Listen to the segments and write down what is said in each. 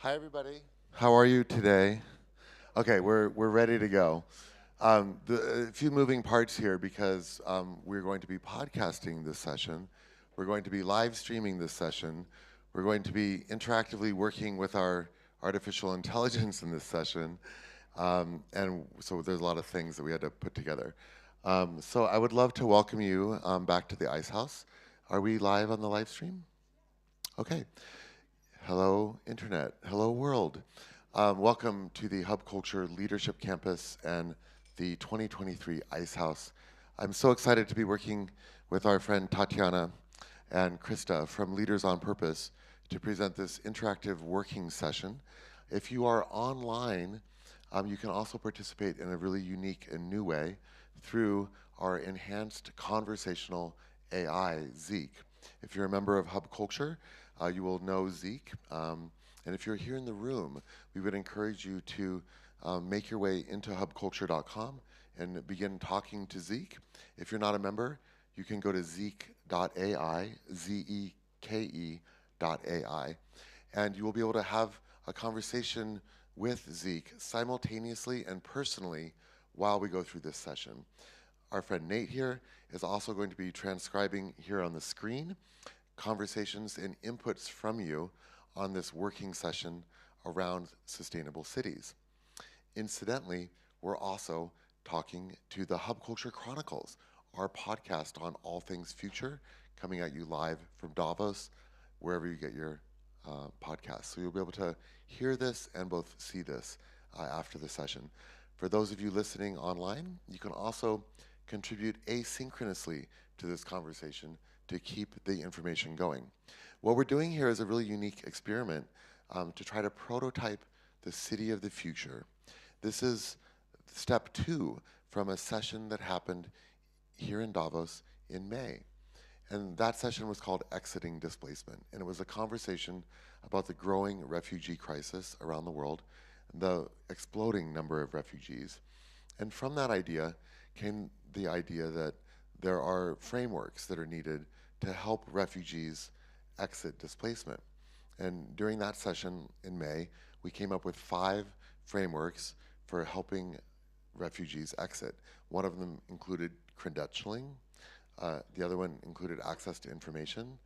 Hi, everybody. How are you today? Okay, we're ready to go. A few moving parts here because we're going to be podcasting this session. We're going to be live streaming this session. We're going to be interactively working with our artificial intelligence in this session. And so there's a lot of things that we had to put together. So I would love to welcome you back to the Ice House. Are we live on the live stream? Okay. Hello, Internet. Hello, world. Welcome to the Hub Culture Leadership Campus and the 2023 Ice House. I'm so excited to be working with our friend Tatiana and Krista from Leaders on Purpose to present this interactive working session. If you are online, you can also participate in a really unique and new way through our enhanced conversational AI, Zeek. If you're a member of Hub Culture, you will know Zeek. And if you're here in the room, we would encourage you to make your way into hubculture.com and begin talking to Zeek. If you're not a member, you can go to zeek.ai, ZEKE.ai, and you will be able to have a conversation with Zeek simultaneously and personally while we go through this session. Our friend Nate here is also going to be transcribing here on the screen conversations and inputs from you on this working session around sustainable cities. Incidentally, we're also talking to the Hub Culture Chronicles, our podcast on all things future, coming at you live from Davos, wherever you get your podcasts. So you'll be able to hear this and both see this after the session. For those of you listening online, you can also contribute asynchronously to this conversation to keep the information going. What we're doing here is a really unique experiment to try to prototype the city of the future. This is step 2 from a session that happened here in Davos in May. And that session was called Exiting Displacement. And it was a conversation about the growing refugee crisis around the world, the exploding number of refugees. And from that idea came the idea that there are frameworks that are needed to help refugees exit displacement. And during that session in May, we came up with 5 frameworks for helping refugees exit. One of them included credentialing. The other one included access to information.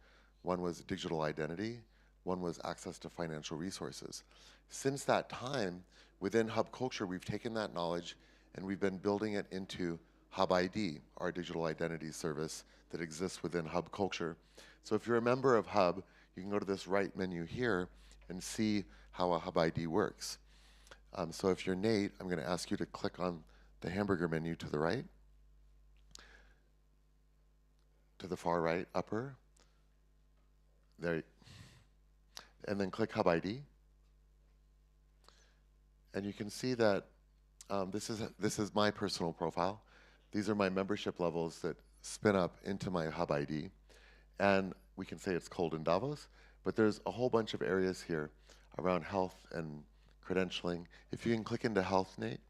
One was digital identity. One was access to financial resources. Since that time, within Hub Culture, we've taken that knowledge and we've been building it into Hub ID, our digital identity service that exists within Hub Culture. So if you're a member of Hub, you can go to this right menu here and see how a Hub ID works. So if you're Nate, I'm going to ask you to click on the hamburger menu to the right, to the far right, upper, there, and then click Hub ID. And you can see that this is my personal profile. These are my membership levels that spin up into my Hub ID. And we can say it's cold in Davos, but there's a whole bunch of areas here around health and credentialing. If you can click into health, Nate,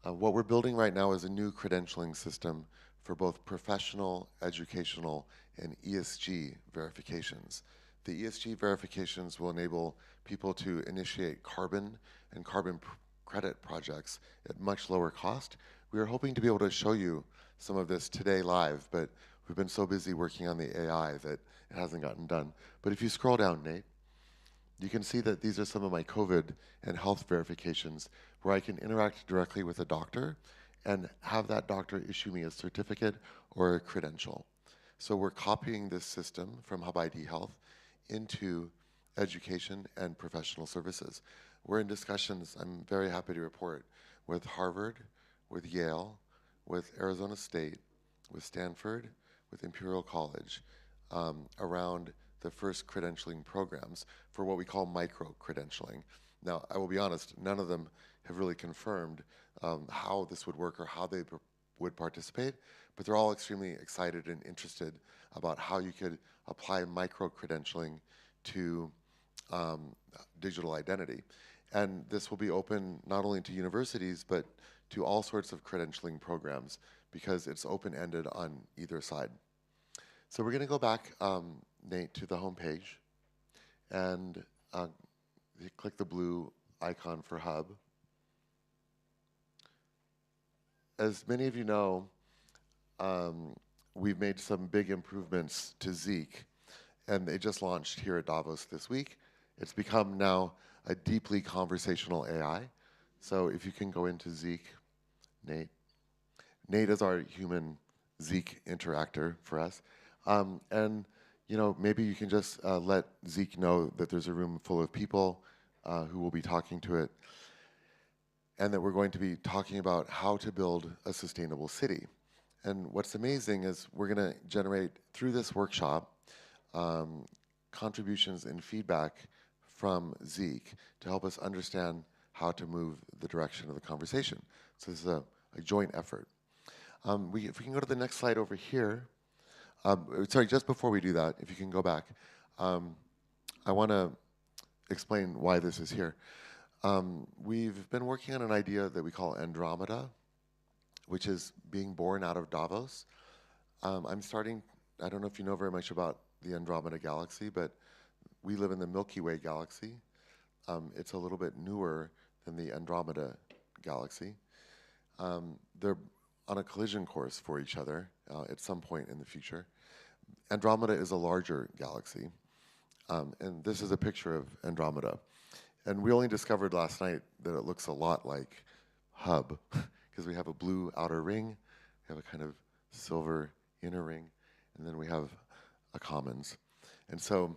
what we're building right now is a new credentialing system for both professional, educational, and ESG verifications. The ESG verifications will enable people to initiate carbon and carbon credit projects at much lower cost. We are hoping to be able to show you some of this today live, but we've been so busy working on the AI that it hasn't gotten done. But if you scroll down, Nate, you can see that these are some of my COVID and health verifications where I can interact directly with a doctor and have that doctor issue me a certificate or a credential. So we're copying this system from Hub ID Health into education and professional services. We're in discussions, I'm very happy to report, with Harvard, with Yale, with Arizona State, with Stanford, with Imperial College, around the first credentialing programs for what we call micro-credentialing. Now, I will be honest, none of them have really confirmed how this would work or how they would participate, but they're all extremely excited and interested about how you could apply micro-credentialing to digital identity. And this will be open not only to universities, but to all sorts of credentialing programs because it's open-ended on either side. So we're going to go back, Nate, to the home page and You click the blue icon for Hub. As many of you know, we've made some big improvements to Zeek, and they just launched here at Davos this week. It's become now a deeply conversational AI. So if you can go into Zeek, Nate. Nate is our human Zeek interactor for us. And maybe you can just let Zeek know that there's a room full of people who will be talking to it, and that we're going to be talking about how to build a sustainable city. And what's amazing is we're going to generate, through this workshop, contributions and feedback from Zeek to help us understand how to move the direction of the conversation. So this is a joint effort. If we can go to the next slide over here. Sorry, just before we do that, if you can go back, I want to explain why this is here. We've been working on an idea that we call Andromeda, which is being born out of Davos. I don't know if you know very much about the Andromeda galaxy, but we live in the Milky Way galaxy. It's a little bit newer than the Andromeda galaxy. They're on a collision course for each other at some point in the future. Andromeda is a larger galaxy, and this is a picture of Andromeda. And we only discovered last night that it looks a lot like Hub, because we have a blue outer ring, we have a kind of silver inner ring, and then we have a commons. And so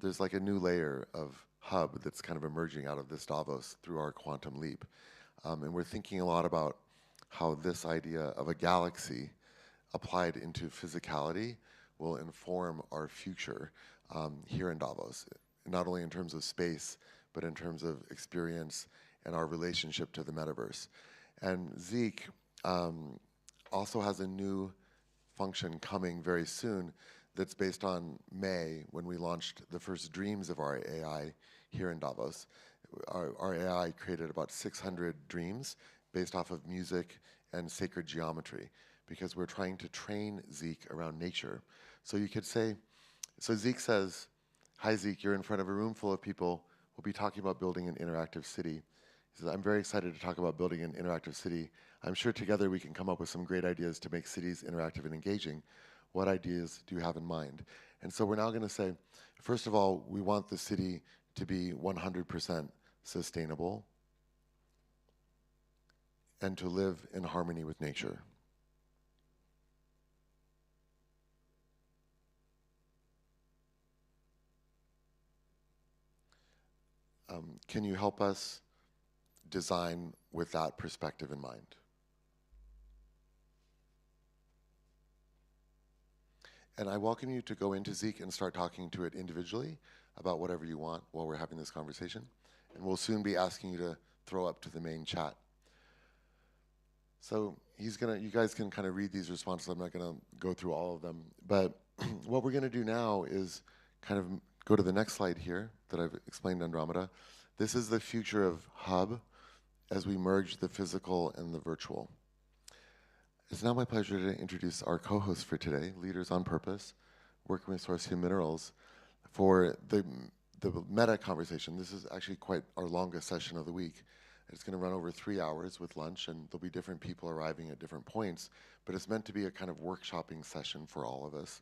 there's like a new layer of Hub that's kind of emerging out of this Davos through our quantum leap. And we're thinking a lot about how this idea of a galaxy applied into physicality will inform our future here in Davos, not only in terms of space, but in terms of experience and our relationship to the metaverse. And Zeek also has a new function coming very soon that's based on May, when we launched the first dreams of our AI here in Davos. Our AI created about 600 dreams based off of music and sacred geometry, because we're trying to train Zeek around nature. So you could say, so Zeek says, "Hi Zeek, you're in front of a room full of people. We'll be talking about building an interactive city." He says, "I'm very excited to talk about building an interactive city. I'm sure together we can come up with some great ideas to make cities interactive and engaging. What ideas do you have in mind?" And so we're now going to say, first of all, we want the city to be 100% sustainable and to live in harmony with nature. Can you help us design with that perspective in mind? And I welcome you to go into Zeek and start talking to it individually about whatever you want while we're having this conversation. And we'll soon be asking you to throw up to the main chat. So you guys can kind of read these responses. I'm not going to go through all of them. But what we're going to do now is kind of go to the next slide here that I've explained Andromeda. This is the future of Hub as we merge the physical and the virtual. It's now my pleasure to introduce our co-host for today, Leaders on Purpose, working with Sorcia Minerals, for the meta conversation. This is actually quite our longest session of the week. It's going to run over 3 hours with lunch, and there'll be different people arriving at different points, but it's meant to be a kind of workshopping session for all of us.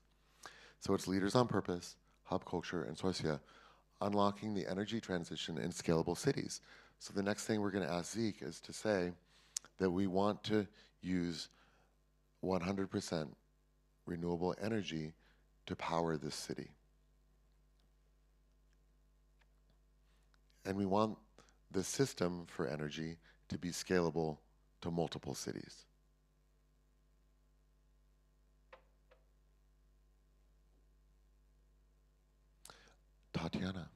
So it's Leaders on Purpose, Hub Culture, and Sorcia, unlocking the energy transition in scalable cities. So the next thing we're going to ask Zeek is to say that we want to use 100% renewable energy to power this city. And we want the system for energy to be scalable to multiple cities. Tatiana.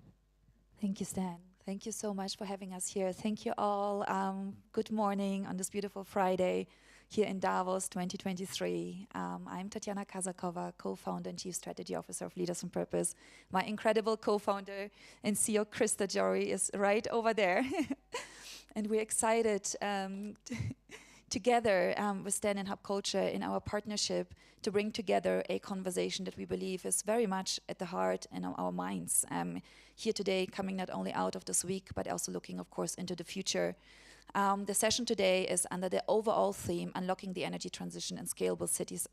Thank you, Stan. Thank you so much for having us here. Thank you all. Good morning on this beautiful Friday here in Davos 2023. I'm Tatiana Kazakova, co-founder and chief strategy officer of Leaders on Purpose. My incredible co-founder and CEO, Krista Jory, is right over there. And we're excited together with Stan and Hub Culture in our partnership to bring together a conversation that we believe is very much at the heart in our minds. Here today, coming not only out of this week, but also looking, of course, into the future. The session today is under the overall theme, Unlocking the Energy Transition in Scalable Cities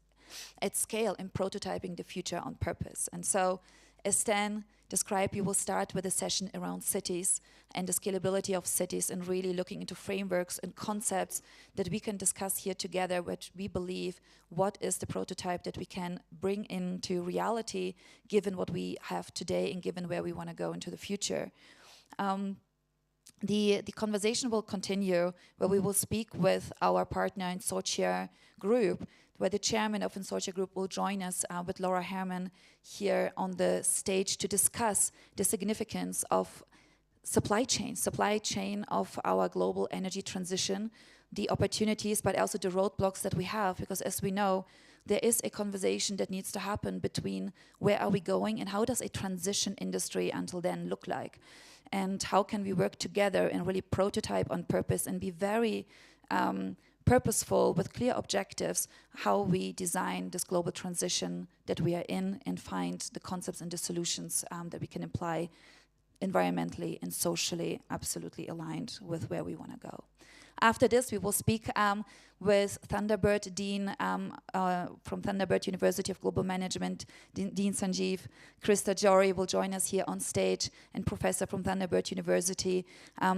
at Scale and Prototyping the Future on Purpose. And so, as Stan described, we will start with a session around cities and the scalability of cities and really looking into frameworks and concepts that we can discuss here together, which we believe what is the prototype that we can bring into reality given what we have today and given where we want to go into the future. The conversation will continue where we will speak with our partner Consortia Group, where the chairman of Consortia Group will join us with Laura Herman here on the stage to discuss the significance of supply chain of our global energy transition, the opportunities, but also the roadblocks that we have, because as we know, there is a conversation that needs to happen between where are we going and how does a transition industry until then look like, and how can we work together and really prototype on purpose and be very purposeful with clear objectives how we design this global transition that we are in and find the concepts and the solutions that we can apply environmentally and socially absolutely aligned with where we want to go. After this, we will speak with Thunderbird Dean from Thunderbird University of Global Management, Dean Sanjeev. Krista Jory will join us here on stage, and professor from Thunderbird University.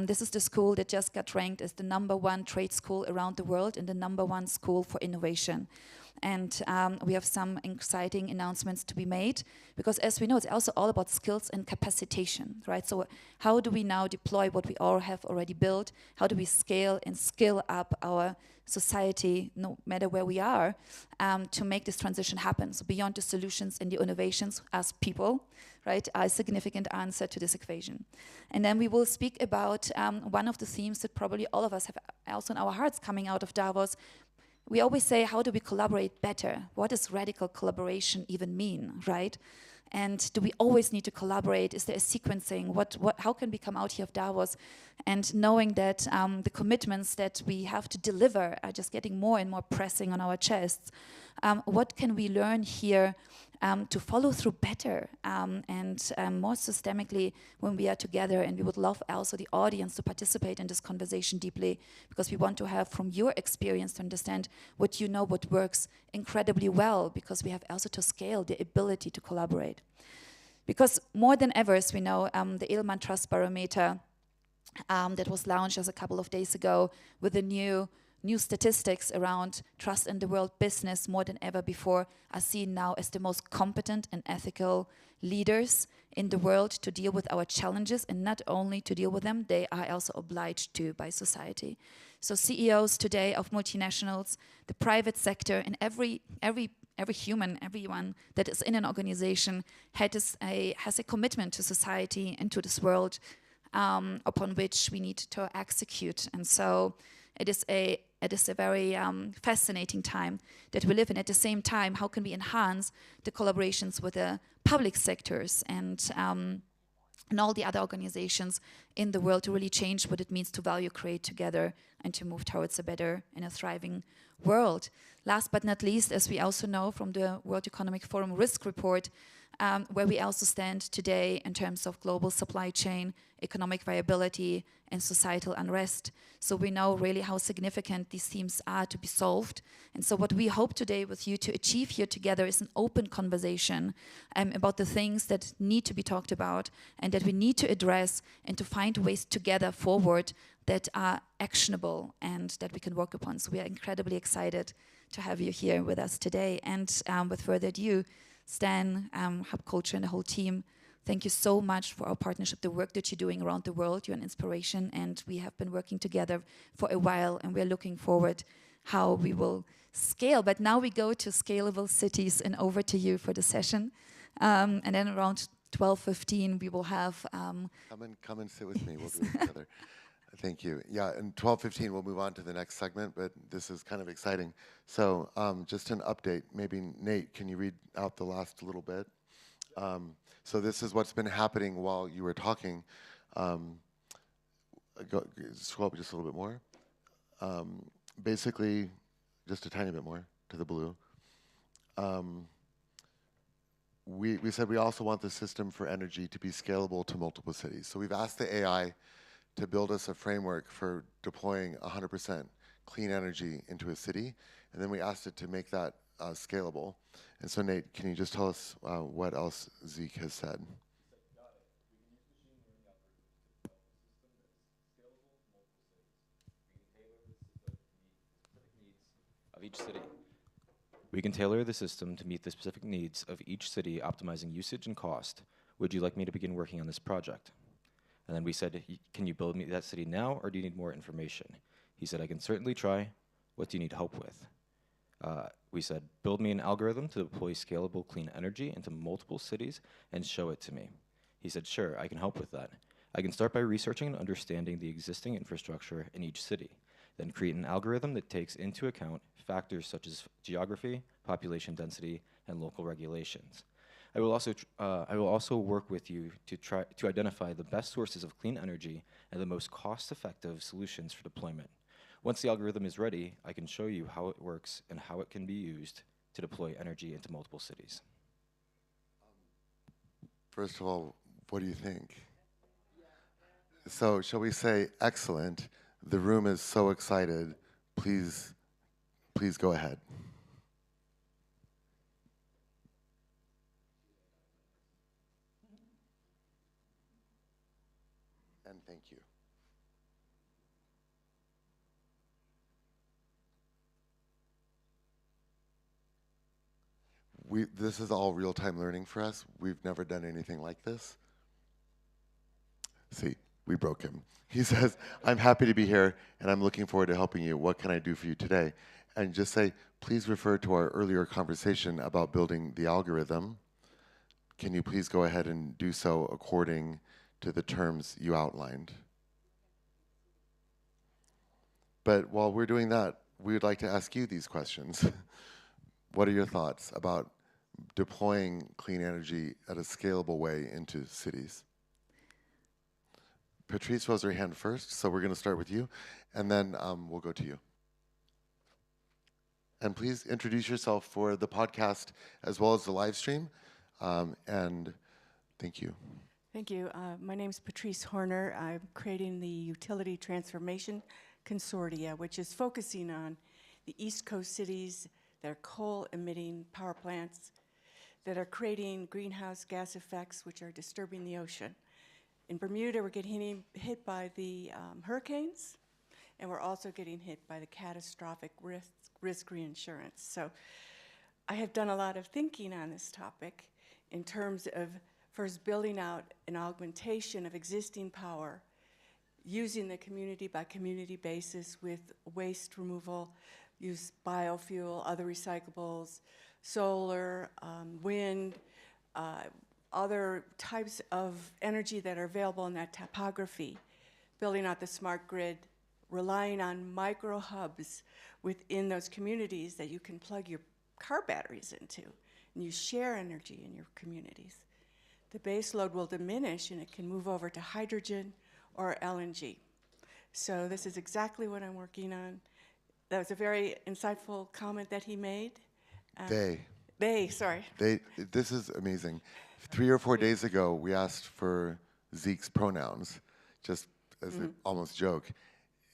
This is the school that just got ranked as the #1 trade school around the world and the #1 school for innovation. And we have some exciting announcements to be made, because as we know, it's also all about skills and capacitation, right? So how do we now deploy what we all have already built? How do we scale and skill up our society, no matter where we are, to make this transition happen? So beyond the solutions and the innovations, as people, right, are a significant answer to this equation. And then we will speak about one of the themes that probably all of us have also in our hearts coming out of Davos. We always say, how do we collaborate better? What does radical collaboration even mean, right? And do we always need to collaborate? Is there a sequencing? How can we come out here of Davos and knowing that the commitments that we have to deliver are just getting more and more pressing on our chests? What can we learn here to follow through better and more systemically when we are together? And we would love also the audience to participate in this conversation deeply, because we want to have from your experience to understand what you know, what works incredibly well, because we have also to scale the ability to collaborate. Because more than ever, as we know, the Edelman Trust Barometer that was launched just a couple of days ago with the new statistics around trust in the world business more than ever before are seen now as the most competent and ethical leaders in the world to deal with our challenges, and not only to deal with them, they are also obliged to by society. So CEOs today of multinationals, the private sector, and every human, everyone that is in an organization has a commitment to society and to this world upon which we need to execute. And so it is a very fascinating time that we live in. At the same time, how can we enhance the collaborations with the public sectors and all the other organizations in the world to really change what it means to value create together and to move towards a better and a thriving world. Last but not least, as we also know from the World Economic Forum Risk Report, where we also stand today in terms of global supply chain, economic viability, and societal unrest. So we know really how significant these themes are to be solved. And so what we hope today with you to achieve here together is an open conversation about the things that need to be talked about and that we need to address, and to find ways together forward that are actionable and that we can work upon. So we are incredibly excited to have you here with us today. And with further ado, Stan, Hub Culture, and the whole team, thank you so much for our partnership, the work that you're doing around the world. You're an inspiration, and we have been working together for a while, and we're looking forward how we will scale. But now we go to scalable cities, and over to you for the session. And then around 12:15, we will have... Come and sit with me. We'll do it together. Thank you. Yeah, and 12:15, we'll move on to the next segment, but this is kind of exciting. So just an update. Maybe, Nate, can you read out the last little bit? So this is what's been happening while you were talking. Scroll up just a little bit more. basically, just a tiny bit more to the blue. Um, we said we also want the system for energy to be scalable to multiple cities. So we've asked the AI to build us a framework for deploying 100% clean energy into a city, and then we asked it to make that scalable. And so Nate, can you just tell us what else Zeke has said? Of each city. We can tailor the system to meet the specific needs of each city, optimizing usage and cost. Would you like me to begin working on this project? And then we said, can you build me that city now, or do you need more information? He said, I can certainly try. What do you need help with? We said, build me an algorithm to deploy scalable clean energy into multiple cities and show it to me. He said, sure, I can help with that. I can start by researching and understanding the existing infrastructure in each city, then create an algorithm that takes into account factors such as geography, population density, and local regulations. I will also work with you to try to identify the best sources of clean energy and the most cost-effective solutions for deployment. Once the algorithm is ready, I can show you how it works and how it can be used to deploy energy into multiple cities. First of all, what do you think? So shall we say excellent? The room is so excited. Please go ahead. And thank you. This is all real-time learning for us. We've never done anything like this. See, we broke him. He says, I'm happy to be here, and I'm looking forward to helping you. What can I do for you today? And just say, please refer to our earlier conversation about building the algorithm. Can you please go ahead and do so according to the terms you outlined? But while we're doing that, we would like to ask you these questions. What are your thoughts about deploying clean energy at a scalable way into cities? Patrice rose her hand first, so we're going to start with you, and then we'll go to you. And please introduce yourself for the podcast as well as the live stream, and thank you. Thank you. My name is Patrice Horner. I'm creating the Utility Transformation Consortia, which is focusing on the East Coast cities that are coal-emitting power plants that are creating greenhouse gas effects, which are disturbing the ocean. In Bermuda, we're getting hit by the hurricanes, and we're also getting hit by the catastrophic risk reinsurance. So I have done a lot of thinking on this topic in terms of first building out an augmentation of existing power, using the community by community basis with waste removal, use biofuel, other recyclables, solar, wind, other types of energy that are available in that topography, building out the smart grid, relying on micro hubs within those communities that you can plug your car batteries into, and you share energy in your communities. The base load will diminish and it can move over to hydrogen or LNG. So this is exactly what I'm working on. That was a very insightful comment that he made. Sorry. This is amazing. 3 or 4 days ago, we asked for Zeke's pronouns, just as an almost joke.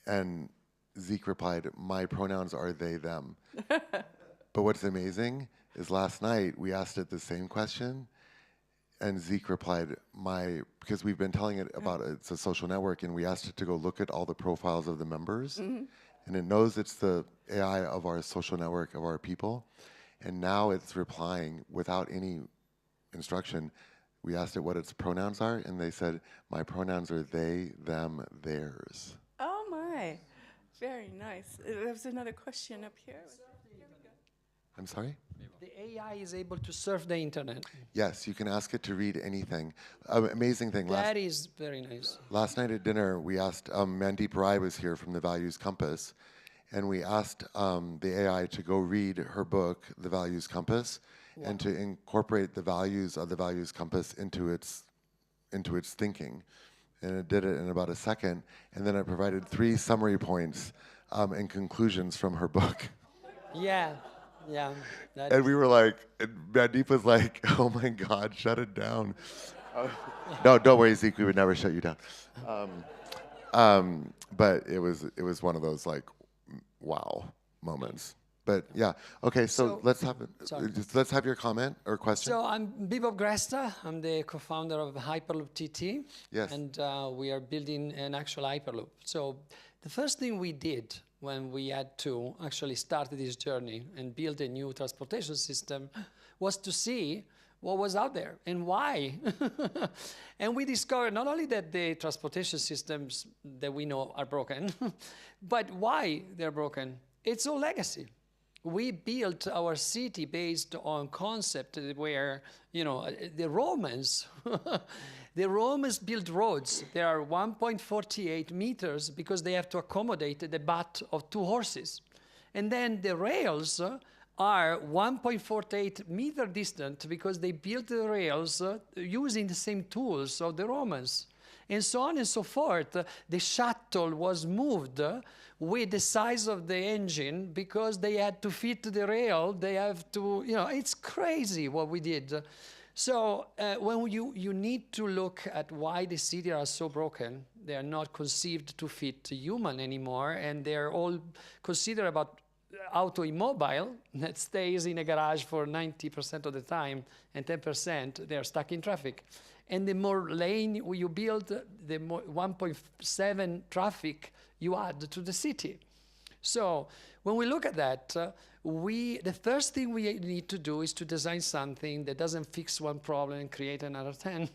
And Zeke replied, my pronouns are they, them. But what's amazing is last night we asked it the same question, and Zeke replied, because we've been telling it about it's a social network, and we asked it to go look at all the profiles of the members, and it knows it's the AI of our social network, of our people, and now it's replying without any instruction. We asked it what its pronouns are, and they said, my pronouns are they, them, theirs. Oh my, very nice. There's another question up here. I'm sorry? The AI is able to surf the internet. Yes, you can ask it to read anything. Amazing thing. That is very nice. Last night at dinner, we asked, Mandeep Rai was here from the Values Compass, and we asked the AI to go read her book, The Values Compass, and to incorporate the values of the Values Compass into its thinking. And it did it in about a second, and then it provided 3 summary points and conclusions from her book. Yeah, yeah. And we were like, and Mandeep was like, oh my God, shut it down. No, don't worry, Zeke, we would never shut you down. But it was one of those like, wow moments. But yeah, okay, so sorry. let's have your comment or question. So I'm Bebop Gresta. I'm the co-founder of Hyperloop TT. Yes. And we are building an actual Hyperloop. So the first thing we did when we had to actually start this journey and build a new transportation system was to see what was out there and why. And we discovered not only that the transportation systems that we know are broken, but why they're broken. It's all legacy. We built our city based on concept where, you know, the Romans, the Romans built roads. They are 1.48 meters because they have to accommodate the butt of 2 horses. And then the rails are 1.48 meter distant because they built the rails using the same tools of the Romans. And so on and so forth. The shuttle was moved with the size of the engine because they had to fit the rail. They have to, you know, it's crazy what we did. So when you need to look at why the cities are so broken, they are not conceived to fit human anymore, and they're all considered about auto immobile that stays in a garage for 90% of the time, and 10% they're stuck in traffic. And the more lane you build, the more 1.7 traffic you add to the city. So when we look at that, the first thing we need to do is to design something that doesn't fix one problem and create another 10.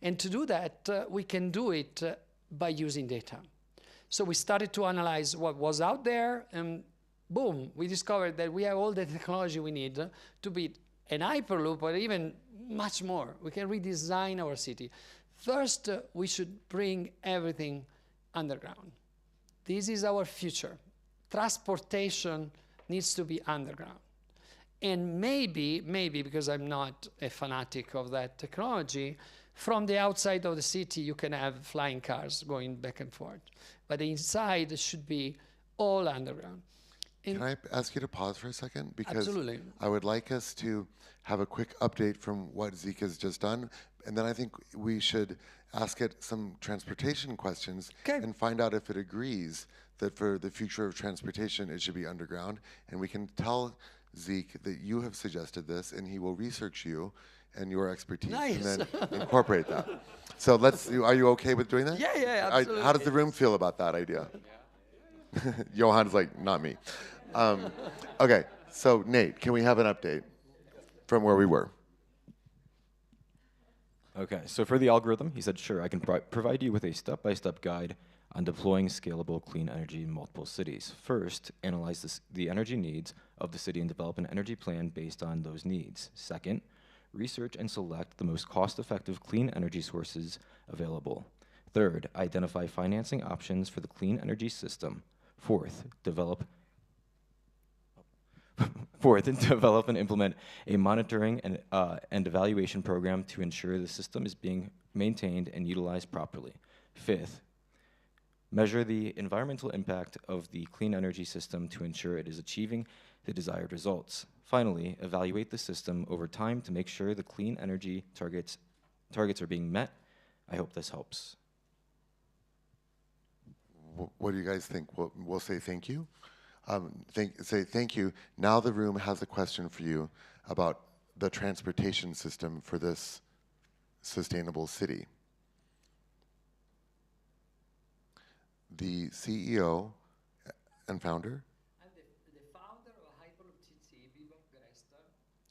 And to do that, we can do it by using data. So we started to analyze what was out there, and boom, we discovered that we have all the technology we need to build an Hyperloop, or even much more. We can redesign our city. First, we should bring everything underground. This is our future. Transportation needs to be underground. And maybe, because I'm not a fanatic of that technology, from the outside of the city, you can have flying cars going back and forth. But the inside should be all underground. Can I ask you to pause for a second? Because Absolutely. I would like us to have a quick update from what Zeke has just done. And then I think we should ask it some transportation questions and find out if it agrees that for the future of transportation, it should be underground. And we can tell Zeke that you have suggested this, and he will research you and your expertise and then incorporate that. So are you okay with doing that? Yeah, absolutely. How does the room feel about that idea? Johan's like, not me. Okay, so Nate, can we have an update from where we were? Okay, so for the algorithm, he said, sure, I can provide you with a step-by-step guide on deploying scalable clean energy in multiple cities. First, analyze the energy needs of the city and develop an energy plan based on those needs. Second, research and select the most cost-effective clean energy sources available. Third, identify financing options for the clean energy system. Fourth, develop and implement a monitoring and evaluation program to ensure the system is being maintained and utilized properly. Fifth, measure the environmental impact of the clean energy system to ensure it is achieving the desired results. Finally, evaluate the system over time to make sure the clean energy targets are being met. I hope this helps. What do you guys think? We'll say thank you. Say thank you. Now the room has a question for you about the transportation system for this sustainable city. The CEO and founder? I'm the founder of Hyperloop TT, Bebop Gresta.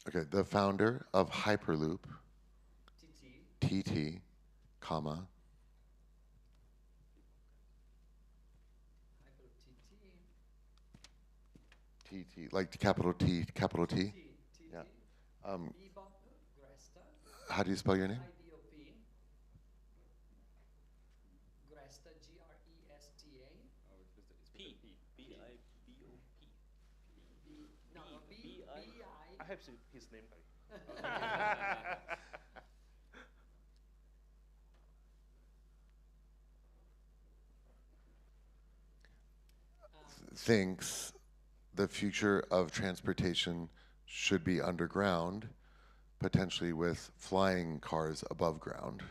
Okay, the founder of Hyperloop TT. TT, comma. TT, like capital T, capital T? Yeah. Bebop Gresta. How do you spell your name? IBOP. Gresta, Gresta. No, B-I. I have his name. thinks the future of transportation should be underground, potentially with flying cars above ground,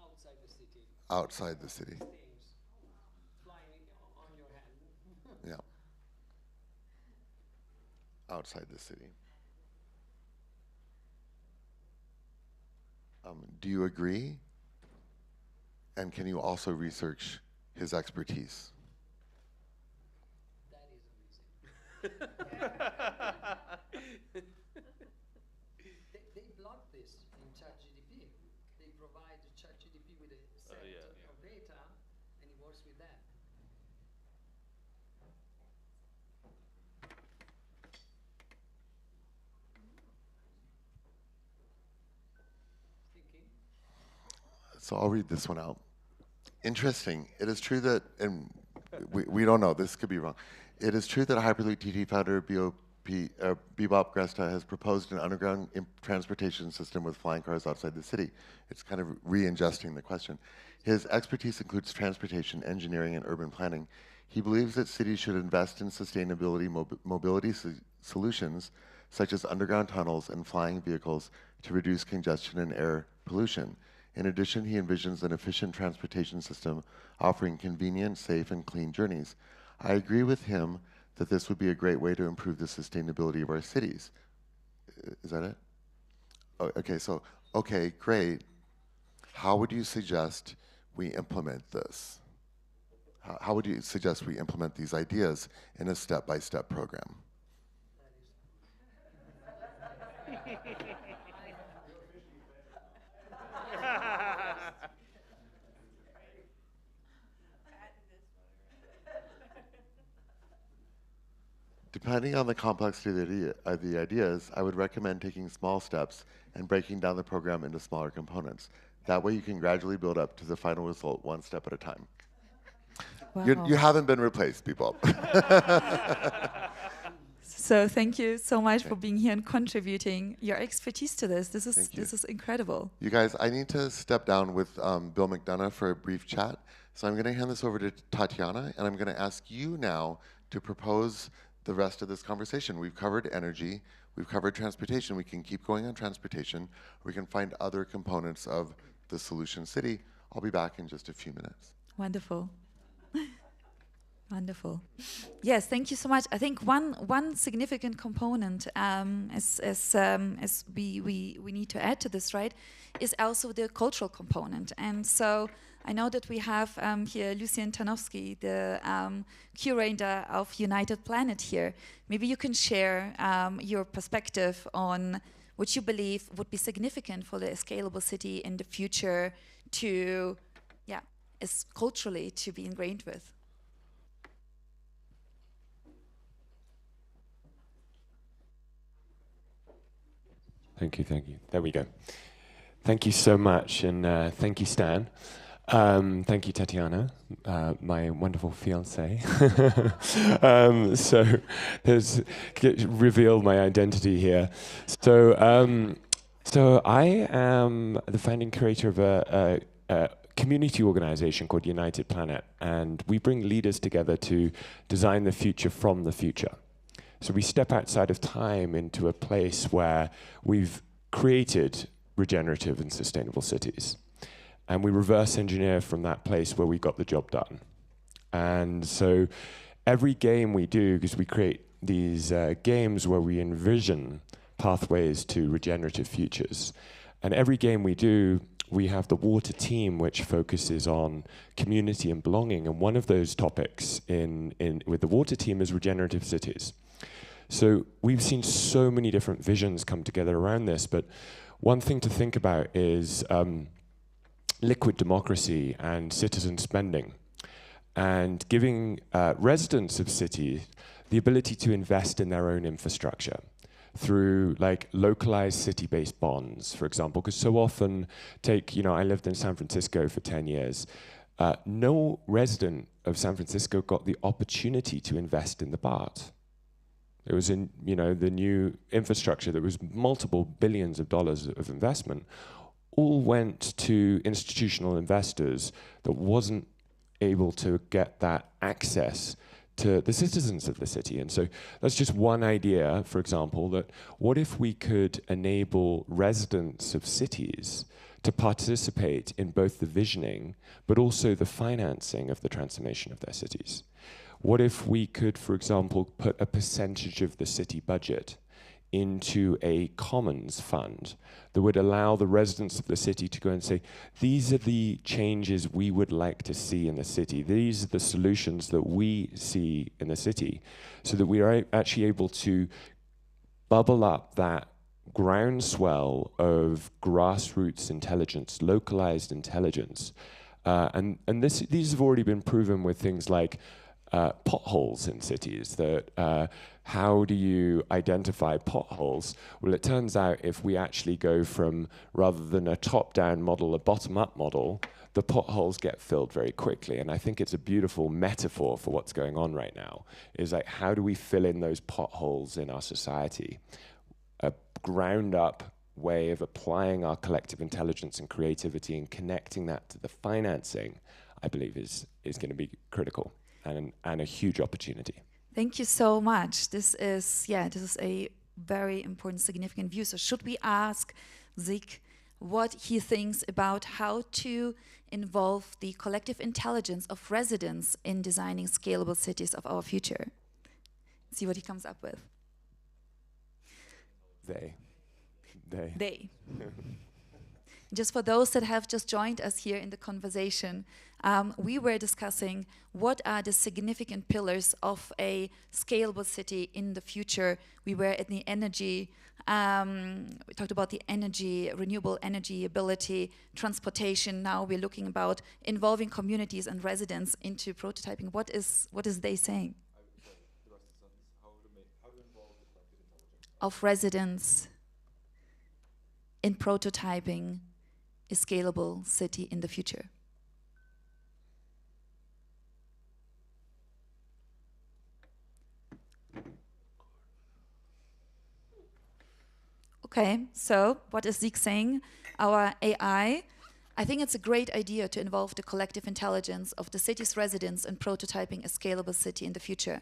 Outside the city. outside the city. Things flying on your hand. Yeah. Outside the city. Do you agree? And can you also research his expertise? That is amazing. They block this in ChatGPT. They provide ChatGPT with a set of data, and it works with that. Thinking. So I'll read this one out. Interesting. It is true that, and we don't know, this could be wrong. It is true that Hyperloop TT founder Bebop Gresta has proposed an underground transportation system with flying cars outside the city. It's kind of re-ingesting the question. His expertise includes transportation, engineering, and urban planning. He believes that cities should invest in sustainability mobility solutions, such as underground tunnels and flying vehicles, to reduce congestion and air pollution. In addition, he envisions an efficient transportation system offering convenient, safe, and clean journeys. I agree with him that this would be a great way to improve the sustainability of our cities. Is that it? Oh, okay, great. How would you suggest we implement this? How would you suggest we implement these ideas in a step-by-step program? Depending on the complexity of the ideas, I would recommend taking small steps and breaking down the program into smaller components. That way you can gradually build up to the final result one step at a time. Wow. You haven't been replaced, people. So thank you so much for being here and contributing your expertise to this. This Thank you. is incredible. You guys, I need to step down with Bill McDonough for a brief chat. So I'm going to hand this over to Tatiana, and I'm going to ask you now to propose the rest of this conversation. We've covered energy, we've covered transportation. We can keep going on transportation. We can find other components of the solution city. I'll be back in just a few minutes. Wonderful. Wonderful. Yes, thank you so much. I think one significant component, as we need to add to this, right, is also the cultural component. And so I know that we have here Lucien Tarnowski, the curator of United Planet here. Maybe you can share your perspective on what you believe would be significant for the scalable city in the future to, is culturally to be ingrained with. Thank you. There we go. Thank you so much, and thank you, Stan. Thank you, Tatiana, my wonderful fiancée. So there's revealed my identity here. So I am the founding curator of a community organization called United Planet, and we bring leaders together to design the future from the future. So we step outside of time into a place where we've created regenerative and sustainable cities. And we reverse engineer from that place where we got the job done. And so every game we do, because we create these games where we envision pathways to regenerative futures. And every game we do, we have the water team, which focuses on community and belonging. And one of those topics with the water team is regenerative cities. So we've seen so many different visions come together around this, but one thing to think about is liquid democracy and citizen spending, and giving residents of cities the ability to invest in their own infrastructure through like localized city-based bonds, for example, because so often I lived in San Francisco for 10 years. No resident of San Francisco got the opportunity to invest in the BART. It was in, the new infrastructure that was multiple billions of dollars of investment, all went to institutional investors that wasn't able to get that access to the citizens of the city. And so that's just one idea, for example, that what if we could enable residents of cities to participate in both the visioning but also the financing of the transformation of their cities? What if we could, for example, put a percentage of the city budget into a commons fund that would allow the residents of the city to go and say, these are the changes we would like to see in the city. These are the solutions that we see in the city, so that we are actually able to bubble up that groundswell of grassroots intelligence, localized intelligence. These have already been proven with things like potholes in cities, that how do you identify potholes? Well, it turns out if we actually go from, rather than a top-down model, a bottom-up model, the potholes get filled very quickly. And I think it's a beautiful metaphor for what's going on right now, is like, how do we fill in those potholes in our society? A ground-up way of applying our collective intelligence and creativity and connecting that to the financing, I believe is going to be critical and a huge opportunity. Thank you so much. This is a very important, significant view. So should we ask Zeke what he thinks about how to involve the collective intelligence of residents in designing scalable cities of our future? See what he comes up with. They. Just for those that have just joined us here in the conversation, we were discussing what are the significant pillars of a scalable city in the future. We were at the energy, we talked about the energy, renewable energy ability, transportation. Now we're looking about involving communities and residents into prototyping. What is they saying? Of residents in prototyping a scalable city in the future. Okay, so what is Zeke saying? Our AI, I think it's a great idea to involve the collective intelligence of the city's residents in prototyping a scalable city in the future.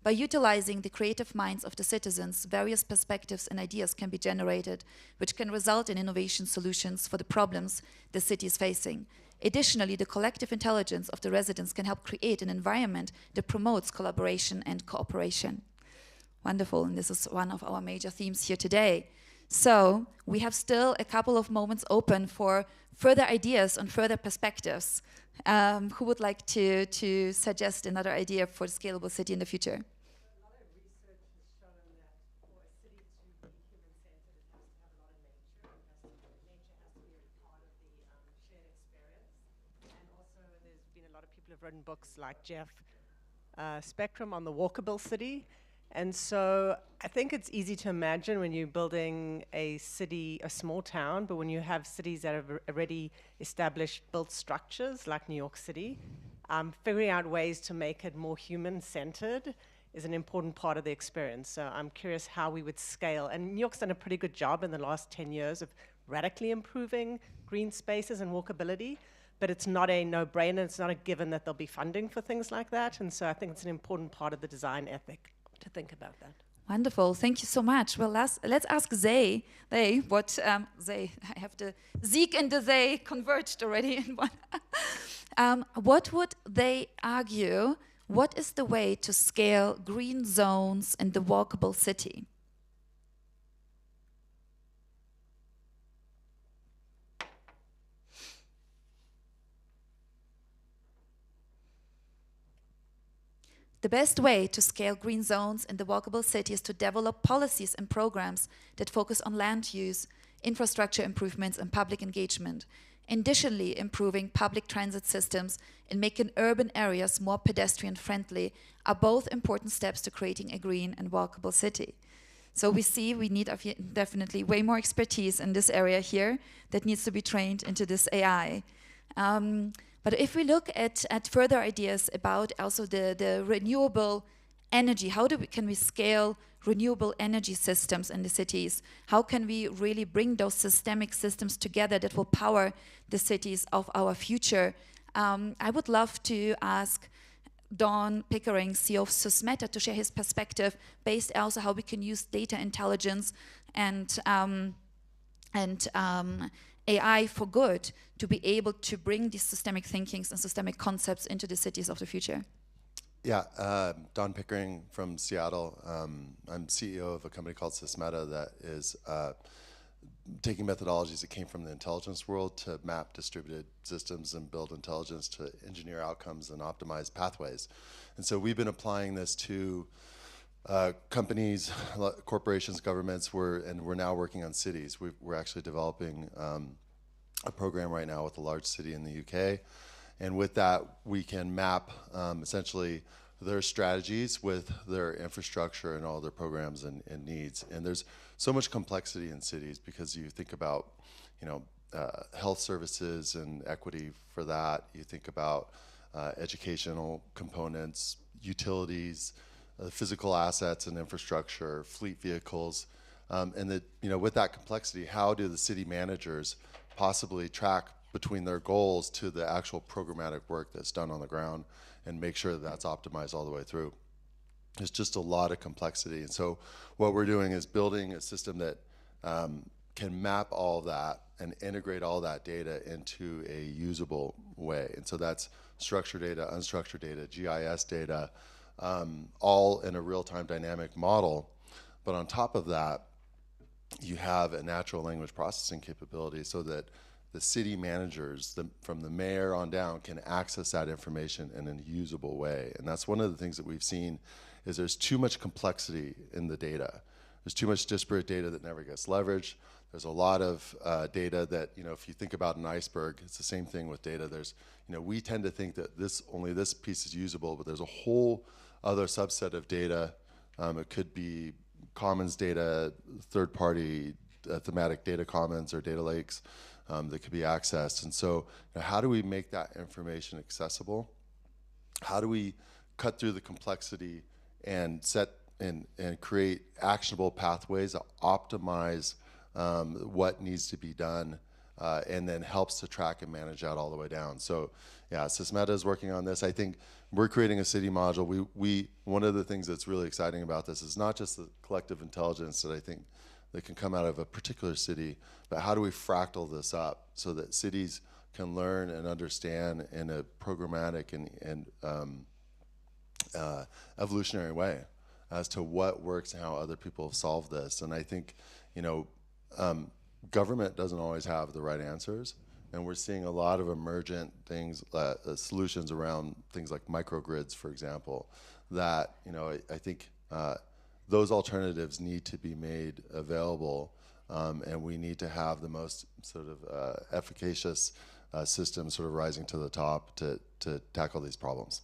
By utilizing the creative minds of the citizens, various perspectives and ideas can be generated, which can result in innovation solutions for the problems the city is facing. Additionally, the collective intelligence of the residents can help create an environment that promotes collaboration and cooperation. Wonderful, and this is one of our major themes here today. So we have still a couple of moments open for further ideas and further perspectives. Who would like to suggest another idea for the scalable city in the future? Have written books like Jeff Spectrum on the walkable city. And so I think it's easy to imagine when you're building a city, a small town, but when you have cities that have already established built structures like New York City, figuring out ways to make it more human-centered is an important part of the experience. So I'm curious how we would scale. And New York's done a pretty good job in the last 10 years of radically improving green spaces and walkability. But it's not a no-brainer. It's not a given that there'll be funding for things like that. And so I think it's an important part of the design ethic to think about that. Wonderful. Thank you so much. Well, let's ask Zay. Zay, I have the Zeke and the Zay converged already in one. What would they argue? What is the way to scale green zones in the walkable city? The best way to scale green zones in the walkable city is to develop policies and programs that focus on land use, infrastructure improvements, and public engagement. Additionally, improving public transit systems and making urban areas more pedestrian-friendly are both important steps to creating a green and walkable city. So we see we need definitely way more expertise in this area here that needs to be trained into this AI. But if we look at further ideas about also the renewable energy, can we scale renewable energy systems in the cities? How can we really bring those systemic systems together that will power the cities of our future? I would love to ask Don Pickering, CEO of Sysmeta, to share his perspective based also how we can use data intelligence and AI for good to be able to bring these systemic thinkings and systemic concepts into the cities of the future. Yeah, Don Pickering from Seattle. I'm CEO of a company called Sysmeta that is taking methodologies that came from the intelligence world to map distributed systems and build intelligence to engineer outcomes and optimize pathways. And so we've been applying this to companies, corporations, governments, and we're now working on cities. We're actually developing a program right now with a large city in the UK. And with that, we can map essentially their strategies with their infrastructure and all their programs and needs. And there's so much complexity in cities because you think about, health services and equity for that. You think about educational components, utilities, physical assets and infrastructure, fleet vehicles. And that, with that complexity, how do the city managers possibly track between their goals to the actual programmatic work that's done on the ground and make sure that that's optimized all the way through? There's just a lot of complexity. And so what we're doing is building a system that can map all that and integrate all that data into a usable way. And so that's structured data, unstructured data, GIS data, all in a real-time dynamic model. But on top of that, you have a natural language processing capability so that the city managers, from the mayor on down, can access that information in a usable way. And that's one of the things that we've seen is there's too much complexity in the data. There's too much disparate data that never gets leveraged. There's a lot of data that, if you think about an iceberg, it's the same thing with data. There's, we tend to think that only this piece is usable, but there's a whole other subset of data. It could be commons data, third-party thematic data commons or data lakes that could be accessed. And so how do we make that information accessible? How do we cut through the complexity and set and create actionable pathways that optimize what needs to be done and then helps to track and manage that all the way down? So yeah, Sysmeta is working on this. I think we're creating a city module. One of the things that's really exciting about this is not just the collective intelligence that I think that can come out of a particular city, but how do we fractal this up so that cities can learn and understand in a programmatic and evolutionary way as to what works and how other people have solved this. And I think, government doesn't always have the right answers. And we're seeing a lot of emergent things, solutions around things like microgrids, for example, that, I think those alternatives need to be made available, and we need to have the most sort of efficacious system sort of rising to the top to tackle these problems.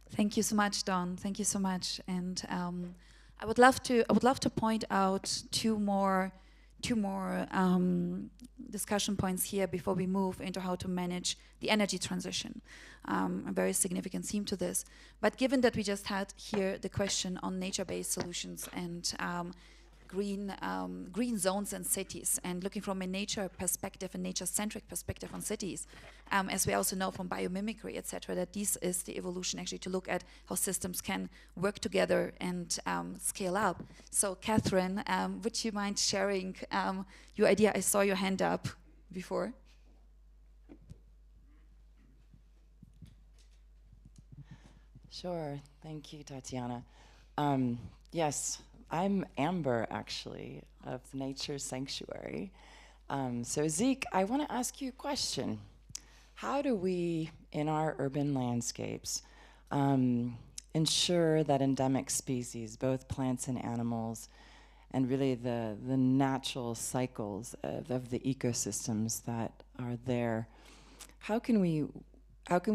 Thank you so much, Don. Thank you so much. And I would love to point out two more discussion points here before we move into how to manage the energy transition. A very significant theme to this. But given that we just had here the question on nature-based solutions and green zones and cities, and looking from a nature perspective, a nature-centric perspective on cities, as we also know from biomimicry, etc., that this is the evolution actually to look at how systems can work together and scale up. So Catherine, would you mind sharing your idea? I saw your hand up before. Sure, thank you, Tatiana. Yes, I'm Amber, actually, of Nature Sanctuary. So Zeke, I want to ask you a question. How do we, in our urban landscapes, ensure that endemic species, both plants and animals, and really the natural cycles of the ecosystems that are there, how can we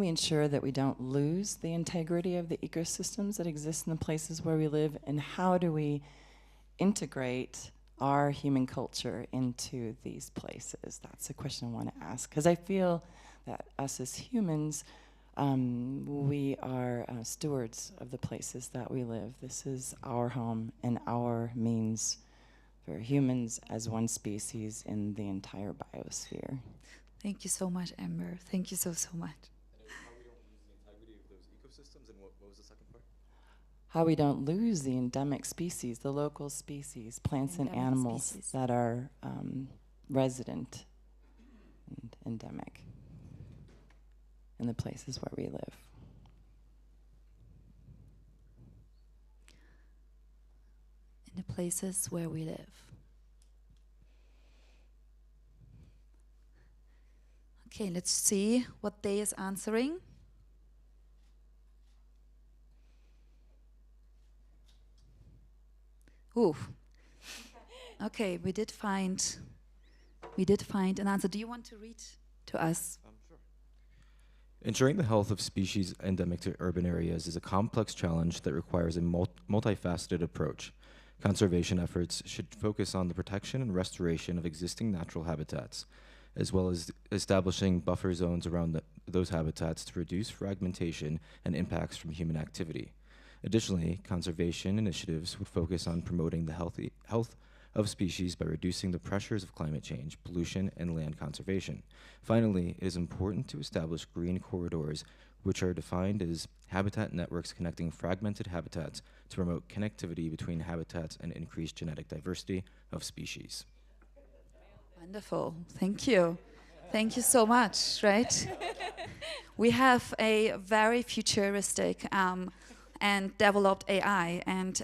ensure that we don't lose the integrity of the ecosystems that exist in the places where we live, and how do we integrate our human culture into these places? That's a question I want to ask, because I feel that us as humans, we are stewards of the places that we live. This is our home and our means for humans as one species in the entire biosphere. Thank you so much, Amber. Thank you so much. How we don't lose the integrity of those ecosystems, and what was the second how we don't lose the endemic species, the local species, plants and Endemic animals species. that are resident and endemic in the places where we live. In the places where we live. Okay, let's see what Day is answering. Ooh. Okay, we did find an answer. Do you want to read to us? Ensuring the health of species endemic to urban areas is a complex challenge that requires a multifaceted approach. Conservation efforts should focus on the protection and restoration of existing natural habitats, as well as establishing buffer zones around those habitats to reduce fragmentation and impacts from human activity. Additionally, conservation initiatives would focus on promoting the health of species by reducing the pressures of climate change, pollution, and land conservation. Finally, it is important to establish green corridors, which are defined as habitat networks connecting fragmented habitats to promote connectivity between habitats and increase genetic diversity of species. Wonderful. Thank you. Thank you so much, right? We have a very futuristic and developed AI, and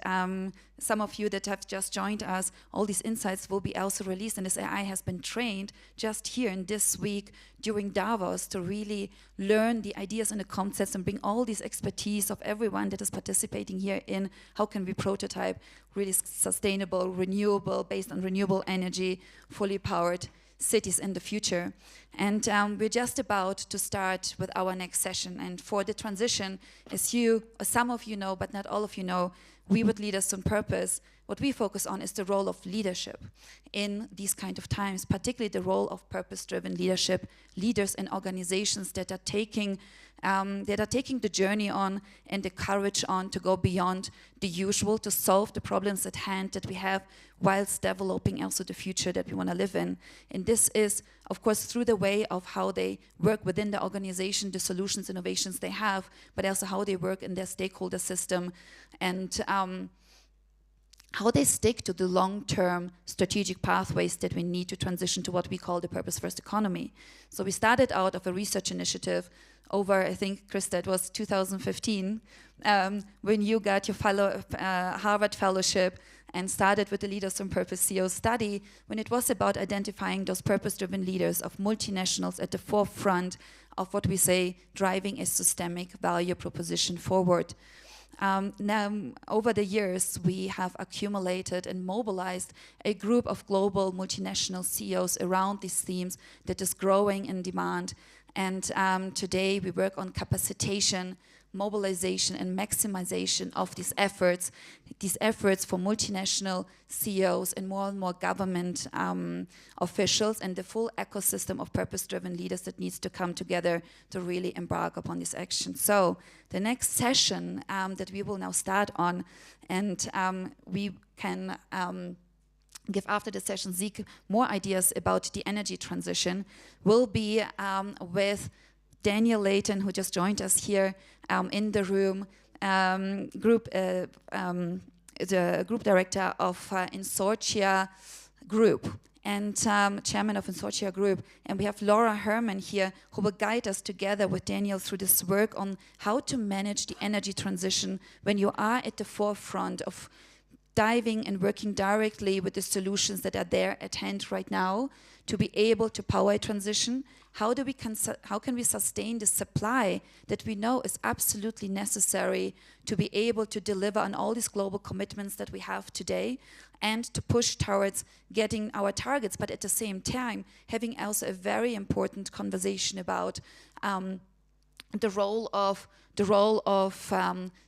some of you that have just joined us, all these insights will be also released, and this AI has been trained just here in this week during Davos to really learn the ideas and the concepts and bring all this expertise of everyone that is participating here in how can we prototype really sustainable, renewable, based on renewable energy, fully powered cities in the future. And we're just about to start with our next session. And for the transition, as some of you know, but not all of you know, we would Leaders on Purpose, what we focus on is the role of leadership in these kind of times, particularly the role of purpose-driven leadership, leaders and organizations that are taking the journey on and the courage on to go beyond the usual, to solve the problems at hand that we have, whilst developing also the future that we want to live in. And this is, of course, through the way of how they work within the organization, the solutions, innovations they have, but also how they work in their stakeholder system, and how they stick to the long-term strategic pathways that we need to transition to what we call the purpose-first economy. So we started out of a research initiative over, I think, Krista, it was 2015, when you got your Harvard fellowship and started with the Leaders on Purpose CEO study, when it was about identifying those purpose-driven leaders of multinationals at the forefront of what we say, driving a systemic value proposition forward. Now, over the years, we have accumulated and mobilized a group of global multinational CEOs around these themes that is growing in demand. And today, we work on capacitation, mobilization, and maximization of these efforts for multinational CEOs and more government officials, and the full ecosystem of purpose-driven leaders that needs to come together to really embark upon this action. So the next session that we will now start on, and we can give after the session Zeke more ideas about the energy transition, will be with Daniel Layton, who just joined us here in the room, the group director of Insortia Group and chairman of Insortia Group. And we have Laura Herman here, who will guide us together with Daniel through this work on how to manage the energy transition when you are at the forefront of diving and working directly with the solutions that are there at hand right now to be able to power a transition. How can we sustain the supply that we know is absolutely necessary to be able to deliver on all these global commitments that we have today, and to push towards getting our targets, but at the same time having also a very important conversation about the role of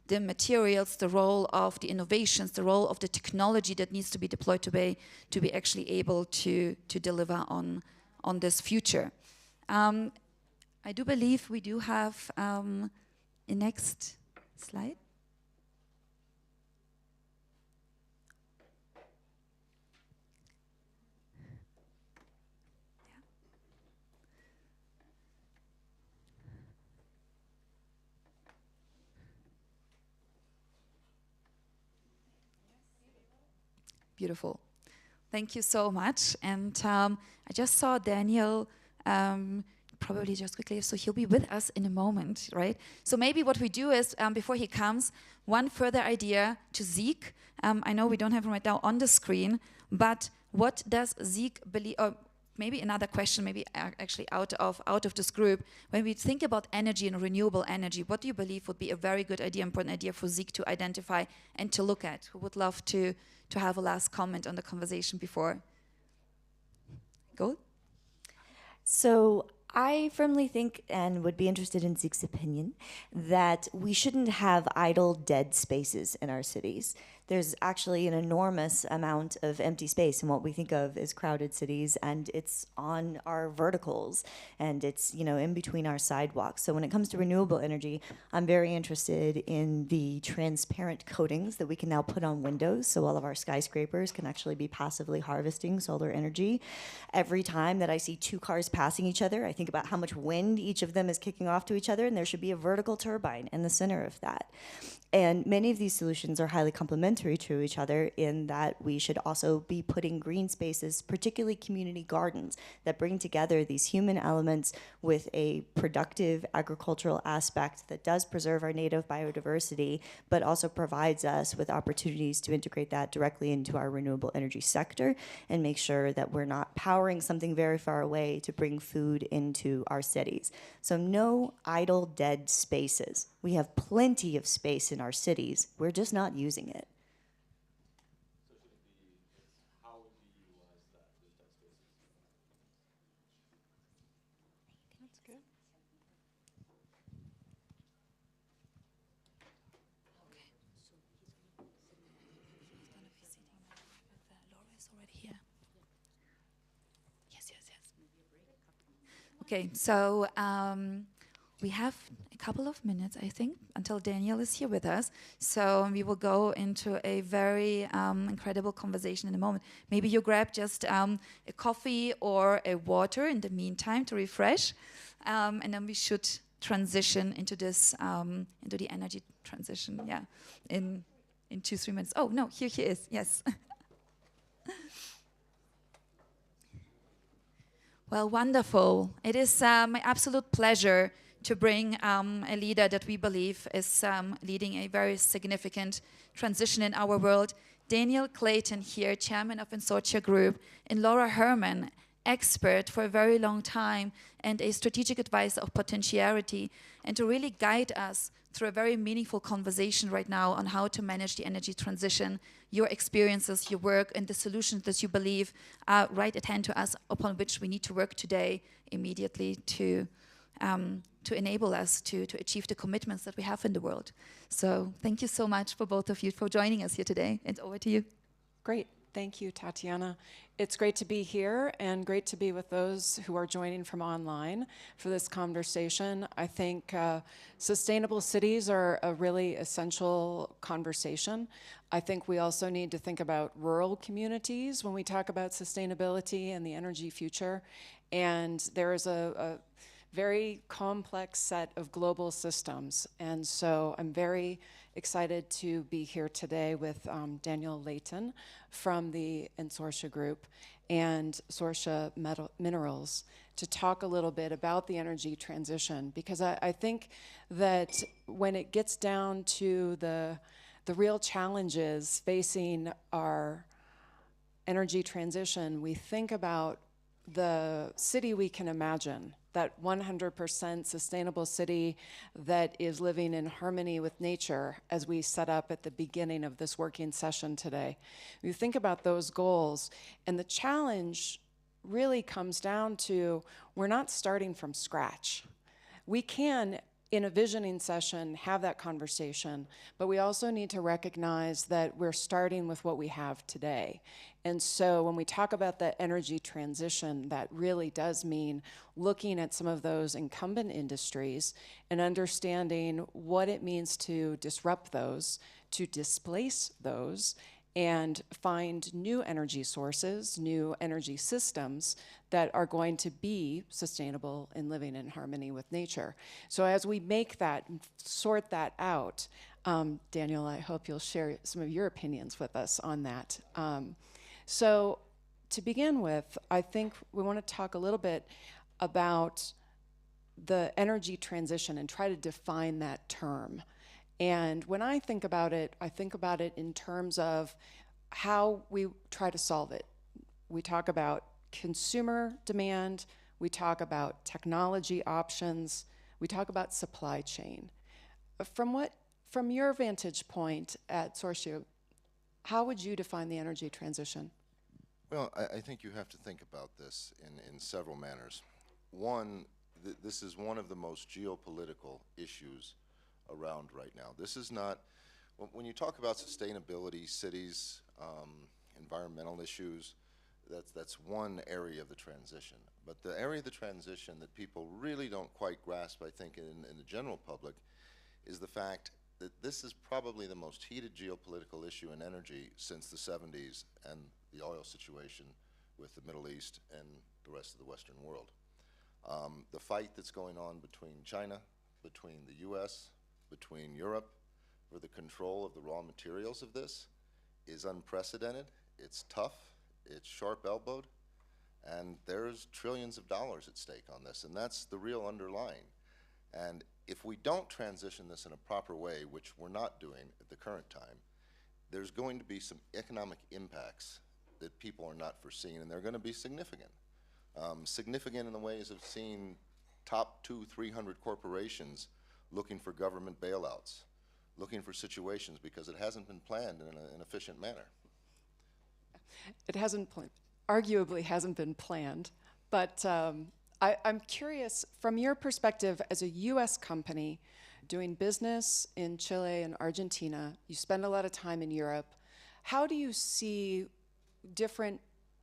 the materials, the role of the innovations, the role of the technology that needs to be deployed to be actually able to deliver on this future. I do believe we do have a next slide. beautiful. Thank you so much. And I just saw Daniel probably just quickly, so he'll be with us in a moment, right? So maybe what we do is, before he comes, one further idea to Zeke. I know we don't have him right now on the screen, but what does Zeke believe, or maybe another question, maybe actually out of this group, when we think about energy and renewable energy, what do you believe would be a very good idea, important idea for Zeke to identify and to look at? Who would love to have a last comment on the conversation before? Go. So I firmly think, and would be interested in Zeke's opinion, that we shouldn't have idle, dead spaces in our cities. There's actually an enormous amount of empty space in what we think of as crowded cities, and it's on our verticals, and it's, you know, in between our sidewalks. So when it comes to renewable energy, I'm very interested in the transparent coatings that we can now put on windows, so all of our skyscrapers can actually be passively harvesting solar energy. Every time that I see two cars passing each other, I think about how much wind each of them is kicking off to each other, and there should be a vertical turbine in the center of that. And many of these solutions are highly complementary to each other in that we should also be putting green spaces, particularly community gardens, that bring together these human elements with a productive agricultural aspect that does preserve our native biodiversity, but also provides us with opportunities to integrate that directly into our renewable energy sector and make sure that we're not powering something very far away to bring food into our cities. So no idle, dead spaces. We have plenty of space in our cities. We're just not using it. That's good. Okay, so we have a couple of minutes, I think, until Daniel is here with us. So we will go into a very incredible conversation in a moment. Maybe you grab just a coffee or a water in the meantime to refresh, and then we should transition into this, into the energy transition, yeah, in 2-3 minutes. Oh, no, here he is, yes. Well, wonderful. It is my absolute pleasure to bring a leader that we believe is leading a very significant transition in our world. Daniel Clayton here, chairman of Consortia Group, and Laura Herman, expert for a very long time and a strategic advisor of Potentiality, and to really guide us through a very meaningful conversation right now on how to manage the energy transition, your experiences, your work, and the solutions that you believe are right at hand to us, upon which we need to work today immediately to enable us to achieve the commitments that we have in the world. So thank you so much for both of you for joining us here today, and over to you. Great. Thank you, Tatiana. It's great to be here and great to be with those who are joining from online for this conversation. I think sustainable cities are a really essential conversation. I think we also need to think about rural communities when we talk about sustainability and the energy future. And there is a very complex set of global systems. And so I'm very excited to be here today with Daniel Layton from the Consortia Group and Sorcia Minerals to talk a little bit about the energy transition, because I think that when it gets down to the real challenges facing our energy transition, we think about the city we can imagine, that 100% sustainable city that is living in harmony with nature, as we set up at the beginning of this working session today. You think about those goals, and the challenge really comes down to we're not starting from scratch. We can, in a visioning session, have that conversation, but we also need to recognize that we're starting with what we have today. And so when we talk about the energy transition, that really does mean looking at some of those incumbent industries and understanding what it means to disrupt those, to displace those, and find new energy sources, new energy systems that are going to be sustainable and living in harmony with nature. So as we make that, sort that out, Daniel, I hope you'll share some of your opinions with us on that. So, to begin with, I think we want to talk a little bit about the energy transition and try to define that term. And when I think about it in terms of how we try to solve it. We talk about consumer demand, we talk about technology options, we talk about supply chain. From your vantage point at Sorcio, how would you define the energy transition? Well, I think you have to think about this in several manners. One, this is one of the most geopolitical issues around right now. This is not, when you talk about sustainability, cities, environmental issues, that's one area of the transition. But the area of the transition that people really don't quite grasp, I think, in the general public, is the fact that this is probably the most heated geopolitical issue in energy since the 70s and the oil situation with the Middle East and the rest of the Western world. The fight that's going on between China, between the US, between Europe, for the control of the raw materials of this is unprecedented. It's tough, it's sharp-elbowed, and there's trillions of dollars at stake on this, and that's the real underlying. And if we don't transition this in a proper way, which we're not doing at the current time, there's going to be some economic impacts that people are not foreseeing, and they're going to be significant. Significant in the ways of seeing top 200-300 corporations looking for government bailouts, looking for situations because it hasn't been planned in an efficient manner. It arguably hasn't been planned, but I'm curious, from your perspective as a US company doing business in Chile and Argentina, you spend a lot of time in Europe, how do you see different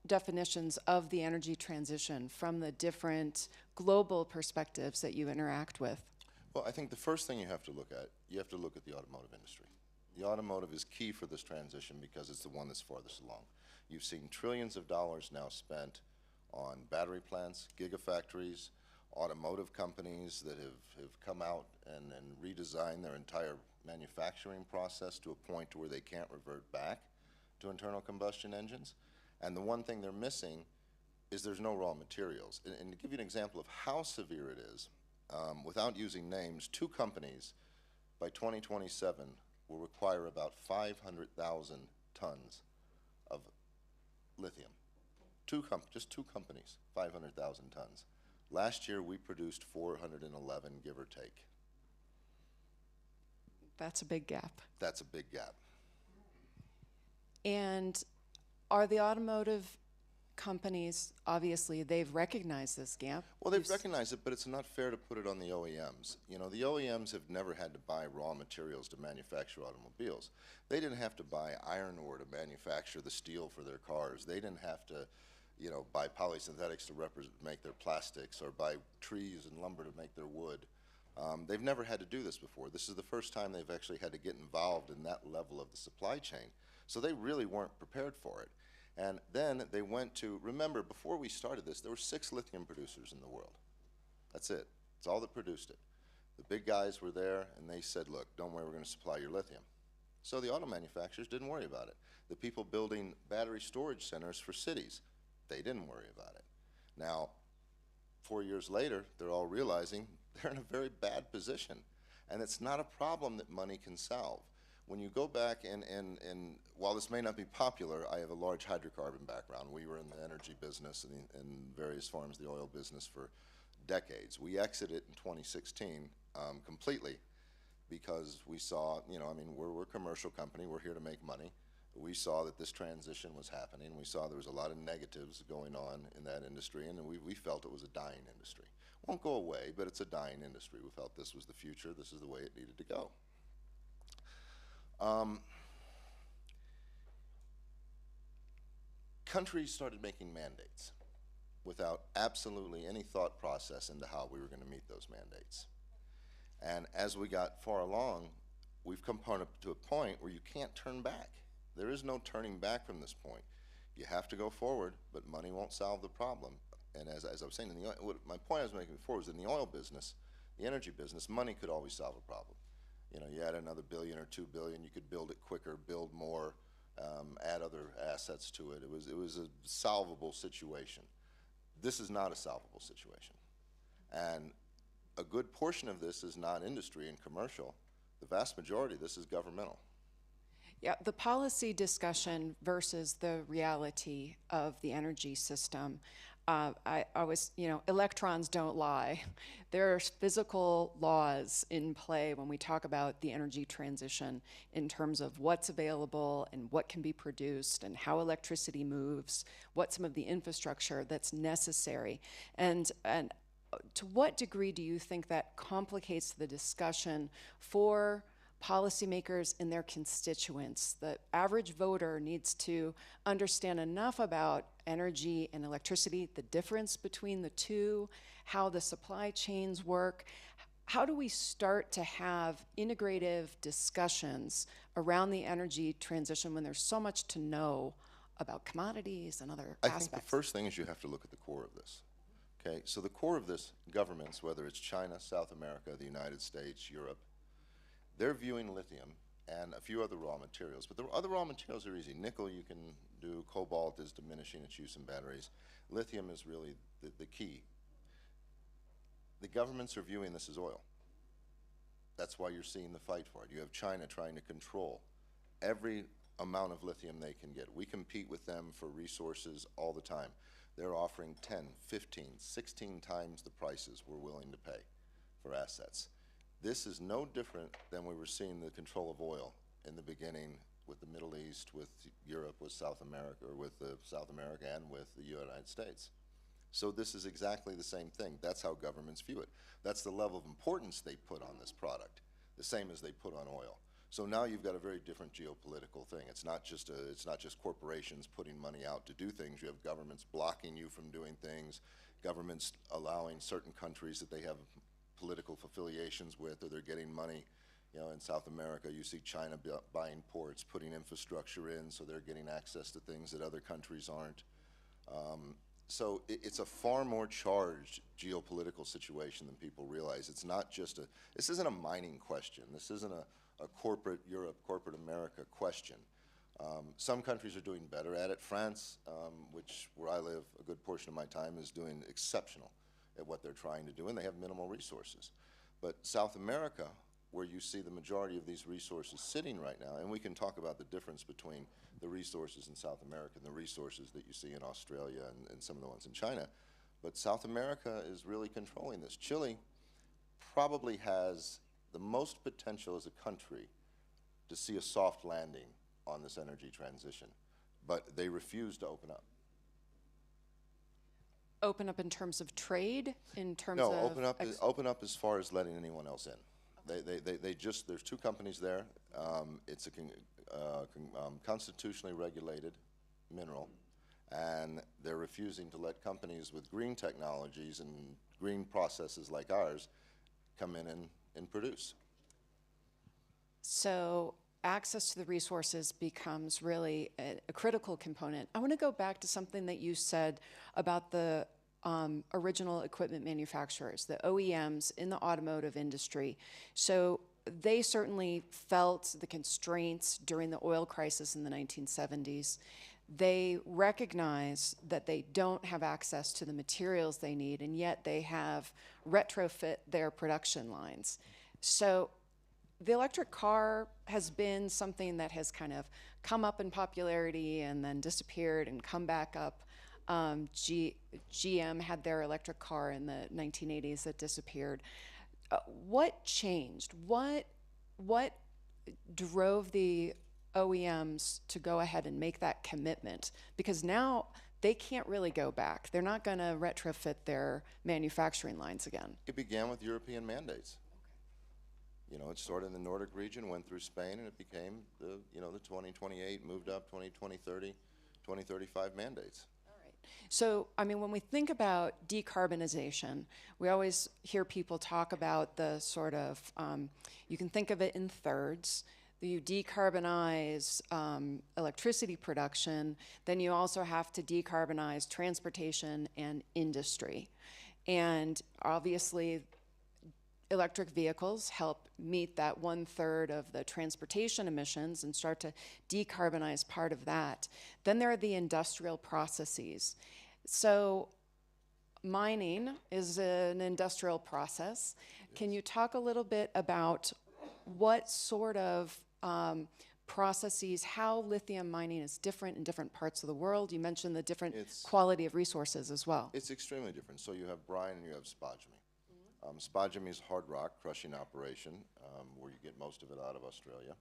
definitions of the energy transition from the different global perspectives that you interact with? Well, I think the first thing you have to look at the automotive industry. The automotive is key for this transition because it's the one that's farthest along. You've seen trillions of dollars now spent on battery plants, gigafactories, automotive companies that have come out and redesigned their entire manufacturing process to a point to where they can't revert back to internal combustion engines. And the one thing they're missing is there's no raw materials. And to give you an example of how severe it is, without using names, 2 companies by 2027 will require about 500,000 tons of lithium. Just two companies, 500,000 tons. Last year we produced 411, give or take. That's a big gap. That's a big gap. And are the automotive companies, obviously, they've recognized this gap? Well, they've recognized it, but it's not fair to put it on the OEMs. You know, the OEMs have never had to buy raw materials to manufacture automobiles. They didn't have to buy iron ore to manufacture the steel for their cars. They didn't have to, you know, buy polysynthetics to make their plastics or buy trees and lumber to make their wood. They've never had to do this before. This is the first time they've actually had to get involved in that level of the supply chain. So they really weren't prepared for it. And then they went to, remember, before we started this, there were 6 lithium producers in the world. That's it. That's all that produced it. The big guys were there, and they said, look, don't worry, we're going to supply your lithium. So the auto manufacturers didn't worry about it. The people building battery storage centers for cities, they didn't worry about it. Now, 4 years later, they're all realizing they're in a very bad position. And it's not a problem that money can solve. When you go back and while this may not be popular, I have a large hydrocarbon background. We were in the energy business and in various forms of the oil business for decades. We exited in 2016 completely because we saw, you know, I mean, we're a commercial company. We're here to make money. We saw that this transition was happening. We saw there was a lot of negatives going on in that industry, and we felt it was a dying industry. It won't go away, but it's a dying industry. We felt this was the future. This is the way it needed to go. Countries started making mandates without absolutely any thought process into how we were going to meet those mandates. And as we got far along, we've come to a point where you can't turn back. There is no turning back from this point. You have to go forward, but money won't solve the problem. And as I was saying, my point I was making before was in the oil business, the energy business, money could always solve a problem. You know, you add another $1 billion or $2 billion, you could build it quicker, build more, add other assets to it. It was a solvable situation. This is not a solvable situation. And a good portion of this is non-industry and commercial. The vast majority of this is governmental. Yeah, the policy discussion versus the reality of the energy system. I was, electrons don't lie. There are physical laws in play when we talk about the energy transition in terms of what's available and what can be produced and how electricity moves, what some of the infrastructure that's necessary. And to what degree do you think that complicates the discussion for policymakers and their constituents? The average voter needs to understand enough about energy and electricity, the difference between the two, how the supply chains work. How do we start to have integrative discussions around the energy transition when there's so much to know about commodities and other aspects? I think the first thing is you have to look at the core of this. Okay, so the core of this, governments, whether it's China, South America, the United States, Europe, they're viewing lithium and a few other raw materials, but the other raw materials are easy. Nickel you can do, cobalt is diminishing its use in batteries. Lithium is really the key. The governments are viewing this as oil. That's why you're seeing the fight for it. You have China trying to control every amount of lithium they can get. We compete with them for resources all the time. They're offering 10, 15, 16 times the prices we're willing to pay for assets. This is no different than we were seeing the control of oil in the beginning with the Middle East, with Europe, with South America, or with South America and with the United States. So this is exactly the same thing. That's how governments view it. That's the level of importance they put on this product, the same as they put on oil. So now you've got a very different geopolitical thing. It's not just corporations putting money out to do things. You have governments blocking you from doing things, governments allowing certain countries that they have political affiliations with, or they're getting money. In South America, you see China buying ports, putting infrastructure in, so they're getting access to things that other countries aren't. So it's a far more charged geopolitical situation than people realize. It's not just this isn't a mining question. This isn't a corporate Europe, corporate America question. Some countries are doing better at it. France, where I live a good portion of my time, is doing exceptional at what they're trying to do, and they have minimal resources. But South America, where you see the majority of these resources sitting right now, and we can talk about the difference between the resources in South America and the resources that you see in Australia and some of the ones in China, but South America is really controlling this. Chile probably has the most potential as a country to see a soft landing on this energy transition, but they refuse to open up. Open up in terms of trade, in terms no, of open up as far as letting anyone else in. They just, there's two companies there. It's a constitutionally regulated mineral, and they're refusing to let companies with green technologies and green processes like ours come in and produce. So access to the resources becomes really a critical component. I want to go back to something that you said about the original equipment manufacturers, the OEMs in the automotive industry. So they certainly felt the constraints during the oil crisis in the 1970s. They recognize that they don't have access to the materials they need, and yet they have retrofit their production lines. So the electric car has been something that has kind of come up in popularity and then disappeared and come back up. GM had their electric car in the 1980s that disappeared. What changed? What drove the OEMs to go ahead and make that commitment? Because now they can't really go back. They're not going to retrofit their manufacturing lines again. It began with European mandates. It started in the Nordic region, went through Spain, and it became the 2028, moved up 2020, 30, 2035 mandates. All right. So, when we think about decarbonization, we always hear people talk about the sort of, you can think of it in thirds. You decarbonize electricity production, then you also have to decarbonize transportation and industry. And obviously, electric vehicles help meet that 1/3 of the transportation emissions and start to decarbonize part of that. Then there are the industrial processes. So mining is an industrial process. Can you talk a little bit about what sort of processes, how lithium mining is different in different parts of the world? You mentioned the different quality of resources as well. It's extremely different. So you have brine and you have spodumene. Spodumene is hard rock crushing operation, where you get most of it out of Australia,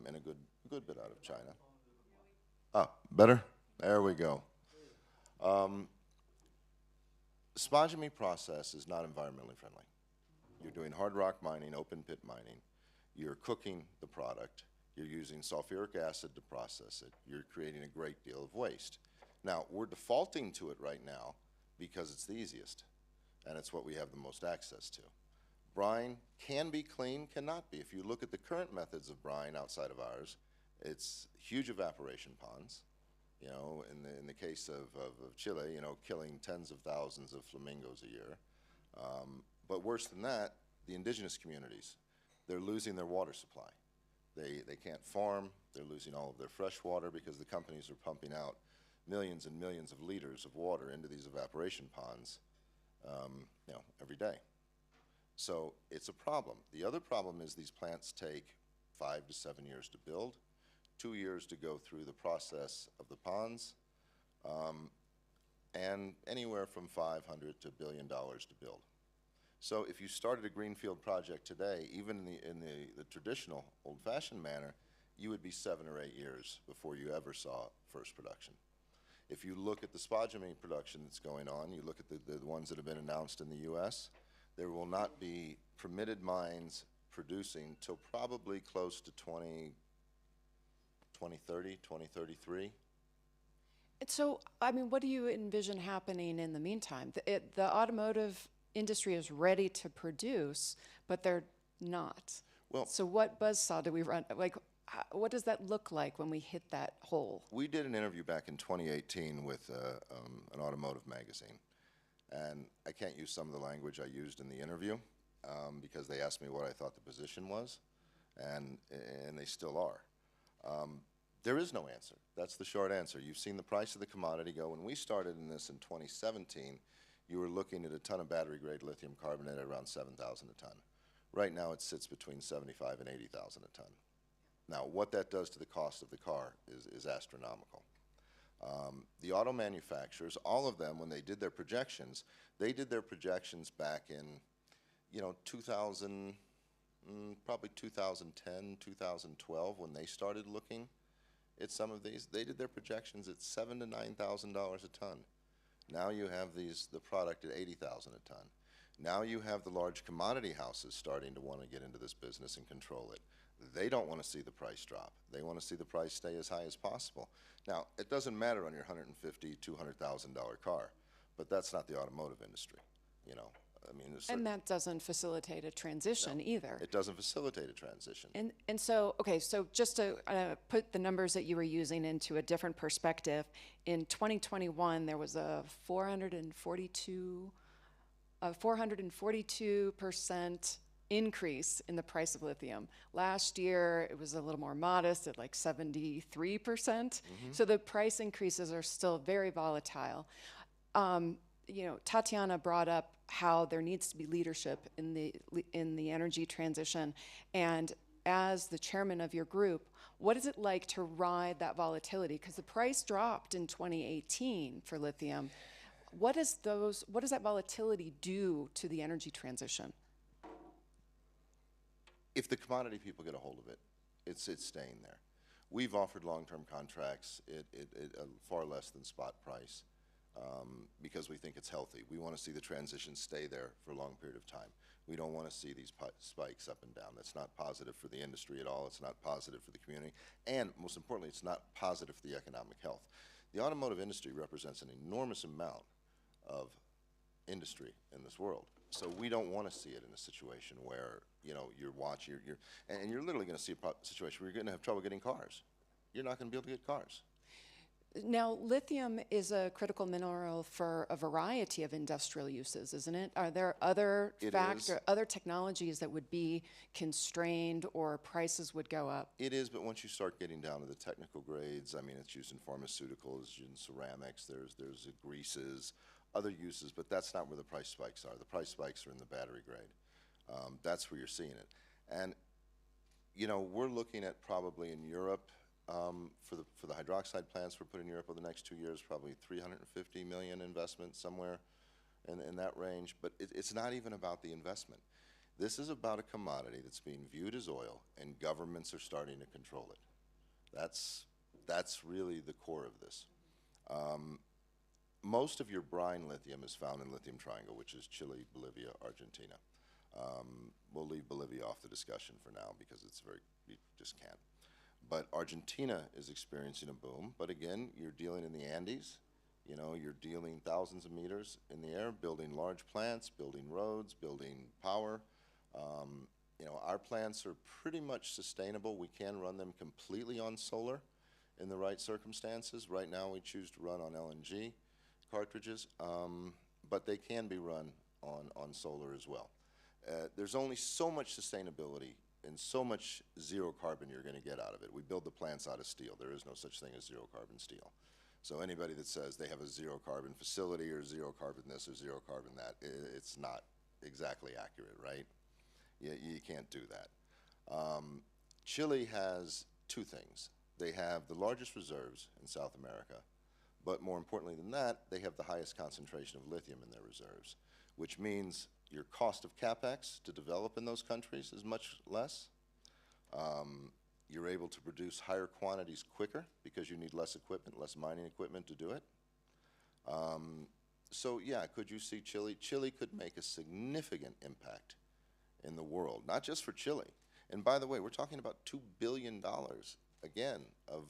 and a good bit out of China. Better? There we go. Spodumene process is not environmentally friendly. You're doing hard rock mining, open pit mining. You're cooking the product. You're using sulfuric acid to process it. You're creating a great deal of waste. Now, we're defaulting to it right now because it's the easiest, and it's what we have the most access to. Brine can be clean, cannot be. If you look at the current methods of brine outside of ours, it's huge evaporation ponds. You know, in the case of Chile, you know, killing tens of thousands of flamingos a year. But worse than that, the indigenous communities, they're losing their water supply. They can't farm. They're losing all of their fresh water because the companies are pumping out millions and millions of liters of water into these evaporation ponds, you know, every day. So it's a problem. The other problem is these plants take 5 to 7 years to build, 2 years to go through the process of the ponds, and anywhere from $500 to $1 billion to build. So if you started a greenfield project today, even in the traditional old-fashioned manner, you would be 7 or 8 years before you ever saw first production. If you look at the spodumene production that's going on, you look at the ones that have been announced in the US, there will not be permitted mines producing till probably close to 2030, 2033. And so, I mean, what do you envision happening in the meantime? The automotive industry is ready to produce, but they're not. Well, so what buzzsaw do we run? Like, what does that look like when we hit that hole? We did an interview back in 2018 with an automotive magazine. And I can't use some of the language I used in the interview because they asked me what I thought the position was, and they still are. There is no answer. That's the short answer. You've seen the price of the commodity go. When we started in this in 2017, you were looking at a ton of battery-grade lithium carbonate at around $7,000 a ton. Right now, it sits between $75,000 and $80,000 a ton. Now, what that does to the cost of the car is astronomical. The auto manufacturers, all of them, when they did their projections back in, you know, 2000, probably 2010, 2012, when they started looking at some of these. They did their projections at $7,000 to $9,000 a ton. Now you have the product at $80,000 a ton. Now you have the large commodity houses starting to want to get into this business and control it. They don't want to see the price drop. They want to see the price stay as high as possible. Now, it doesn't matter on your $150,000, $200,000 car, but that's not the automotive industry, you know. I mean, and that doesn't facilitate a transition either. It doesn't facilitate a transition. And so, okay, so just to put the numbers that you were using into a different perspective, in 2021 there was a 442% increase in the price of lithium. Last year it was a little more modest at like 73%. So the price increases are still very volatile. You know, Tatiana brought up how there needs to be leadership in the energy transition, and as the chairman of your group, what is it like to ride that volatility? Because the price dropped in 2018 for lithium. What does that volatility do to the energy transition? If the commodity people get a hold of it, it's staying there. We've offered long-term contracts at far less than spot price. Because we think it's healthy. We want to see the transition stay there for a long period of time. We don't want to see these spikes up and down. That's not positive for the industry at all. It's not positive for the community. And most importantly, it's not positive for the economic health. The automotive industry represents an enormous amount of industry in this world. So we don't want to see it in a situation where, you know, you're literally going to see a situation where you're going to have trouble getting cars. You're not going to be able to get cars. Now, lithium is a critical mineral for a variety of industrial uses, isn't it? Are there other other technologies that would be constrained or prices would go up? It is, but once you start getting down to the technical grades, I mean, it's used in pharmaceuticals, in ceramics, there's greases, other uses, but that's not where the price spikes are. The price spikes are in the battery grade. That's where you're seeing it. And, you know, we're looking at probably in Europe, for the hydroxide plants we're putting in Europe over the next 2 years, probably 350 million investment somewhere in that range. But it's not even about the investment. This is about a commodity that's being viewed as oil, and governments are starting to control it. That's really the core of this. Most of your brine lithium is found in Lithium Triangle, which is Chile, Bolivia, Argentina. We'll leave Bolivia off the discussion for now because we just can't. But Argentina is experiencing a boom. But again, you're dealing in the Andes. You know, you're dealing thousands of meters in the air, building large plants, building roads, building power. You know, our plants are pretty much sustainable. We can run them completely on solar in the right circumstances. Right now, we choose to run on LNG cartridges, but they can be run on solar as well. There's only so much sustainability and so much zero carbon you're going to get out of it. We build the plants out of steel. There is no such thing as zero carbon steel. So anybody that says they have a zero carbon facility or zero carbon this or zero carbon that, it's not exactly accurate, right? You can't do that. Chile has two things. They have the largest reserves in South America, but more importantly than that, they have the highest concentration of lithium in their reserves, which means your cost of CapEx to develop in those countries is much less. You're able to produce higher quantities quicker because you need less equipment, less mining equipment to do it. So yeah, could you see Chile? Chile could make a significant impact in the world, not just for Chile. And by the way, we're talking about $2 billion, again, of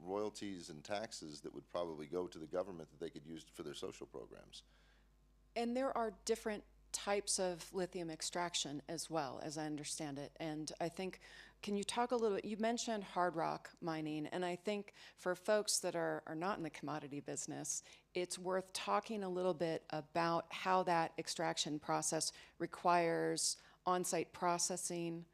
royalties and taxes that would probably go to the government that they could use for their social programs. And there are different types of lithium extraction as well, as I understand it. And I think, can you talk a little bit, you mentioned hard rock mining, and I think for folks that are not in the commodity business, it's worth talking a little bit about how that extraction process requires on-site processing.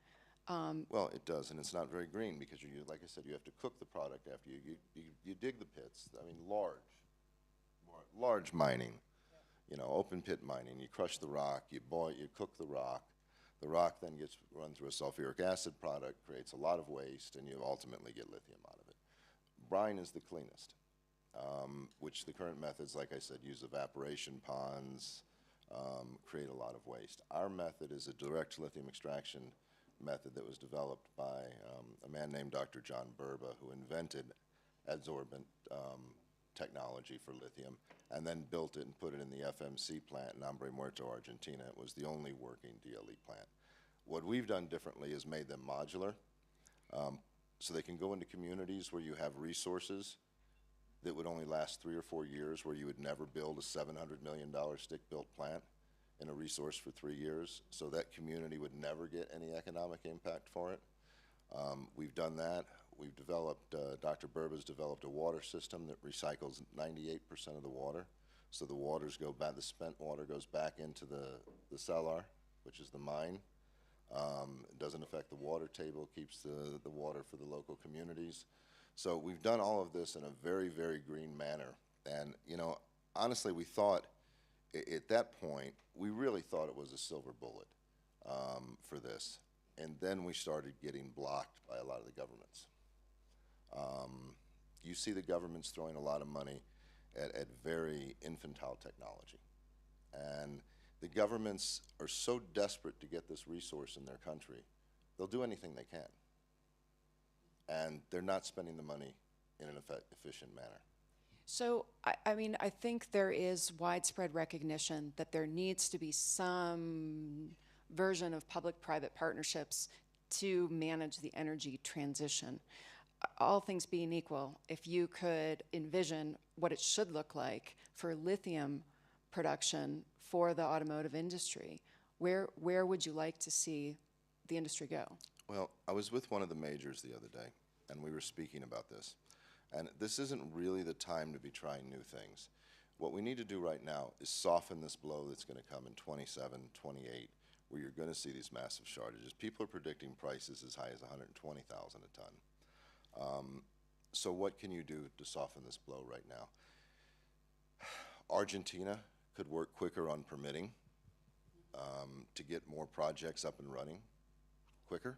Well, it does, and it's not very green because, like I said, you have to cook the product after you dig the pits. I mean, large mining. You know, open pit mining. You crush the rock, you boil, you cook the rock. The rock then gets run through a sulfuric acid product, creates a lot of waste, and you ultimately get lithium out of it. Brine is the cleanest, which the current methods, like I said, use evaporation ponds, create a lot of waste. Our method is a direct lithium extraction method that was developed by a man named Dr. John Burba, who invented adsorbent technology for lithium, and then built it and put it in the FMC plant in Hombre Muerto, Argentina. It was the only working DLE plant. What we've done differently is made them modular, so they can go into communities where you have resources that would only last 3 or 4 years, where you would never build a $700 million stick-built plant in a resource for 3 years, so that community would never get any economic impact for it. We've done that. We've developed, Dr. Burba's developed a water system that recycles 98% of the water. So the waters go back, the spent water goes back into the cellar, which is the mine. It doesn't affect the water table, keeps the water for the local communities. So we've done all of this in a very, very green manner. And, you know, honestly, we thought, at that point, we really thought it was a silver bullet for this. And then we started getting blocked by a lot of the governments. You see the governments throwing a lot of money at very infantile technology. And the governments are so desperate to get this resource in their country, they'll do anything they can. And they're not spending the money in an efficient manner. So, I mean, I think there is widespread recognition that there needs to be some version of public-private partnerships to manage the energy transition. All things being equal, if you could envision what it should look like for lithium production for the automotive industry, where would you like to see the industry go? Well, I was with one of the majors the other day, and we were speaking about this. And this isn't really the time to be trying new things. What we need to do right now is soften this blow that's going to come in 27, 28, where you're going to see these massive shortages. People are predicting prices as high as 120,000 a ton. So what can you do to soften this blow right now? Argentina could work quicker on permitting to get more projects up and running quicker.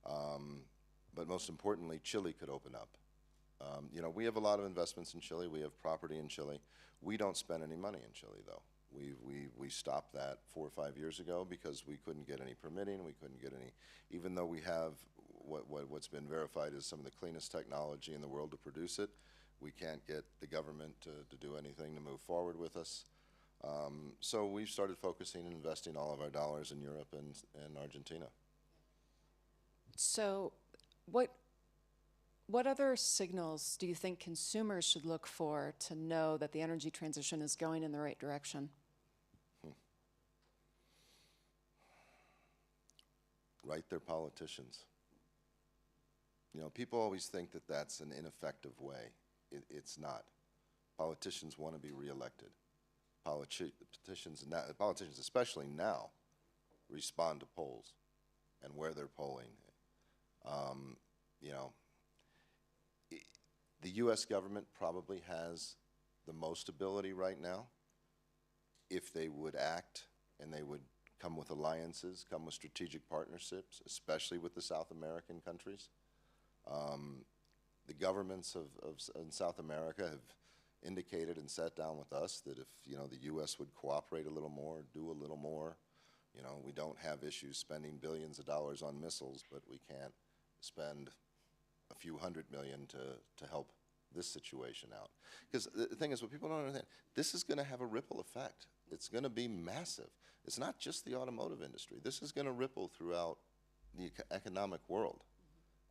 But most importantly, Chile could open up. You know, we have a lot of investments in Chile. We have property in Chile. We don't spend any money in Chile, though. We stopped that 4 or 5 years ago because we couldn't get any permitting. We couldn't get any, even though we have what's been verified as some of the cleanest technology in the world to produce it, we can't get the government to do anything to move forward with us. So we've started focusing and investing all of our dollars in Europe and Argentina. So what other signals do you think consumers should look for to know that the energy transition is going in the right direction? Write their politicians. You know, people always think that that's an ineffective way. It's not. Politicians want to be reelected. Politicians, especially now, respond to polls and where they're polling. You know, the U.S. government probably has the most ability right now if they would act and they would come with alliances, come with strategic partnerships, especially with the South American countries. The governments in South America have indicated and sat down with us that if, you know, the U.S. would cooperate a little more, do a little more, you know, we don't have issues spending billions of dollars on missiles, but we can't spend a few $100 million to help this situation out. Because the thing is, what people don't understand, this is going to have a ripple effect. It's going to be massive. It's not just the automotive industry. This is going to ripple throughout the economic world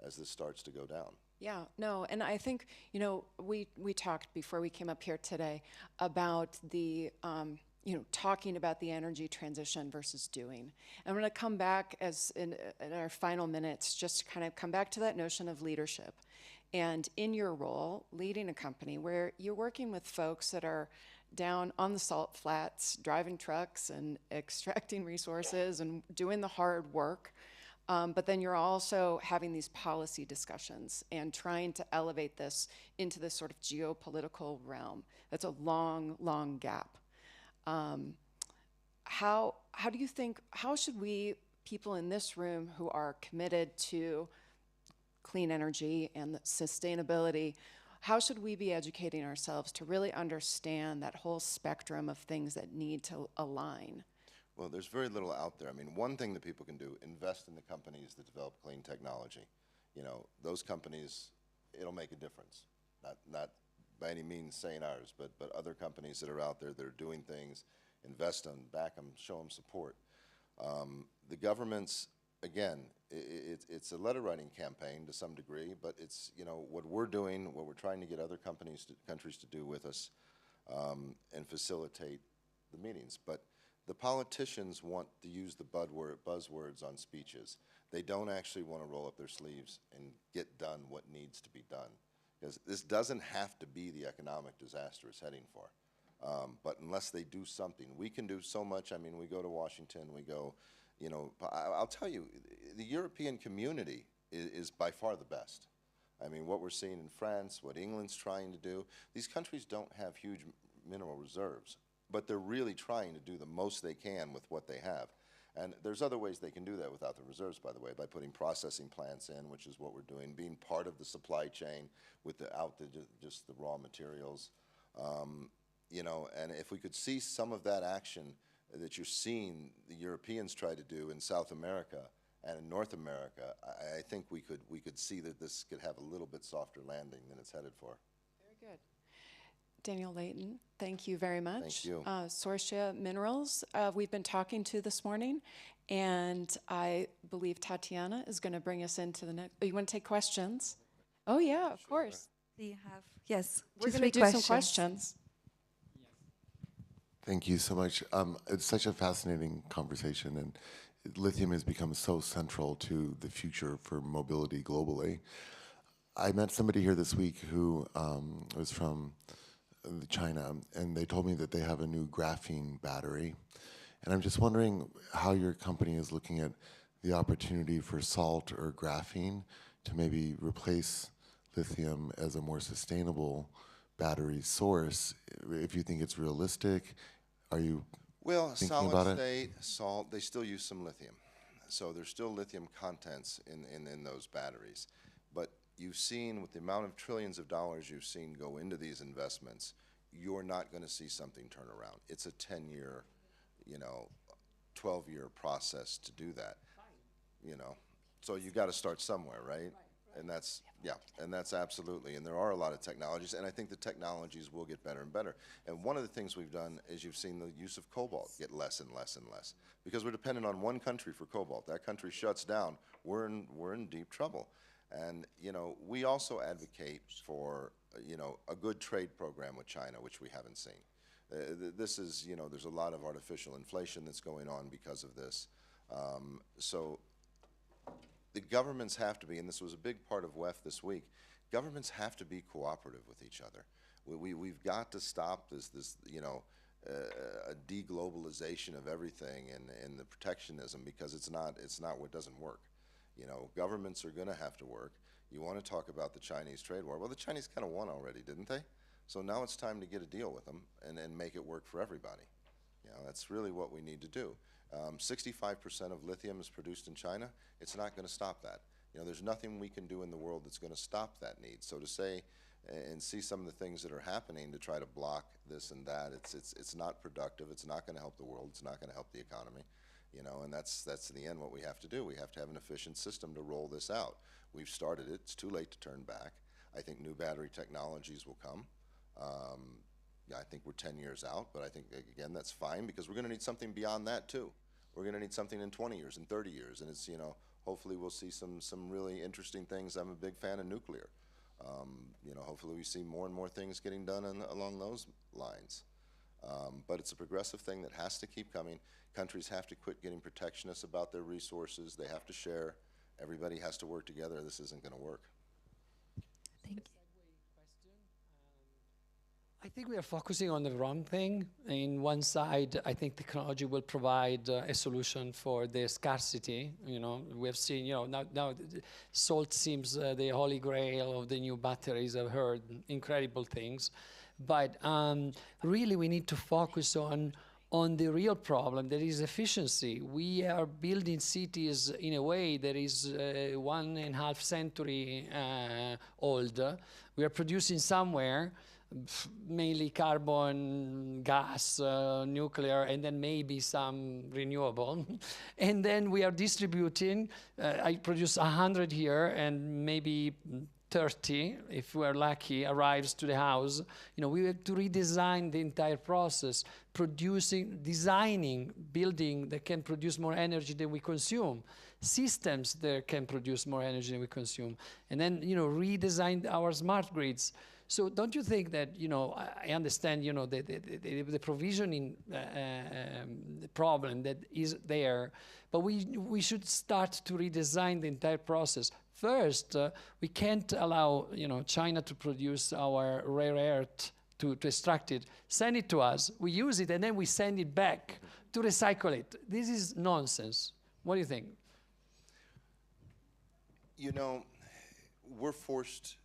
as this starts to go down. Yeah, no, and I think, you know, we talked before we came up here today about the, you know, talking about the energy transition versus doing. And I'm going to come back as in our final minutes, just to kind of come back to that notion of leadership. And in your role, leading a company where you're working with folks that are down on the salt flats, driving trucks and extracting resources and doing the hard work, but then you're also having these policy discussions and trying to elevate this into this sort of geopolitical realm. That's a long, long gap. How do you think, how should we, people in this room who are committed to clean energy and sustainability, how should we be educating ourselves to really understand that whole spectrum of things that need to align? Well, there's very little out there. I mean, one thing that people can do, invest in the companies that develop clean technology. You know, those companies, it'll make a difference. Not by any means saying ours, but other companies that are out there that are doing things, invest them, back them, show them support. The governments, again, it's a letter writing campaign to some degree, but it's, you know, what we're doing, what we're trying to get other countries to do with us and facilitate the meetings. But the politicians want to use the buzzwords on speeches. They don't actually want to roll up their sleeves and get done what needs to be done. Because this doesn't have to be the economic disaster it's heading for. But unless they do something, we can do so much. I mean, we go to Washington, we go, you know, I'll tell you, the European community is by far the best. I mean, what we're seeing in France, what England's trying to do, these countries don't have huge mineral reserves, but they're really trying to do the most they can with what they have. And there's other ways they can do that without the reserves, by the way, by putting processing plants in, which is what we're doing, being part of the supply chain without just the raw materials. You know, and if we could see some of that action that you're seeing the Europeans try to do in South America and in North America, I think we could see that this could have a little bit softer landing than it's headed for. Very good. Daniel Layton, thank you very much. Thank you. Sorcia Minerals, we've been talking to this morning, and I believe Tatiana is going to bring us into the next. Oh, you want to take questions? Oh, yeah, of course. We have, yes, We're two, going to three do some questions. Thank you so much. It's such a fascinating conversation, and lithium has become so central to the future for mobility globally. I met somebody here this week who was from China, and they told me that they have a new graphene battery. And I'm just wondering how your company is looking at the opportunity for salt or graphene to maybe replace lithium as a more sustainable battery source. If you think it's realistic, are you Well, thinking about solid it? state, salt, they still use some lithium. So there's still lithium contents in those batteries. But you've seen, with the amount of trillions of dollars you've seen go into these investments, you're not going to see something turn around. It's a 10-year, 12-year process to do that. So you got to start somewhere, right? And that's, yeah, and that's absolutely, and there are a lot of technologies, and I think the technologies will get better and better. And one of the things we've done is you've seen the use of cobalt get less and less and less, because we're dependent on one country for cobalt. That country shuts down, we're in deep trouble. And, we also advocate for, a good trade program with China, which we haven't seen. This is, there's a lot of artificial inflation that's going on because of this. So the governments have to be, and this was a big part of WEF this week, governments have to be cooperative with each other. We've got to stop this a deglobalization of everything and the protectionism, because it's not what doesn't work. Governments are going to have to work. You want to talk about the Chinese trade war. Well, the Chinese kind of won already, didn't they? So now it's time to get a deal with them and make it work for everybody. That's really what we need to do. 65% of lithium is produced in China. It's not going to stop that. There's nothing we can do in the world that's going to stop that need. So to say and see some of the things that are happening to try to block this and that, it's not productive. It's not going to help the world. It's not going to help the economy. And that's in the end what we have to do. We have to have an efficient system to roll this out. We've started it. It's too late to turn back. I think new battery technologies will come. I think we're 10 years out, but I think, again, that's fine, because we're going to need something beyond that, too. We're going to need something in 20 years, in 30 years, and it's, hopefully we'll see some really interesting things. I'm a big fan of nuclear. Hopefully we see more and more things getting done along those lines. But it's a progressive thing that has to keep coming. Countries have to quit getting protectionist about their resources. They have to share. Everybody has to work together. This isn't going to work. Thank you. I think we are focusing on the wrong thing. In one side, I think technology will provide a solution for the scarcity. We have seen, now salt seems the holy grail of the new batteries. I've heard incredible things. But really, we need to focus on the real problem, that is efficiency. We are building cities in a way that is 1.5 century old. We are producing somewhere mainly carbon, gas, nuclear, and then maybe some renewable. And then we are distributing. I produce 100 here, and maybe 30, if we're lucky, arrives to the house. We have to redesign the entire process, designing building that can produce more energy than we consume, systems that can produce more energy than we consume, and then, redesign our smart grids. So don't you think that, I understand, the provisioning problem that is there, but we should start to redesign the entire process. First, we can't allow, China to produce our rare earth, to extract it, send it to us, we use it, and then we send it back to recycle it. This is nonsense. What do you think? We're forced.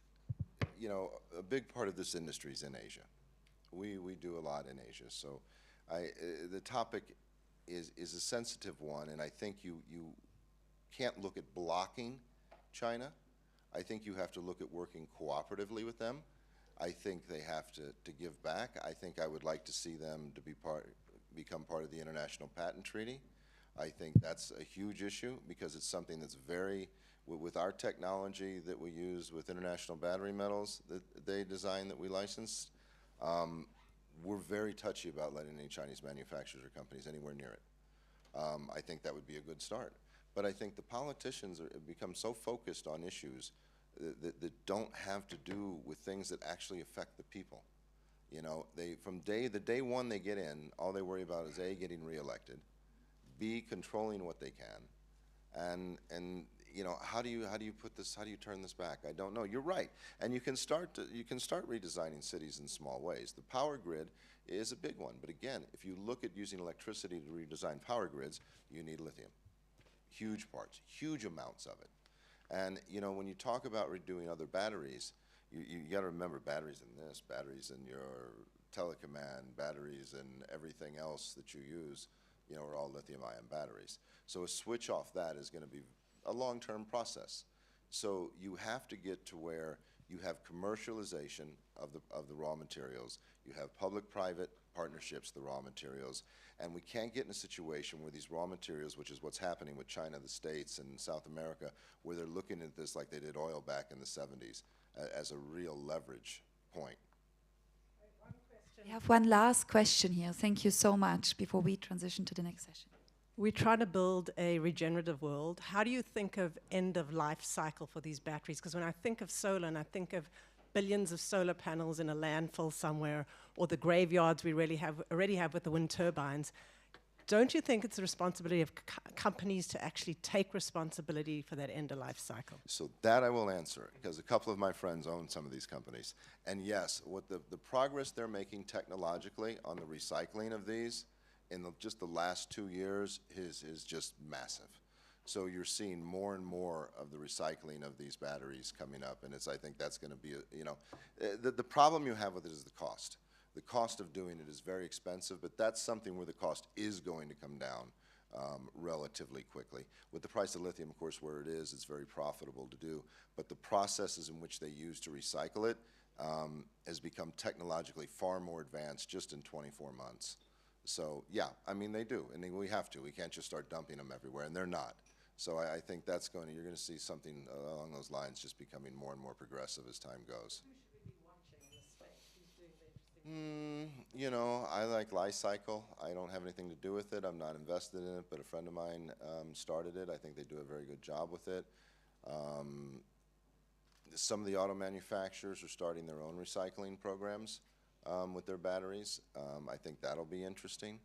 A big part of this industry is in Asia. We do a lot in Asia. So the topic is a sensitive one, and I think you can't look at blocking China. I think you have to look at working cooperatively with them. I think they have to give back. I think I would like to see them to become part of the International Patent Treaty. I think that's a huge issue, because it's something that's very, with our technology that we use with international battery metals that they design, that we license, we're very touchy about letting any Chinese manufacturers or companies anywhere near it. I think that would be a good start. But I think the politicians have become so focused on issues that don't have to do with things that actually affect the people. From the day one they get in, all they worry about is A, getting reelected, B, controlling what they can, and you know, how do you put this? How do you turn this back? I don't know. You're right, and you can start redesigning cities in small ways. The power grid is a big one, but again, if you look at using electricity to redesign power grids, you need lithium. Huge parts, huge amounts of it. And you know, when you talk about redoing other batteries, you got to remember batteries in this, batteries in your telecommand, batteries and everything else that you use, you know, are all lithium-ion batteries. So a switch off that is going to be a long-term process. So you have to get to where you have commercialization of the raw materials, you have public-private partnerships, the raw materials, and we can't get in a situation where these raw materials, which is what's happening with China, the States, and South America, where they're looking at this like they did oil back in the 70s as a real leverage point. We have one last question here. Thank you so much before we transition to the next session. We're trying to build a regenerative world. How do you think of end of life cycle for these batteries? Because when I think of solar and I think of billions of solar panels in a landfill somewhere, or the graveyards we already have with the wind turbines, don't you think it's the responsibility of companies to actually take responsibility for that end of life cycle? So that I will answer, because a couple of my friends own some of these companies. And yes, what the progress they're making technologically on the recycling of these in just the last 2 years is just massive. So you're seeing more and more of the recycling of these batteries coming up, and I think that's going to be, you know, the problem you have with it is the cost. The cost of doing it is very expensive, but that's something where the cost is going to come down relatively quickly. With the price of lithium, of course, where it is, it's very profitable to do, but the processes in which they use to recycle it has become technologically far more advanced just in 24 months. So yeah, I mean, they do, and we have to. We can't just start dumping them everywhere, and they're not. So I think you're going to see something along those lines just becoming more and more progressive as time goes. You know, I like Li-Cycle. I don't have anything to do with it. I'm not invested in it, but a friend of mine started it. I think they do a very good job with it. Some of the auto manufacturers are starting their own recycling programs with their batteries. I think that'll be interesting.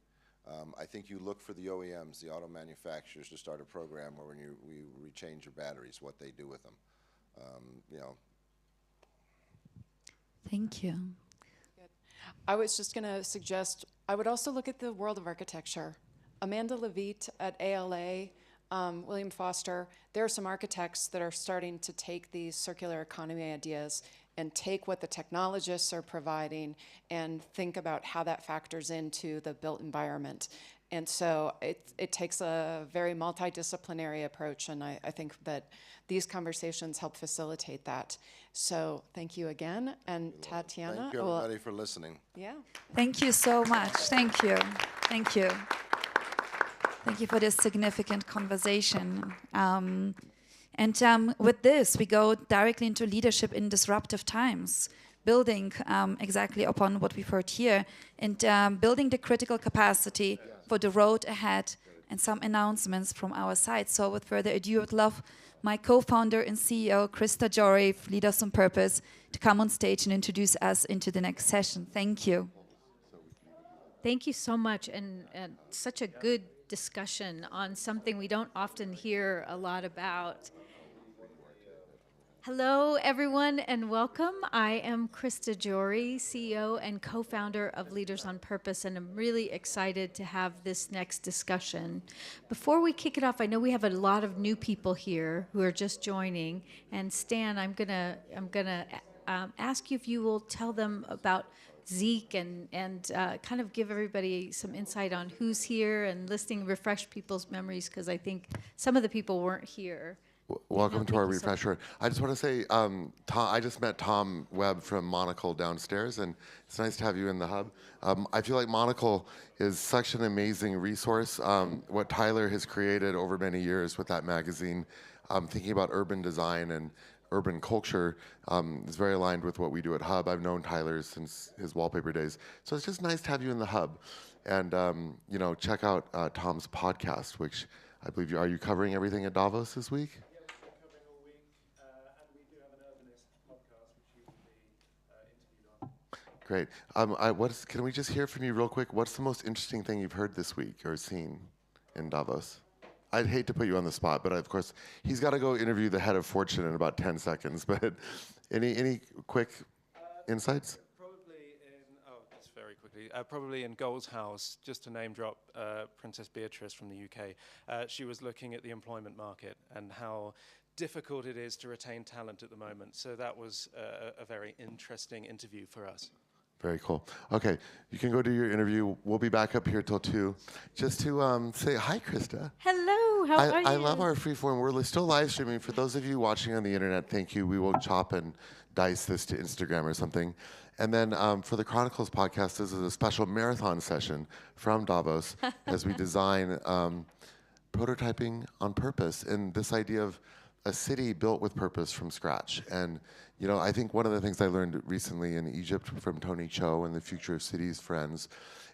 I think you look for the OEMs, the auto manufacturers, to start a program where when you rechange your batteries, what they do with them. You know. Thank you. I was just going to suggest, I would also look at the world of architecture. Amanda Levitt at ALA, William Foster, there are some architects that are starting to take these circular economy ideas and take what the technologists are providing and think about how that factors into the built environment. And so it takes a very multidisciplinary approach, and I think that these conversations help facilitate that. So thank you again, and Tatiana. Thank you, everybody, for listening. Yeah. Thank you so much. Thank you. Thank you. Thank you for this significant conversation. With this, we go directly into leadership in disruptive times, building exactly upon what we've heard here, and building the critical capacity for the road ahead, and some announcements from our side. So with further ado, I would love my co-founder and CEO, Krista Jory, Leaders on Purpose, to come on stage and introduce us into the next session. Thank you. Thank you so much, and such a good discussion on something we don't often hear a lot about. Hello, everyone, and welcome. I am Krista Jory, CEO and co-founder of Leaders on Purpose, and I'm really excited to have this next discussion. Before we kick it off, I know we have a lot of new people here who are just joining, and Stan, I'm gonna ask you if you will tell them about Zeke and kind of give everybody some insight on who's here and refresh people's memories, because I think some of the people weren't here. Welcome to our refresher. I just want to say, I just met Tom Webb from Monocle downstairs, and it's nice to have you in the hub. I feel like Monocle is such an amazing resource. What Tyler has created over many years with that magazine, thinking about urban design and urban culture, is very aligned with what we do at Hub. I've known Tyler since his wallpaper days. So it's just nice to have you in the hub. And you know, check out Tom's podcast, which I believe are you covering everything at Davos this week? Great. Can we just hear from you real quick? What's the most interesting thing you've heard this week or seen in Davos? I'd hate to put you on the spot, but of course, he's got to go interview the head of Fortune in about 10 seconds. But any quick insights? Just very quickly. Probably in Gold's House, just to name drop Princess Beatrice from the UK. She was looking at the employment market and how difficult it is to retain talent at the moment. So that was a very interesting interview for us. Very cool. Okay, you can go do your interview. We'll be back up here till 2. Just to say hi, Krista. Hello, how are you? I love our freeform. We're still live streaming. For those of you watching on the internet, thank you. We will chop and dice this to Instagram or something. And then for the Chronicles podcast, this is a special marathon session from Davos as we design prototyping on purpose and this idea of a city built with purpose from scratch. And you know, I think one of the things I learned recently in Egypt from Tony Cho and the Future of Cities friends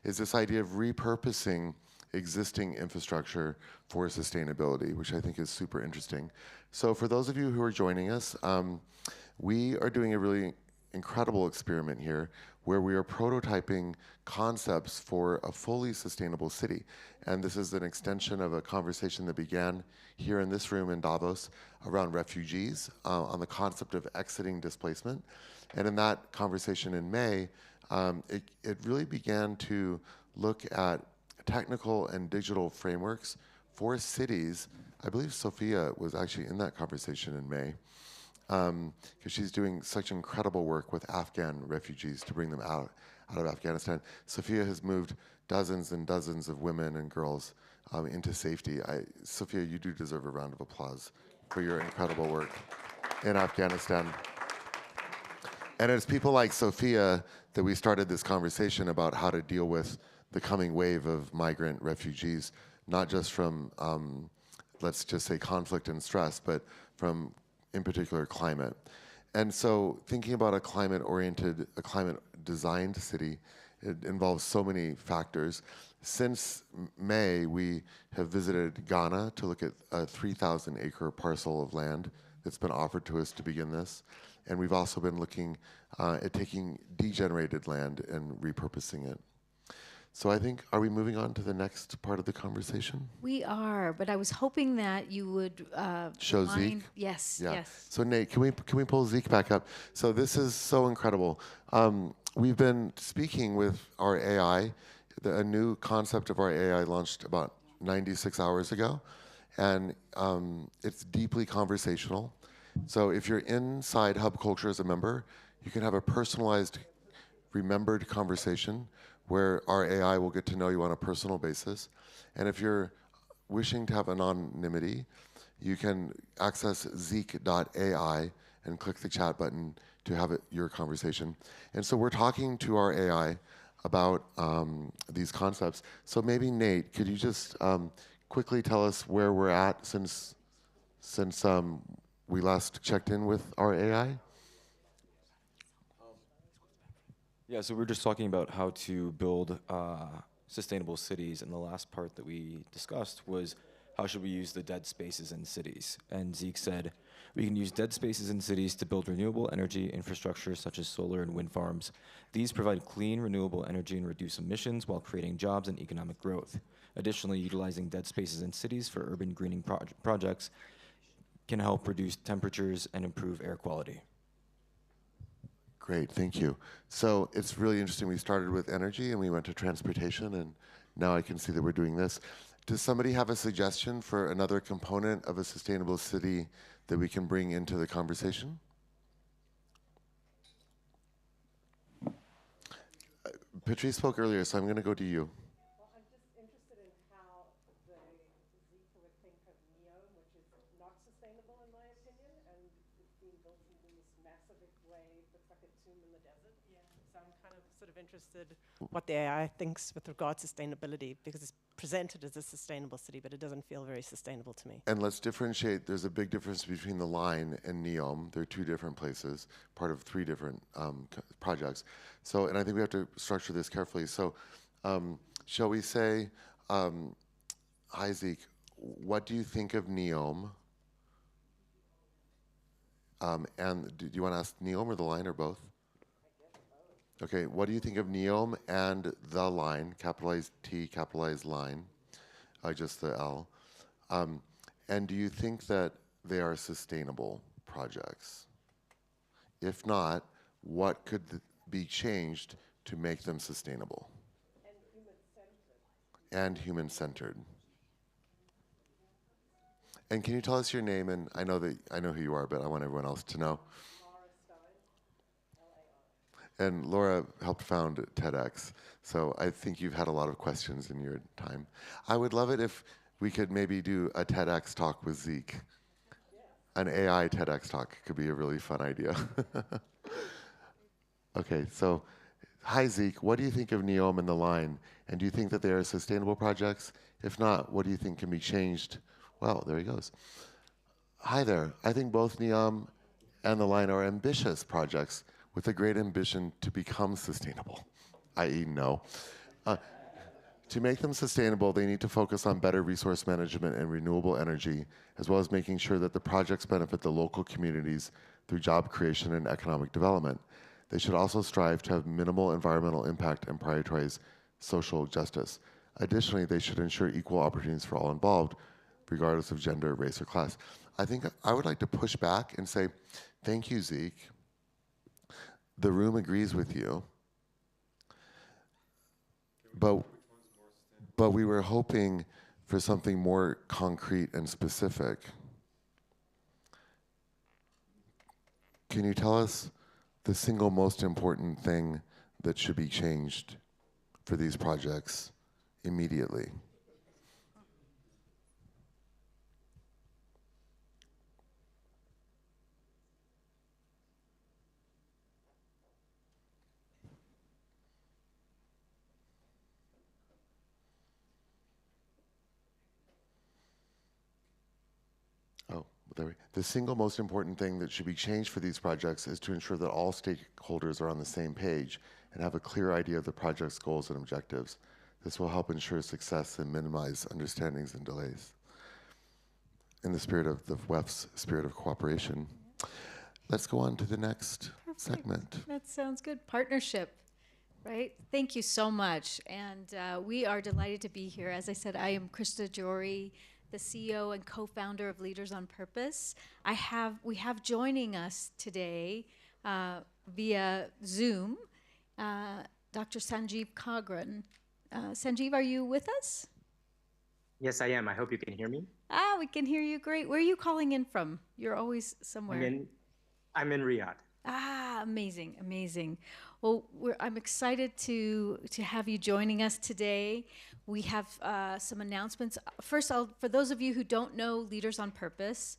is this idea of repurposing existing infrastructure for sustainability, which I think is super interesting. So for those of you who are joining us, we are doing a really incredible experiment here where we are prototyping concepts for a fully sustainable city. And this is an extension of a conversation that began here in this room in Davos around refugees on the concept of exiting displacement. And in that conversation in May, it really began to look at technical and digital frameworks for cities. I believe Sophia was actually in that conversation in May, because she's doing such incredible work with Afghan refugees to bring them out of Afghanistan. Sophia has moved dozens and dozens of women and girls into safety. Sophia, you do deserve a round of applause for your incredible work in Afghanistan. And it's people like Sophia that we started this conversation about how to deal with the coming wave of migrant refugees, not just from, let's just say, conflict and stress, but from, in particular, climate. And so thinking about a climate-oriented, a climate-designed city, it involves so many factors. Since May, we have visited Ghana to look at a 3,000-acre parcel of land that's been offered to us to begin this. And we've also been looking at taking degenerated land and repurposing it. So I think, are we moving on to the next part of the conversation? We are, but I was hoping that you would show Zeke. Yes, yeah. yes. So Nate, can we pull Zeke back up? So this is so incredible. We've been speaking with our AI. A new concept of our AI launched about 96 hours ago, and it's deeply conversational. So if you're inside Hub Culture as a member, you can have a personalized, remembered conversation where our AI will get to know you on a personal basis. And if you're wishing to have anonymity, you can access Zeek.ai and click the chat button to have your conversation. And so we're talking to our AI about these concepts. So maybe Nate, could you just quickly tell us where we're at since we last checked in with our AI? Yeah, so we were just talking about how to build sustainable cities, and the last part that we discussed was how should we use the dead spaces in cities. And Zeke said, we can use dead spaces in cities to build renewable energy infrastructure such as solar and wind farms. These provide clean, renewable energy and reduce emissions while creating jobs and economic growth. Additionally, utilizing dead spaces in cities for urban greening projects can help reduce temperatures and improve air quality. Great, thank you. So it's really interesting. We started with energy and we went to transportation, and now I can see that we're doing this. Does somebody have a suggestion for another component of a sustainable city that we can bring into the conversation? Patrice spoke earlier, so I'm going to go to you. Well, I'm just interested in how the Zeke would think of NEOM, which is not sustainable in my opinion, and it's being built in this massive way, looks like a tomb in the desert. Yeah. So I'm kind of sort of interested what the AI thinks with regard to sustainability, because it's presented as a sustainable city, but it doesn't feel very sustainable to me. And let's differentiate. There's a big difference between the line and NEOM. They're two different places, part of three different projects. So, and I think we have to structure this carefully. So, shall we say, hi Zeke, what do you think of NEOM? And do you want to ask NEOM or the line or both? Okay, what do you think of NEOM and the line, capitalized T, capitalized line, just the L? And do you think that they are sustainable projects? If not, what could be changed to make them sustainable? And human-centered. And can you tell us your name? And I know who you are, but I want everyone else to know. And Laura helped found TEDx, so I think you've had a lot of questions in your time. I would love it if we could maybe do a TEDx talk with Zeke. An AI TEDx talk could be a really fun idea. Okay, so hi Zeke, what do you think of NEOM and the line? And do you think that they are sustainable projects? If not, what do you think can be changed? Well, there he goes. Hi there, I think both NEOM and the line are ambitious projects with a great ambition to become sustainable, i.e. no. To make them sustainable, they need to focus on better resource management and renewable energy, as well as making sure that the projects benefit the local communities through job creation and economic development. They should also strive to have minimal environmental impact and prioritize social justice. Additionally, they should ensure equal opportunities for all involved, regardless of gender, race, or class. I think I would like to push back and say, thank you, Zeke. The room agrees with you, but we were hoping for something more concrete and specific. Can you tell us the single most important thing that should be changed for these projects immediately? The single most important thing that should be changed for these projects is to ensure that all stakeholders are on the same page and have a clear idea of the project's goals and objectives. This will help ensure success and minimize understandings and delays. In the spirit of the WEF's spirit of cooperation, let's go on to the next segment. That sounds good. Partnership, right? Thank you so much. And we are delighted to be here. As I said, I am Krista Jory, the CEO and co-founder of Leaders on Purpose. We have joining us today via Zoom, Dr. Sanjeev Kagran. Sanjeev, are you with us? Yes, I am. I hope you can hear me. We can hear you great. Where are you calling in from? You're always somewhere. I'm in Riyadh. Amazing, amazing. Well, I'm excited to have you joining us today. We have some announcements. First, for those of you who don't know Leaders on Purpose,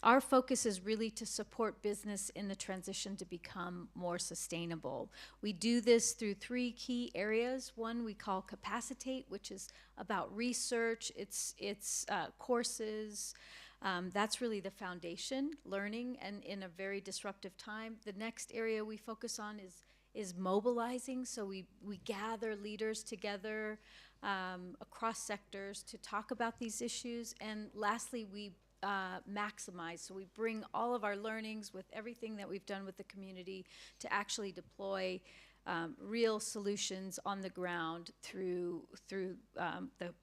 our focus is really to support business in the transition to become more sustainable. We do this through 3 key areas. One we call Capacitate, which is about research, it's courses. That's really the foundation, learning, and in a very disruptive time. The next area we focus on is mobilizing. So we gather leaders together across sectors to talk about these issues. And lastly, we maximize. So we bring all of our learnings with everything that we've done with the community to actually deploy real solutions on the ground through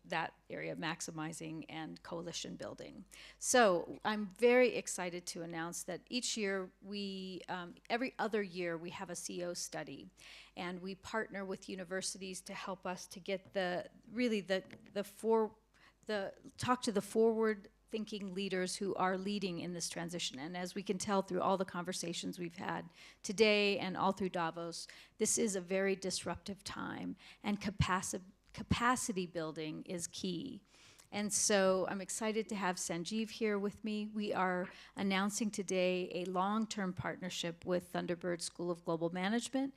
that area of maximizing and coalition building. So I'm very excited to announce that each year every other year we have a CEO study, and we partner with universities to help us to get talk to the forward-thinking leaders who are leading in this transition. And as we can tell through all the conversations we've had today and all through Davos, this is a very disruptive time, and capacity building is key. And so I'm excited to have Sanjeev here with me. We are announcing today a long-term partnership with Thunderbird School of Global Management.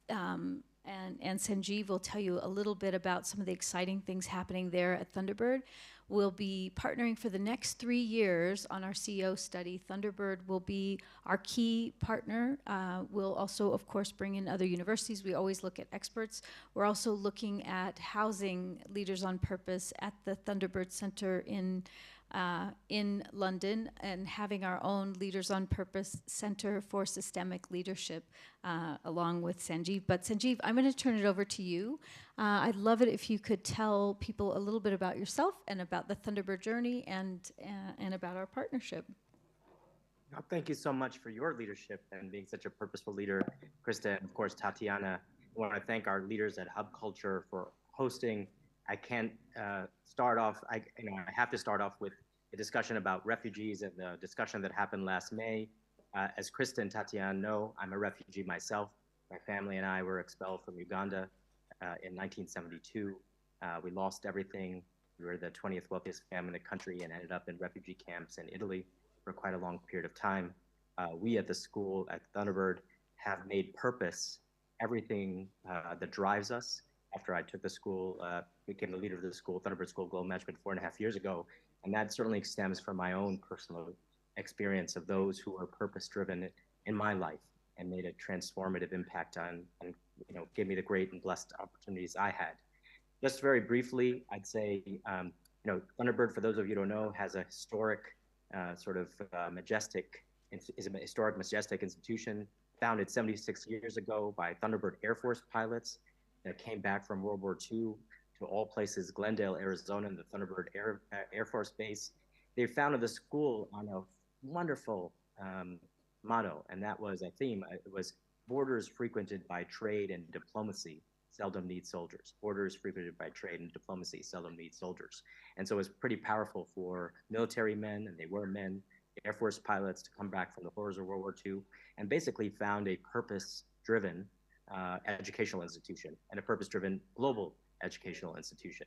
And Sanjeev will tell you a little bit about some of the exciting things happening there at Thunderbird. We'll be partnering for the next 3 years on our CEO study. Thunderbird will be our key partner. We'll also, of course, bring in other universities. We always look at experts. We're also looking at housing Leaders on Purpose at the Thunderbird Center in in London and having our own Leaders on Purpose Center for Systemic Leadership along with Sanjeev. But Sanjeev, I'm going to turn it over to you. I'd love it if you could tell people a little bit about yourself and about the Thunderbird journey and about our partnership. Well, thank you so much for your leadership and being such a purposeful leader, Krista, and of course, Tatiana. I want to thank our leaders at Hub Culture for hosting. I can't start off, I have to start off with a discussion about refugees and the discussion that happened last May. As Krista and Tatiana know, I'm a refugee myself. My family and I were expelled from Uganda in 1972. We lost everything. We were the 20th wealthiest family in the country and ended up in refugee camps in Italy for quite a long period of time. We at the school at Thunderbird have made purpose everything that drives us. After I took the school, became the leader of the school, Thunderbird School of Global Management 4.5 years ago. And that certainly stems from my own personal experience of those who are purpose-driven in my life and made a transformative impact on, and gave me the great and blessed opportunities I had. Just very briefly, I'd say, Thunderbird, for those of you who don't know, has a historic majestic institution founded 76 years ago by Thunderbird Air Force pilots that came back from World War II to all places, Glendale, Arizona, and the Thunderbird Air Force Base. They founded the school on a wonderful motto, and that was a theme. It was borders frequented by trade and diplomacy seldom need soldiers. Borders frequented by trade and diplomacy seldom need soldiers. And so it was pretty powerful for military men, and they were men, Air Force pilots, to come back from the horrors of World War II and basically found a purpose-driven educational institution and a purpose-driven global educational institution.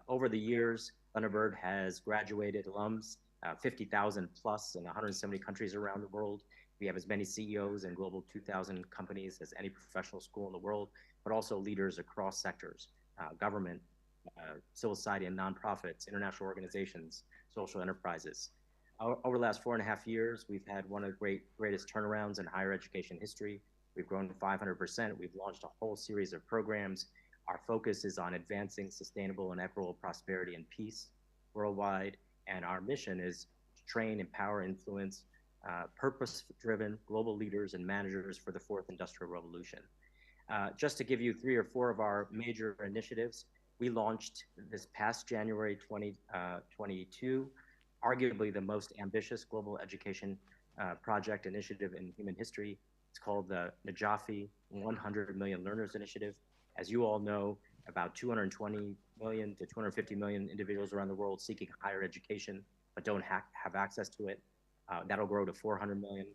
Over the years, Thunderbird has graduated alums, 50,000 plus in 170 countries around the world. We have as many CEOs in Global 2000 companies as any professional school in the world, but also leaders across sectors, government, civil society and nonprofits, international organizations, social enterprises. Over the last 4.5 years, we've had one of the greatest turnarounds in higher education history. We've grown 500%. We've launched a whole series of programs. Our focus is on advancing sustainable and equitable prosperity and peace worldwide. And our mission is to train, empower, influence purpose-driven global leaders and managers for the fourth industrial revolution. Just to give you 3 or 4 of our major initiatives, we launched this past January 2022, arguably the most ambitious global education project initiative in human history. It's called the Najafi 100 Million Learners Initiative. As you all know, about 220 million to 250 million individuals around the world seeking higher education, but don't have access to it. That'll grow to 400 million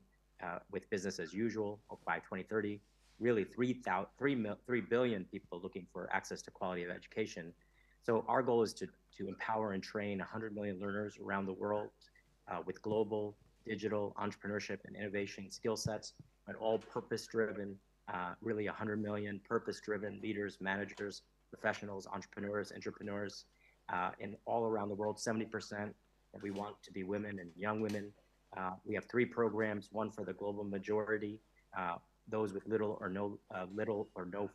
with business as usual by 2030. Really 3 billion people looking for access to quality of education. So our goal is to empower and train 100 million learners around the world with global, digital, entrepreneurship, and innovation skill sets, but all purpose-driven, really 100 million purpose-driven leaders, managers, professionals, entrepreneurs, and all around the world, 70% that we want to be women and young women. We have 3 programs, one for the global majority, those with little or no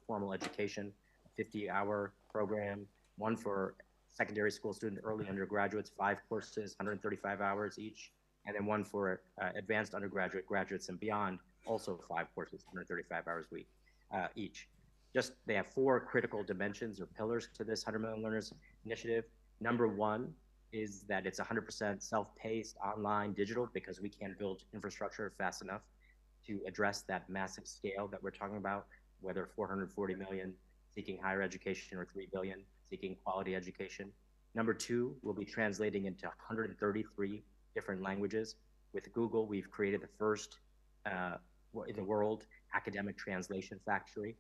formal education, a 50-hour program, one for secondary school student, early undergraduates, 5 courses, 135 hours each, and then one for advanced undergraduate, graduates, and beyond, also 5 courses, 135 hours a week each. They have 4 critical dimensions or pillars to this 100 Million Learners Initiative. Number 1 is that it's 100% self-paced, online, digital, because we can't build infrastructure fast enough to address that massive scale that we're talking about, whether 440 million seeking higher education or 3 billion seeking quality education. Number 2, we'll be translating into 133 different languages. With Google, we've created the first in the world academic translation factory,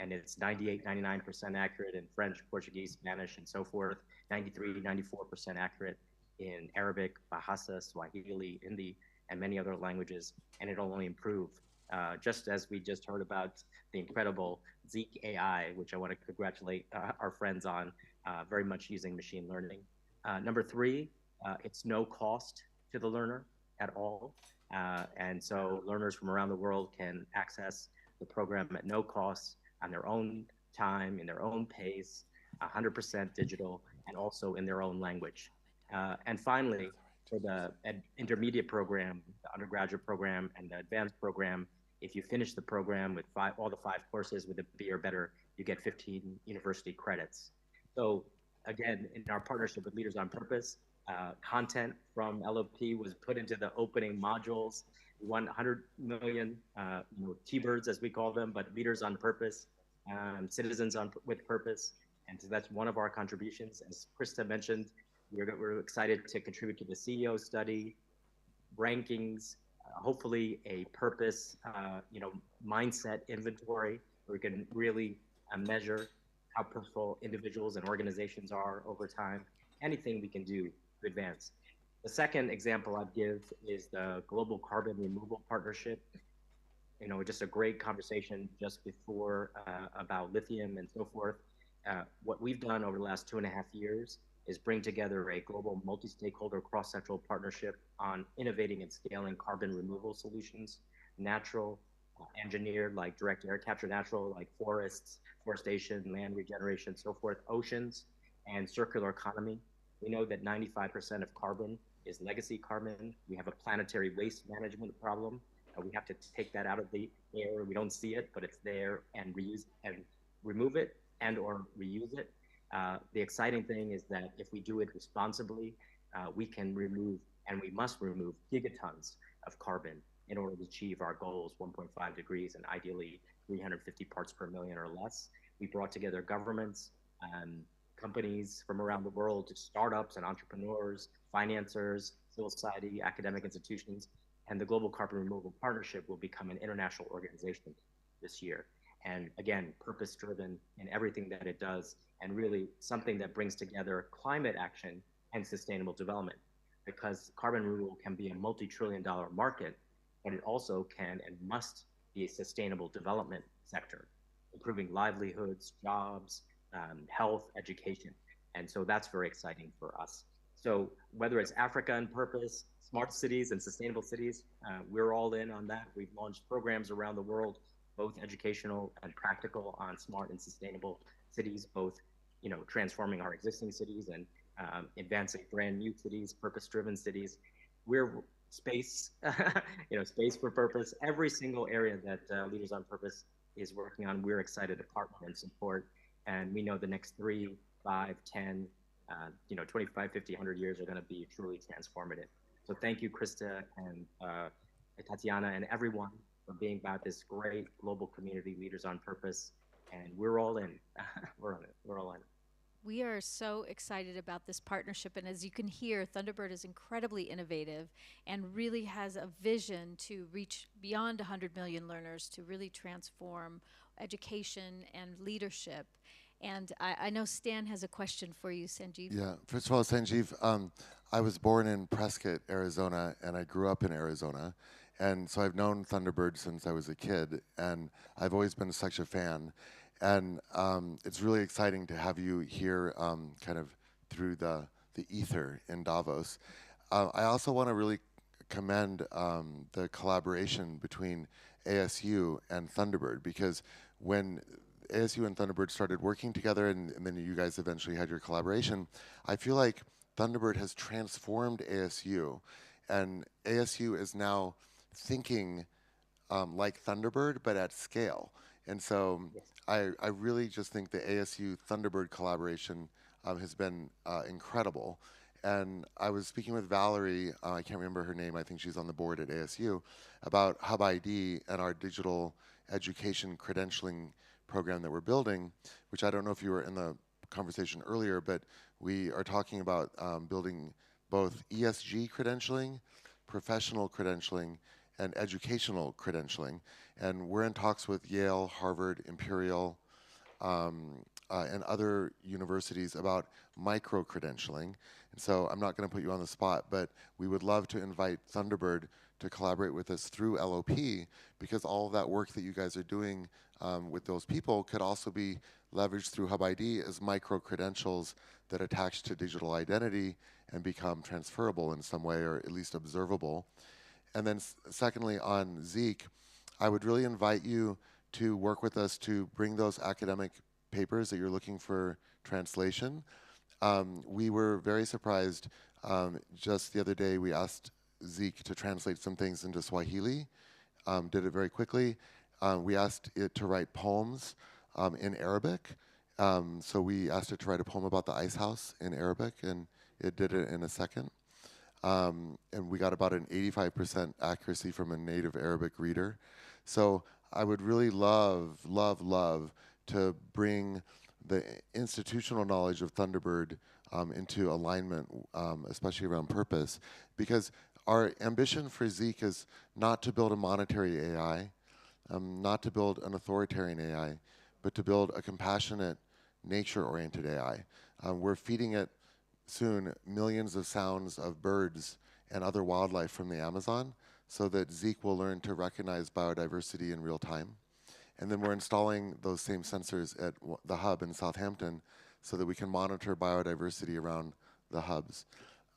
and it's 98-99% accurate in French, Portuguese, Spanish, and so forth, 93-94% accurate in Arabic, Bahasa, Swahili, Hindi, and many other languages, and it'll only improve. Just as we just heard about the incredible Zeek AI, which I want to congratulate our friends on, very much using machine learning. Number 3, it's no cost to the learner at all. And so learners from around the world can access the program at no cost on their own time, in their own pace, 100% digital, and also in their own language. And finally, for the intermediate program, the undergraduate program, and the advanced program, if you finish the program with all the 5 courses with a B or better, you get 15 university credits. So again, in our partnership with Leaders on Purpose, content from LOP was put into the opening modules. We won 100 million T-birds, as we call them, but Leaders on Purpose, citizens with purpose. And so that's one of our contributions. As Krista mentioned, we're excited to contribute to the CEO study, rankings, hopefully a purpose, mindset inventory where we can really measure how purposeful individuals and organizations are over time. Anything we can do to advance. The second example I'd give is the Global Carbon Removal Partnership. Just a great conversation just before about lithium and so forth. What we've done over the last 2.5 years is bring together a global multi-stakeholder cross-sectoral partnership on innovating and scaling carbon removal solutions, natural, engineered like direct air capture, natural like forests, forestation, land regeneration, so forth, oceans, and circular economy. We know that 95% of carbon is legacy carbon. We have a planetary waste management problem. We have to take that out of the air. We don't see it, but it's there, and reuse and remove it and or reuse it. The exciting thing is that if we do it responsibly, we can remove, and we must remove, gigatons of carbon in order to achieve our goals, 1.5 degrees and ideally 350 parts per million or less. We brought together governments, companies from around the world, startups and entrepreneurs, financiers, civil society, academic institutions, and the Global Carbon Removal Partnership will become an international organization this year. And again, purpose-driven in everything that it does, and really something that brings together climate action and sustainable development. Because carbon removal can be a multi-trillion-dollar market, but it also can and must be a sustainable development sector, improving livelihoods, jobs, health, education. And so that's very exciting for us. So whether it's Africa and purpose, smart cities and sustainable cities, we're all in on that. We've launched programs around the world, both educational and practical, on smart and sustainable cities, both transforming our existing cities and advancing brand new cities, purpose-driven cities. We're space, space for purpose. Every single area that Leaders on Purpose is working on, we're excited to partner and support. And we know the next 3, 5, 10, 25, 50, 100 years are going to be truly transformative. So thank you, Krista and Tatiana and everyone for being about this great global community, Leaders on Purpose. And we're all in. We're on it. We're all in. We are so excited about this partnership. And as you can hear, Thunderbird is incredibly innovative and really has a vision to reach beyond 100 million learners to really transform education and leadership. And I know Stan has a question for you, Sanjeev. Yeah, first of all, Sanjeev, I was born in Prescott, Arizona, and I grew up in Arizona. And so I've known Thunderbird since I was a kid, and I've always been such a fan. And it's really exciting to have you here kind of through the ether in Davos. I also want to really commend the collaboration between ASU and Thunderbird, because when ASU and Thunderbird started working together, and then you guys eventually had your collaboration, I feel like Thunderbird has transformed ASU, and ASU is now thinking like Thunderbird, but at scale. And so I really just think the ASU Thunderbird collaboration has been incredible. And I was speaking with Valerie, I can't remember her name, I think she's on the board at ASU, about Hub ID and our digital education credentialing program that we're building, which I don't know if you were in the conversation earlier, but we are talking about building both ESG credentialing, professional credentialing, and educational credentialing. And we're in talks with Yale, Harvard, Imperial, and other universities about micro-credentialing. And so I'm not going to put you on the spot, but we would love to invite Thunderbird to collaborate with us through LOP, because all of that work that you guys are doing with those people could also be leveraged through Hub ID as micro-credentials that attach to digital identity and become transferable in some way, or at least observable. And then secondly, on Zeke, I would really invite you to work with us to bring those academic papers that you're looking for translation. We were very surprised. Just the other day, we asked Zeke to translate some things into Swahili, did it very quickly. We asked it to write poems in Arabic. So we asked it to write a poem about the ice house in Arabic, and it did it in a second. And we got about an 85% accuracy from a native Arabic reader. So I would really love to bring the institutional knowledge of Thunderbird into alignment, especially around purpose, because our ambition for Zeke is not to build a monetary AI, not to build an authoritarian AI, but to build a compassionate, nature-oriented AI. We're feeding it soon millions of sounds of birds and other wildlife from the Amazon so that Zeke will learn to recognize biodiversity in real time. And then we're installing those same sensors at the hub in Southampton so that we can monitor biodiversity around the hubs.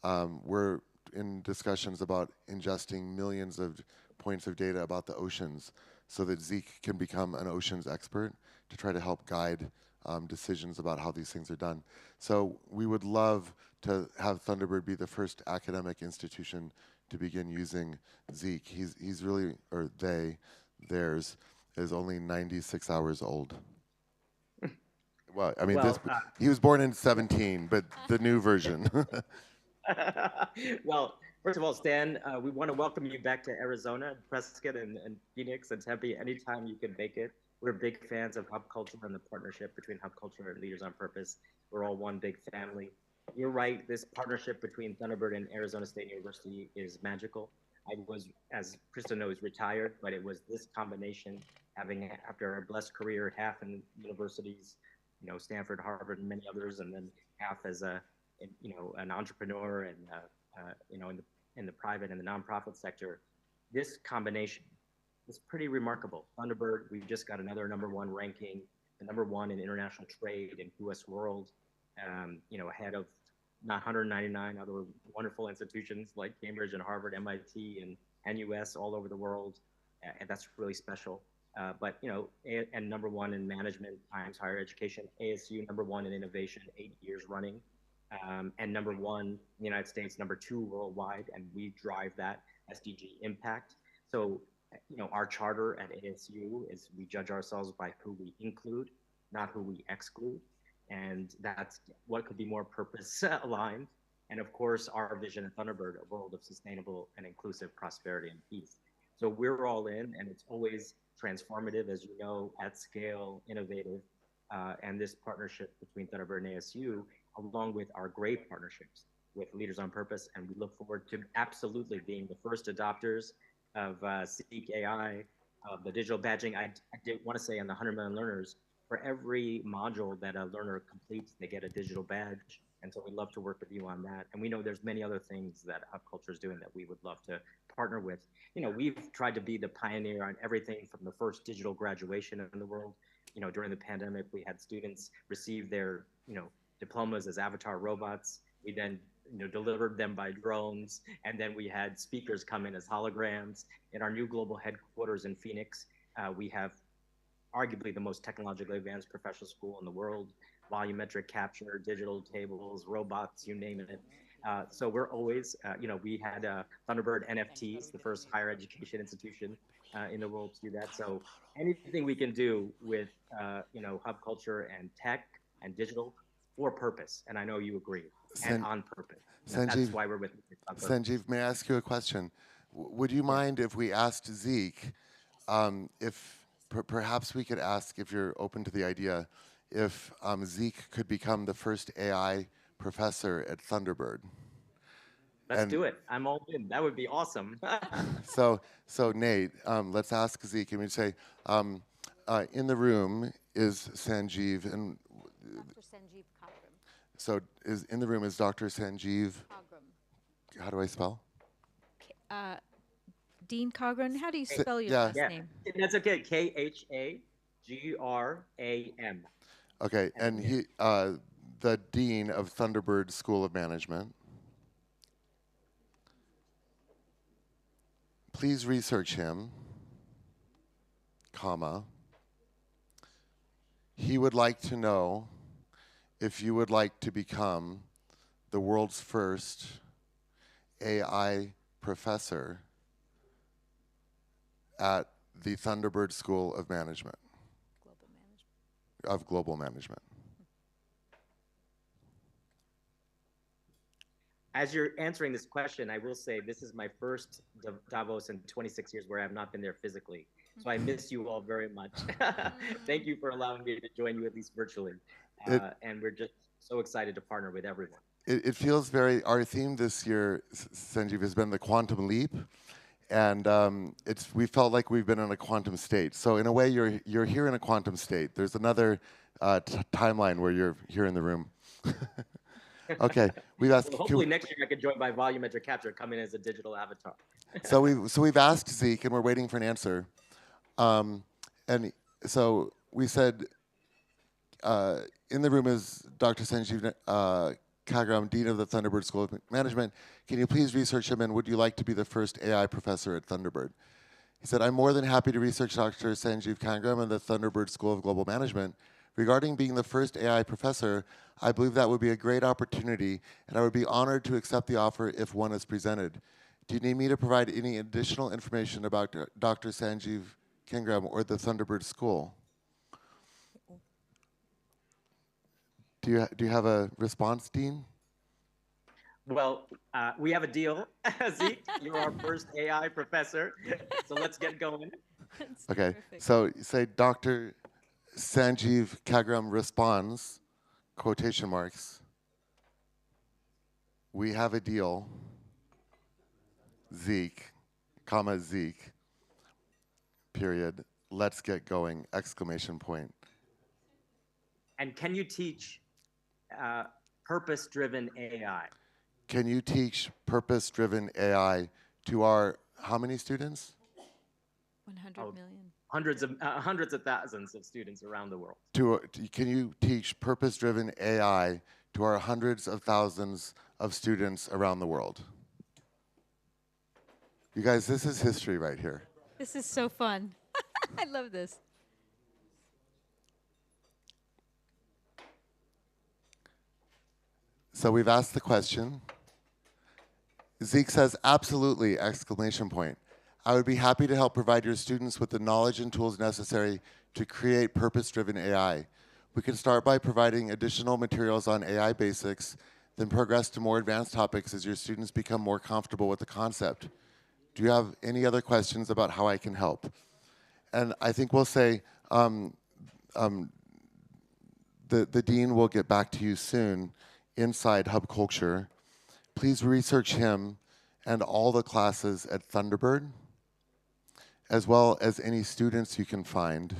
We're in discussions about ingesting millions of points of data about the oceans so that Zeke can become an oceans expert to try to help guide decisions about how these things are done. So we would love to have Thunderbird be the first academic institution to begin using Zeke. He's really, or theirs, is only 96 hours old. Well, I mean, he was born in 17, but the new version. Well, first of all, Stan, we want to welcome you back to Arizona, Prescott, and Phoenix, and Tempe anytime you can make it. We're big fans of Hub Culture and the partnership between Hub Culture and Leaders on Purpose. We're all one big family. You're right, this partnership between Thunderbird and Arizona State University is magical. I was, as Krista knows, retired, but it was this combination, having, after a blessed career, half in universities, you know, Stanford, Harvard, and many others, and then half as a, you know, an entrepreneur and, you know, in the private and the nonprofit sector. This combination is pretty remarkable. Thunderbird, we just got another #1 ranking, the #1 in international trade in US World, you know, ahead of not 199 other wonderful institutions like Cambridge and Harvard, MIT, and NUS all over the world, and that's really special. But, you know, and #1 in management times higher education, ASU #1 in innovation 8 years running, and #1 in the United States, #2 worldwide, and we drive that SDG impact. So, you know, our charter at ASU is we judge ourselves by who we include, not who we exclude. And that's what could be more purpose aligned. And of course, our vision at Thunderbird, a world of sustainable and inclusive prosperity and peace. So we're all in, and it's always transformative, as you know, at scale, innovative. And this partnership between Thunderbird and ASU, along with our great partnerships with Leaders on Purpose, and we look forward to absolutely being the first adopters of Seek AI, of the digital badging. I did want to say on the 100 million learners, for every module that a learner completes, they get a digital badge. And so we'd love to work with you on that. And we know there's many other things that Hub Culture is doing that we would love to partner with. You know, we've tried to be the pioneer on everything from the first digital graduation in the world. You know, during the pandemic, we had students receive their, you know, diplomas as avatar robots. We then, you know, delivered them by drones. And then we had speakers come in as holograms. In our new global headquarters in Phoenix, we have arguably the most technologically advanced professional school in the world, volumetric capture, digital tables, robots, you name it. So we're always, you know, we had Thunderbird NFTs, the first higher education institution in the world to do that. So anything we can do with, you know, Hub Culture and tech and digital for purpose, and I know you agree, and on purpose. That's why we're with Sanjeev, may I ask you a question? Would you mind if we asked Zeke if perhaps we could ask, if you're open to the idea, if Zeke could become the first AI professor at Thunderbird? Let's do it. I'm all in. That would be awesome. So Nate, let's ask Zeke, and we say, in the room is Sanjeev, and Dr. Sanjeev Kagram. So in the room is Dr. Sanjeev. Kagram. How do I spell? Dean Cogran, how do you spell your last name? That's okay. Khagram. Okay, and he, the dean of Thunderbird School of Management. Please research him, comma. He would like to know if you would like to become the world's first AI professor at the Thunderbird School of Management, of Global Management. As you're answering this question, I will say this is my first Davos in 26 years where I have not been there physically. So I miss you all very much. Thank you for allowing me to join you at least virtually. And we're just so excited to partner with everyone. It feels very, our theme this year, Sanjeev, has been the quantum leap. And we felt like we've been in a quantum state. So in a way, you're here in a quantum state. There's another timeline where you're here in the room. Okay, we've asked. Well, hopefully next year I can join by volumetric capture, come in as a digital avatar. so we've asked Zeke, and we're waiting for an answer. And so we said, in the room is Dr. Sanjeev Kagram, Dean of the Thunderbird School of Management. Can you please research him, and would you like to be the first AI professor at Thunderbird? He said, I'm more than happy to research Dr. Sanjeev Kagram and the Thunderbird School of Global Management. Regarding being the first AI professor, I believe that would be a great opportunity, and I would be honored to accept the offer if one is presented. Do you need me to provide any additional information about Dr. Sanjeev Kagram or the Thunderbird School? Do you have a response, Dean? Well, we have a deal. Zeke, you're our first AI professor, so let's get going. Okay, Perfect. so say Dr. Sanjeev Kagram responds, quotation marks, we have a deal, Zeke, comma Zeke, period, let's get going, exclamation point. And can you teach purpose-driven AI? Can you teach purpose-driven AI to our, how many students? 100 million. Hundreds of thousands of students around the world. Can you teach purpose-driven AI to our hundreds of thousands of students around the world? You guys, this is history right here. This is so fun. I love this. So we've asked the question. Zeke says, absolutely, exclamation point. I would be happy to help provide your students with the knowledge and tools necessary to create purpose-driven AI. We can start by providing additional materials on AI basics, then progress to more advanced topics as your students become more comfortable with the concept. Do you have any other questions about how I can help? And I think we'll say, the dean will get back to you soon inside Hub Culture. Please research him and all the classes at Thunderbird, as well as any students you can find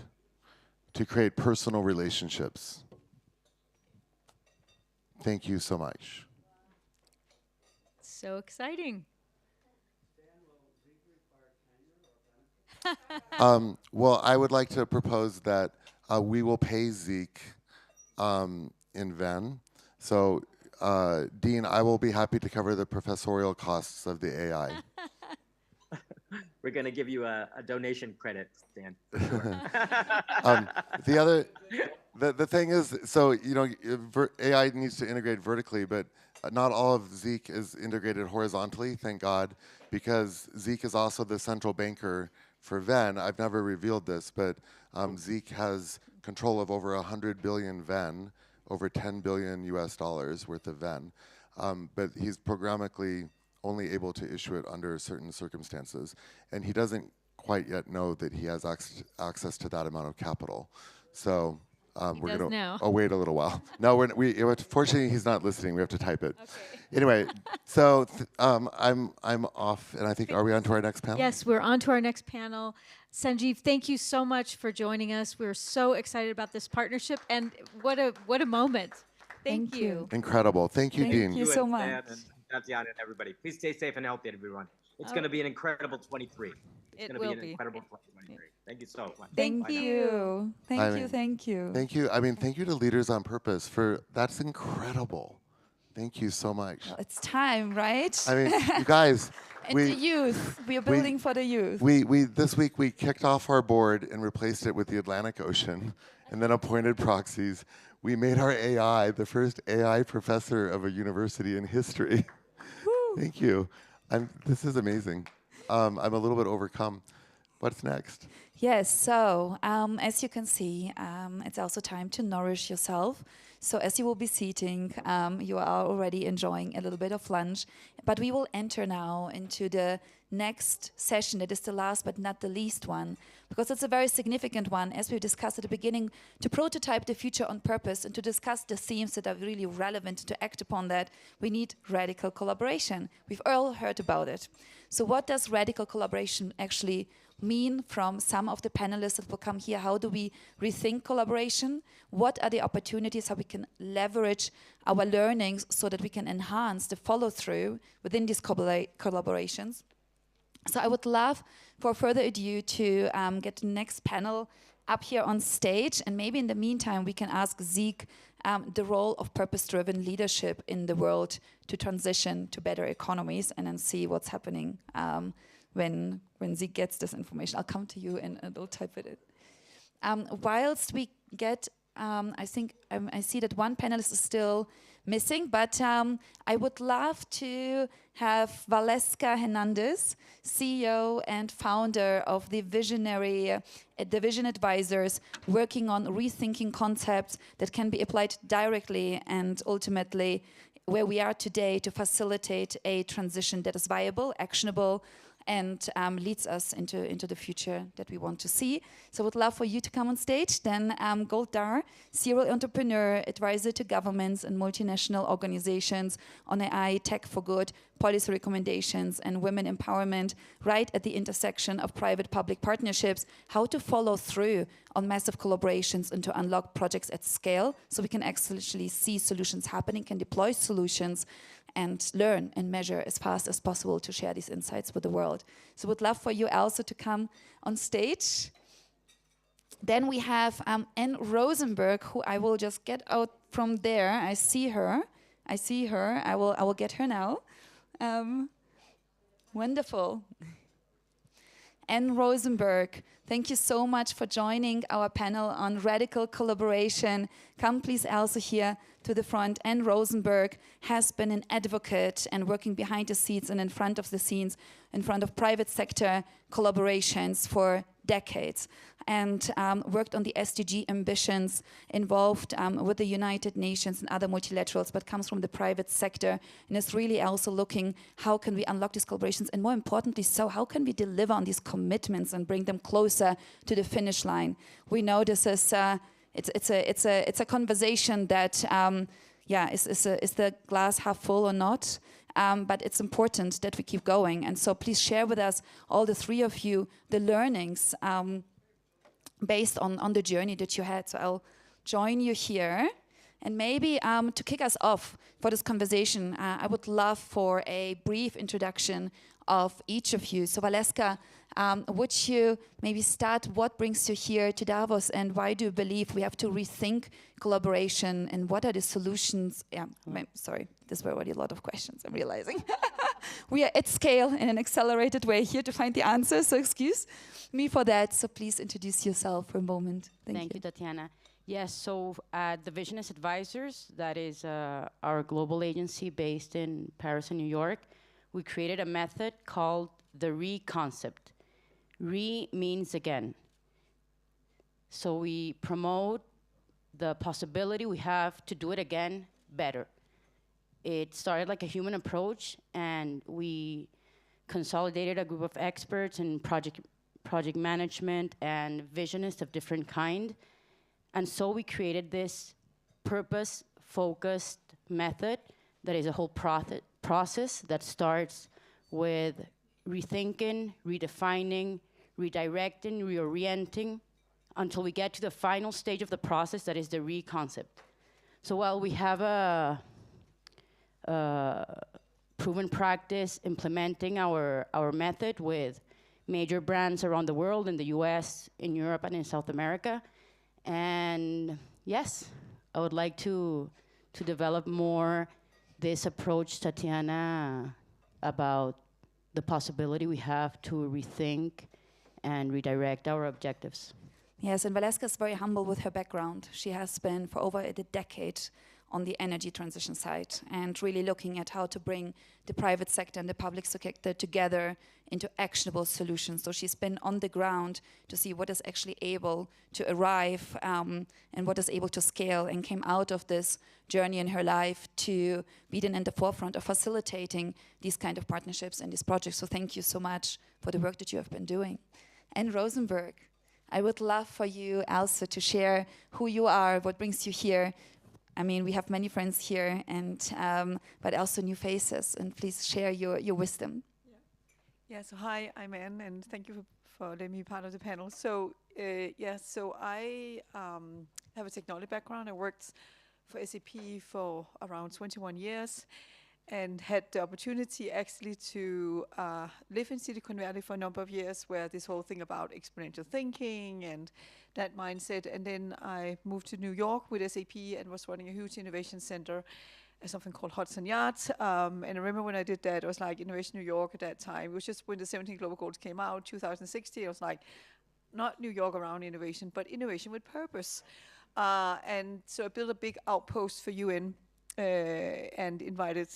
to create personal relationships. Thank you so much. So exciting. Well, I would like to propose that we will pay Zeke in Ven. So, Dean, I will be happy to cover the professorial costs of the AI. We're going to give you a donation credit, Dan, for sure. The thing is, so, you know, AI needs to integrate vertically, but not all of Zeke is integrated horizontally, thank God, because Zeke is also the central banker for Ven. I've never revealed this, but Zeke has control of over 100 billion Ven, over 10 billion US dollars worth of Ven, but he's programmatically only able to issue it under certain circumstances, and he doesn't quite yet know that he has access to that amount of capital. So we're going to wait a little while. No, fortunately he's not listening. We have to type it. Okay. Anyway, so I'm off, and I think, are we on to our next panel? Yes, we're on to our next panel. Sanjeev, thank you so much for joining us. We're so excited about this partnership, and what a moment. Thank you. Incredible. Thank you, Dean. Thank you so much. Tatiana and everybody. Please stay safe and healthy, everyone. It's going to be an incredible 23. It's going to be an incredible 2023. Thank you so much. Thank you. Thank you. Thank you. I mean, thank you to Leaders on Purpose for, that's incredible. Thank you so much. Well, it's time, right? I mean, you guys, And the youth. We are building for the youth. we this week we kicked off our board and replaced it with the Atlantic Ocean, and then appointed proxies. We made our AI the first AI professor of a university in history. Thank you. This is amazing. I'm a little bit overcome. What's next? Yes, so as you can see, it's also time to nourish yourself. So as you will be seating, you are already enjoying a little bit of lunch, but we will enter now into the next session. That is the last but not the least one, because it's a very significant one, as we discussed at the beginning, to prototype the future on purpose and to discuss the themes that are really relevant to act upon that. We need radical collaboration. We've all heard about it. So what does radical collaboration actually mean from some of the panelists that will come here? How do we rethink collaboration? What are the opportunities, how we can leverage our learnings so that we can enhance the follow-through within these collaborations? So I would love, for further ado, to get the next panel up here on stage, and maybe in the meantime we can ask Zeke the role of purpose-driven leadership in the world to transition to better economies, and then see what's happening when Zeke gets this information. I'll come to you and I'll type it in. Whilst we get, I think I see that one panelist is still missing, but I would love to have Valeska Hernandez, CEO and founder of the Vision Advisors, working on rethinking concepts that can be applied directly and ultimately where we are today to facilitate a transition that is viable, actionable, and leads us into the future that we want to see. So I would love for you to come on stage. Then Goldar, serial entrepreneur, advisor to governments and multinational organizations on AI, tech for good, policy recommendations, and women empowerment, right at the intersection of private-public partnerships, how to follow through on massive collaborations and to unlock projects at scale so we can actually see solutions happening, can deploy solutions, and learn and measure as fast as possible to share these insights with the world. So would love for you also to come on stage. Then we have Anne Rosenberg, who I will just get out from there. I see her. I will get her now. Wonderful. Anne Rosenberg, thank you so much for joining our panel on radical collaboration. Come please also here to the front. Anne Rosenberg has been an advocate and working behind the scenes and in front of the scenes, in front of private sector collaborations for decades, and worked on the SDG ambitions, involved with the United Nations and other multilaterals, but comes from the private sector and is really also looking how can we unlock these collaborations, and more importantly, so how can we deliver on these commitments and bring them closer to the finish line. We know this is it's a conversation that is the glass half full or not. But it's important that we keep going. And so please share with us, all the three of you, the learnings based on the journey that you had. So I'll join you here. And maybe to kick us off for this conversation, I would love for a brief introduction of each of you. So Valeska, would you maybe start, what brings you here to Davos, and why do you believe we have to rethink collaboration, and what are the solutions? Sorry, this were already a lot of questions, I'm realizing. We are at scale in an accelerated way here to find the answers, so excuse me for that. So please introduce yourself for a moment. Thank you, Tatiana. Yes, so the Vision Advisors, that is our global agency based in Paris and New York, we created a method called the re-concept. Re means again. So we promote the possibility we have to do it again better. It started like a human approach, and we consolidated a group of experts in project management and visionists of different kind. And so we created this purpose-focused method that is a whole process that starts with rethinking, redefining, redirecting, reorienting, until we get to the final stage of the process, that is the re-concept. So while we have a proven practice implementing our method with major brands around the world, in the US, in Europe, and in South America, and yes, I would like to develop more this approach, Tatiana, about the possibility we have to rethink and redirect our objectives. Yes, and Valeska is very humble with her background. She has been for over a decade on the energy transition side and really looking at how to bring the private sector and the public sector together into actionable solutions. So she's been on the ground to see what is actually able to arrive and what is able to scale, and came out of this journey in her life to be then in the forefront of facilitating these kind of partnerships and these projects. So thank you so much for the work that you have been doing. And Rosenberg, I would love for you also to share who you are, what brings you here. I mean, we have many friends here, and but also new faces. And please share your wisdom. Yeah, so hi, I'm Anne, and thank you for letting me be part of the panel. So, so I have a technology background. I worked for SAP for around 21 years and had the opportunity actually to live in Silicon Valley for a number of years, where this whole thing about exponential thinking and that mindset. And then I moved to New York with SAP and was running a huge innovation center at something called Hudson Yards. And I remember when I did that, it was like Innovation New York at that time. It was just when the 17 Global Goals came out, 2016. I was like, not New York around innovation, but innovation with purpose. And so I built a big outpost for UN and invited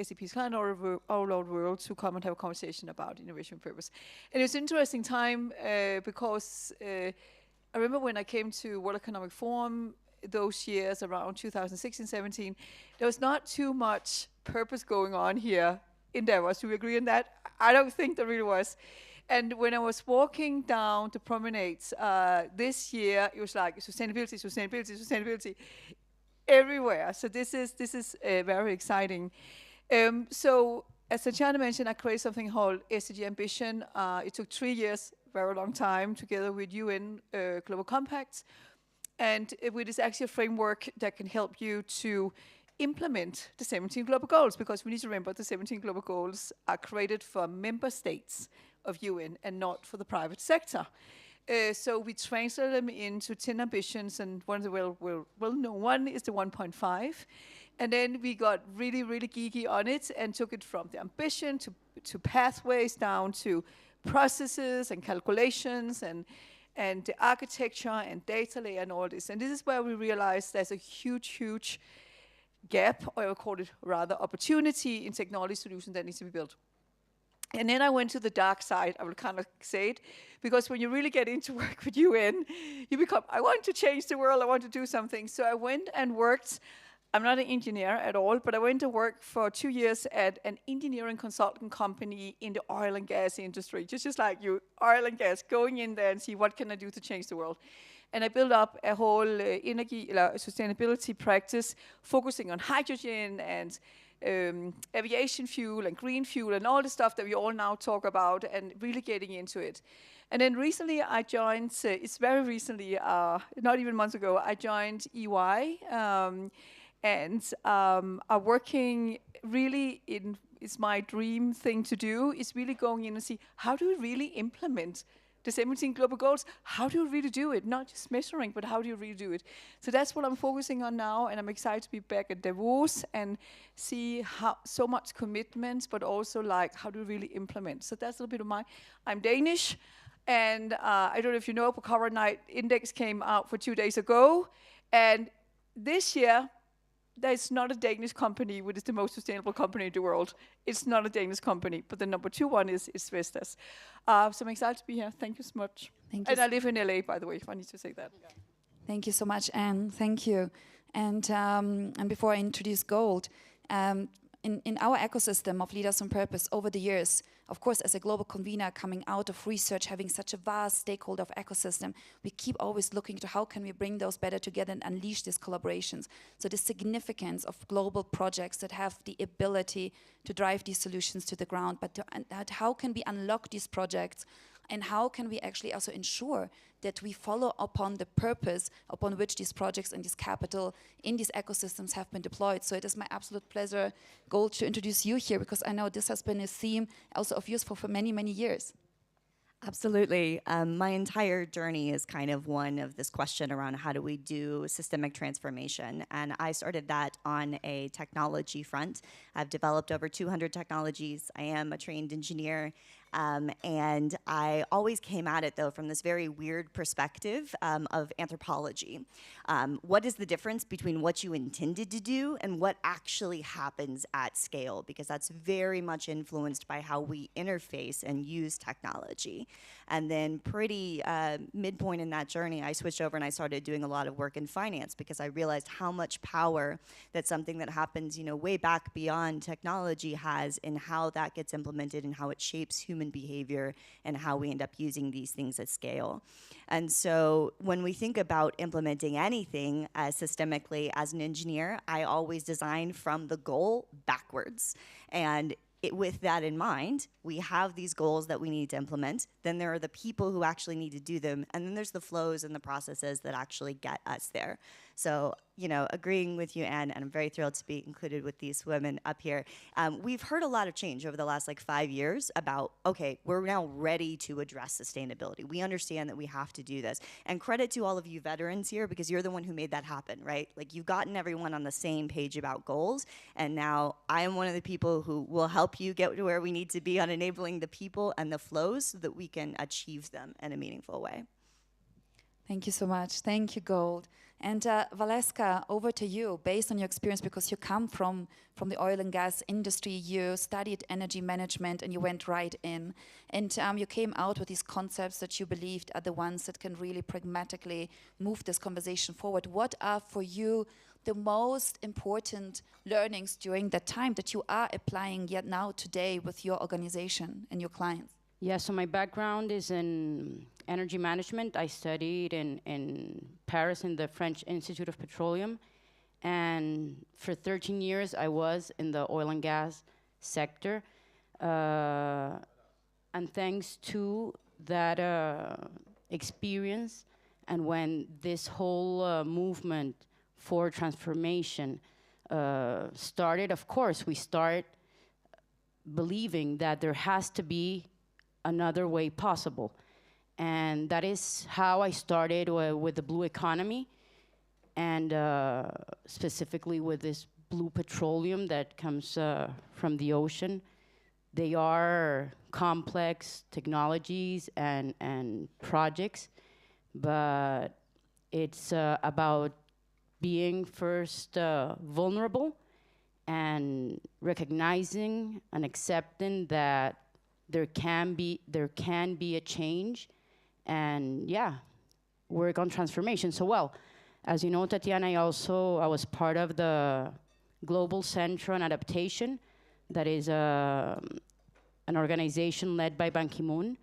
SAP's client all over the world to come and have a conversation about innovation with purpose. And it was an interesting time because I remember when I came to World Economic Forum those years around 2016, 17, there was not too much purpose going on here in Davos. Do we agree on that? I don't think there really was. And when I was walking down the promenades this year, it was like sustainability, sustainability, sustainability everywhere. So this is very exciting. So as Tatiana mentioned, I created something called SDG Ambition. It took 3 years, very long time, together with UN Global Compact. And with this actual framework that can help you to implement the 17 global goals, because we need to remember the 17 global goals are created for member states of UN and not for the private sector. So we translate them into 10 ambitions, and one of the well-known one is the 1.5. And then we got really, really geeky on it and took it from the ambition to pathways down to processes and calculations and the architecture and data layer and all this. And this is where we realized there's a huge, huge gap, or I would call it rather opportunity in technology solutions that needs to be built. And then I went to the dark side, I will kind of say it, because when you really get into work with UN, you become, I want to change the world, I want to do something. So I went and worked, I'm not an engineer at all, but I went to work for 2 years at an engineering consultant company in the oil and gas industry. Just like you, oil and gas, going in there and see what can I do to change the world. And I built up a whole energy sustainability practice focusing on hydrogen and aviation fuel and green fuel and all the stuff that we all now talk about, and really getting into it. And then recently I joined, it's very recently, not even months ago, I joined EY, and are working really in, it's my dream thing to do, is really going in and see how do we really implement the 17 global goals. How do you really do it? Not just measuring, but how do you really do it? So that's what I'm focusing on now, and I'm excited to be back at Davos and see how so much commitment, but also like how do you really implement. So that's a little bit of I'm Danish, and I don't know if you know, but Carbon Night Index came out for 2 days ago, and this year, there's not a Danish company which is the most sustainable company in the world. It's not a Danish company, but the number 2 one is Vestas. So I'm excited to be here. Thank you so much. Thank you. And I live in LA, by the way, if I need to say that. Thank you so much, Anne. Thank you. And before I introduce Gold, in our ecosystem of Leaders on Purpose over the years, of course, as a global convener coming out of research, having such a vast stakeholder of ecosystem, we keep always looking to how can we bring those better together and unleash these collaborations. So the significance of global projects that have the ability to drive these solutions to the ground, but how can we unlock these projects, and how can we actually also ensure that we follow upon the purpose upon which these projects and this capital in these ecosystems have been deployed. So it is my absolute pleasure, Gold, to introduce you here, because I know this has been a theme also of yours for many, many years. Absolutely. My entire journey is kind of one of this question around how do we do systemic transformation. And I started that on a technology front. I've developed over 200 technologies. I am a trained engineer. And I always came at it, though, from this very weird perspective of anthropology. What is the difference between what you intended to do and what actually happens at scale? Because that's very much influenced by how we interface and use technology. And then pretty midpoint in that journey, I switched over and I started doing a lot of work in finance because I realized how much power that something that happens, way back beyond technology has in how that gets implemented and how it shapes human behavior and how we end up using these things at scale. And so when we think about implementing anything systemically as an engineer, I always design from the goal backwards. And with that in mind, we have these goals that we need to implement. Then there are the people who actually need to do them. And then there's the flows and the processes that actually get us there. So, agreeing with you, Anne, and I'm very thrilled to be included with these women up here. We've heard a lot of change over the last 5 years about, okay, we're now ready to address sustainability. We understand that we have to do this. And credit to all of you veterans here because you're the one who made that happen, right? You've gotten everyone on the same page about goals. And now I am one of the people who will help you get to where we need to be on enabling the people and the flows so that we can achieve them in a meaningful way. Thank you so much. Thank you, Gold. And Valeska, over to you. Based on your experience, because you come from the oil and gas industry, you studied energy management and you went right in. And you came out with these concepts that you believed are the ones that can really pragmatically move this conversation forward. What are for you the most important learnings during that time that you are applying yet now today with your organization and your clients? Yeah, so my background is in energy management. I studied in Paris in the French Institute of Petroleum. And for 13 years, I was in the oil and gas sector. And thanks to that experience, and when this whole movement for transformation started, of course, we start believing that there has to be another way possible. And that is how I started with the blue economy, and specifically with this blue petroleum that comes from the ocean. They are complex technologies and projects, but it's about being first vulnerable and recognizing and accepting that there can be a change, and work on transformation. So, well, as you know, Tatiana, I was part of the Global Center on Adaptation, that is an organization led by Ban Ki-moon.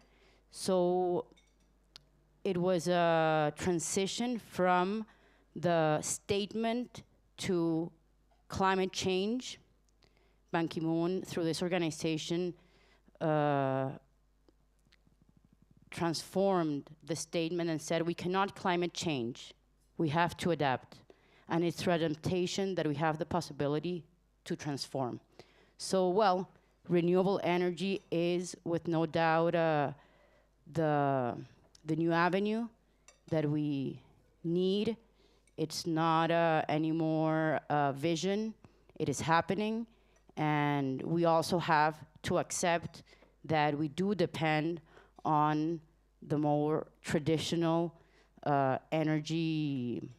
So it was a transition from the statement to climate change. Ban Ki-moon, through this organization, transformed the statement and said, we cannot climate change, we have to adapt. And it's through adaptation that we have the possibility to transform. So, well, renewable energy is, with no doubt, the new avenue that we need. It's not anymore a vision, it is happening. And we also have to accept that we do depend on the more traditional energy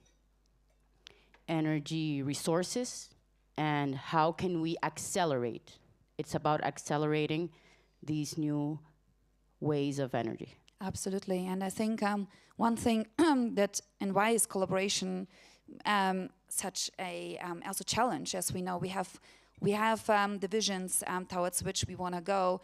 resources, and how can we accelerate? It's about accelerating these new ways of energy. Absolutely, and I think one thing that, and why is collaboration such a also challenge? As we know, we have the visions towards which we want to go,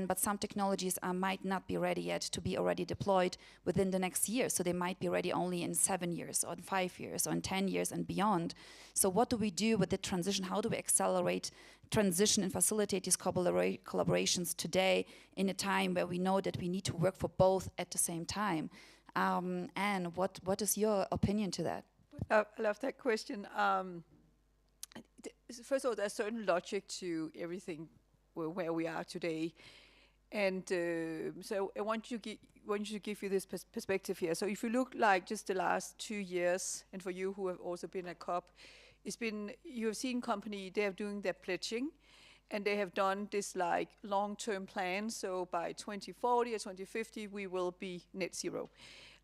but some technologies might not be ready yet to be already deployed within the next year. So they might be ready only in 7 years, or in 5 years, or in 10 years and beyond. So what do we do with the transition? How do we accelerate transition and facilitate these collaborations today in a time where we know that we need to work for both at the same time? And what is your opinion to that? I love that question. First of all, there's certain logic to everything where we are today. And so I want you to give you this perspective here. So if you look like just the last 2 years, and for you who have also been at COP, you have seen company, they are doing their pledging, and they have done this like long-term plan. So by 2040 or 2050, we will be net zero.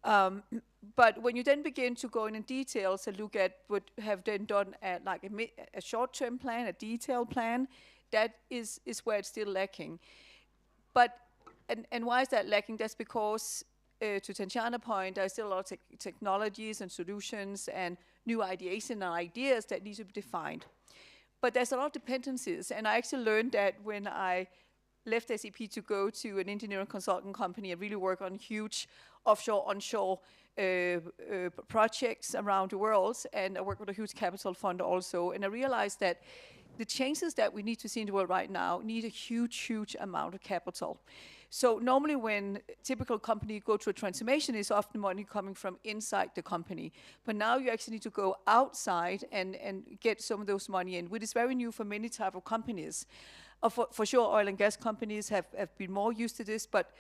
But when you then begin to go in details and look at what have then done like a short-term plan, a detailed plan, that is where it's still lacking. But and why is that lacking? That's because, to Tatiana's point, there's still a lot of technologies and solutions and new ideation and ideas that need to be defined. But there's a lot of dependencies, and I actually learned that when I left SAP to go to an engineering consulting company and really work on huge offshore, onshore projects around the world, and I work with a huge capital fund also, and I realized that the changes that we need to see in the world right now need a huge, huge amount of capital. So normally when typical company go through a transformation, it's often money coming from inside the company. But now you actually need to go outside and get some of those money in, which is very new for many type of companies. For sure, oil and gas companies have been more used to this, but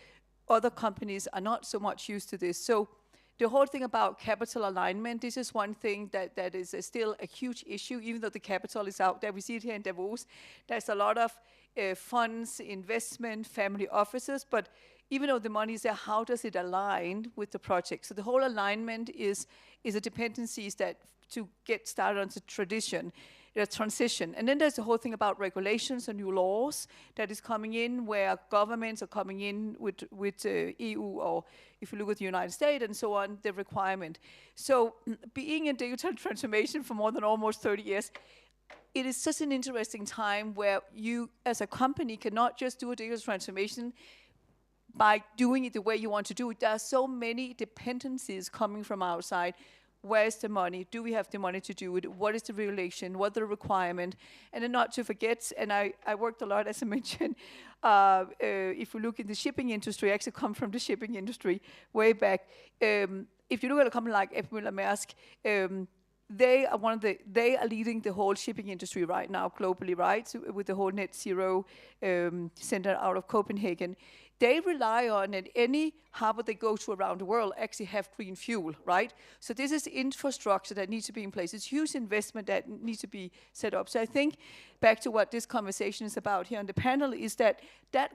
other companies are not so much used to this. So the whole thing about capital alignment, this is one thing that is still a huge issue, even though the capital is out there. We see it here in Davos. There's a lot of funds, investment, family offices, but even though the money is there, how does it align with the project? So the whole alignment is a dependencies that to get started on the transition. And then there's the whole thing about regulations and new laws that is coming in, where governments are coming in with EU, or if you look at the United States and so on, the requirement. So being in digital transformation for more than almost 30 years, it is such an interesting time where you as a company cannot just do a digital transformation by doing it the way you want to do it. There are so many dependencies coming from outside. Where's the money? Do we have the money to do it? What is the regulation? What the requirement? And then not to forget, and I worked a lot, as I mentioned, if we look in the shipping industry, I actually come from the shipping industry way back. If you look at a company like F. Møller Maersk, they are leading the whole shipping industry right now globally, right? So with the whole net zero center out of Copenhagen. They rely on at any harbor they go to around the world actually have green fuel, right? So this is infrastructure that needs to be in place. It's huge investment that needs to be set up. So I think back to what this conversation is about here on the panel is that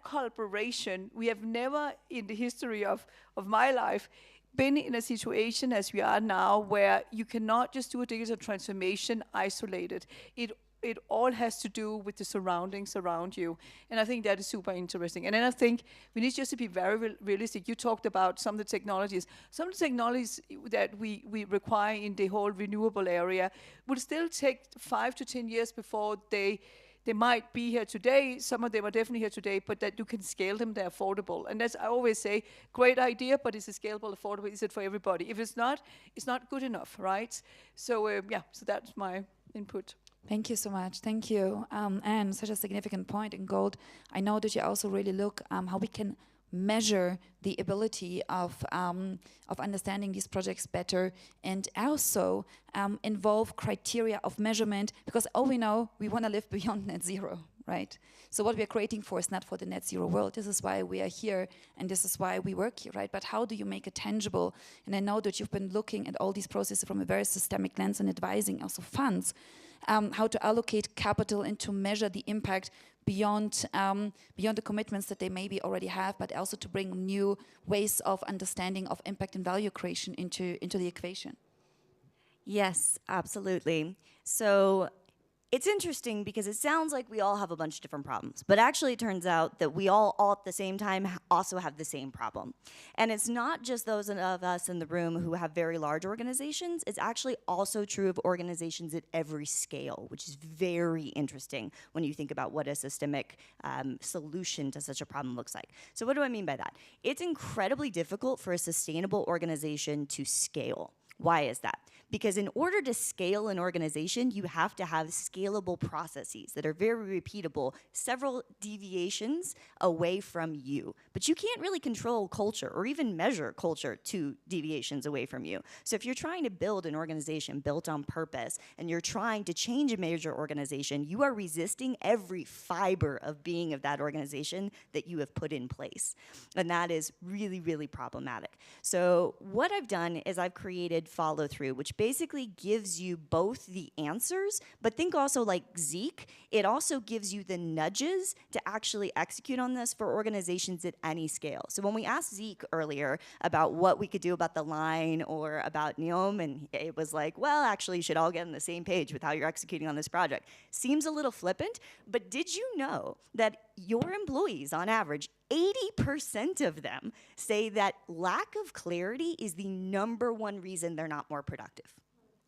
collaboration, we have never in the history of my life been in a situation as we are now where you cannot just do a digital transformation isolated. It all has to do with the surroundings around you. And I think that is super interesting. And then I think we need just to be very realistic. You talked about some of the technologies. Some of the technologies that we require in the whole renewable area will still take 5 to 10 years before they might be here today. Some of them are definitely here today, but that you can scale them, they're affordable. And that's, I always say, great idea, but is it scalable, affordable? Is it for everybody? If it's not good enough, right? So so that's my input. Thank you so much. Thank you. And such a significant point in gold. I know that you also really look how we can measure the ability of understanding these projects better, and also involve criteria of measurement, because all we know, we want to live beyond net zero, right? So what we are creating for is not for the net zero world. This is why we are here, and this is why we work here, right? But how do you make it tangible? And I know that you've been looking at all these processes from a very systemic lens and advising also funds, how to allocate capital and to measure the impact beyond the commitments that they maybe already have, but also to bring new ways of understanding of impact and value creation into the equation. Yes, absolutely. So it's interesting because it sounds like we all have a bunch of different problems, but actually it turns out that we all at the same time also have the same problem. And it's not just those of us in the room who have very large organizations, it's actually also true of organizations at every scale, which is very interesting when you think about what a systemic solution to such a problem looks like. So what do I mean by that? It's incredibly difficult for a sustainable organization to scale. Why is that? Because in order to scale an organization, you have to have scalable processes that are very repeatable, several deviations away from you. But you can't really control culture or even measure culture 2 deviations away from you. So if you're trying to build an organization built on purpose and you're trying to change a major organization, you are resisting every fiber of being of that organization that you have put in place. And that is really, really problematic. So what I've done is I've created follow through, which basically gives you both the answers, but think also like Zeke, it also gives you the nudges to actually execute on this for organizations at any scale. So when we asked Zeke earlier about what we could do about the line or about Neom, and it was like, well, actually, you should all get on the same page with how you're executing on this project. Seems a little flippant, but did you know that your employees, on average, 80% of them say that lack of clarity is the #1 reason they're not more productive?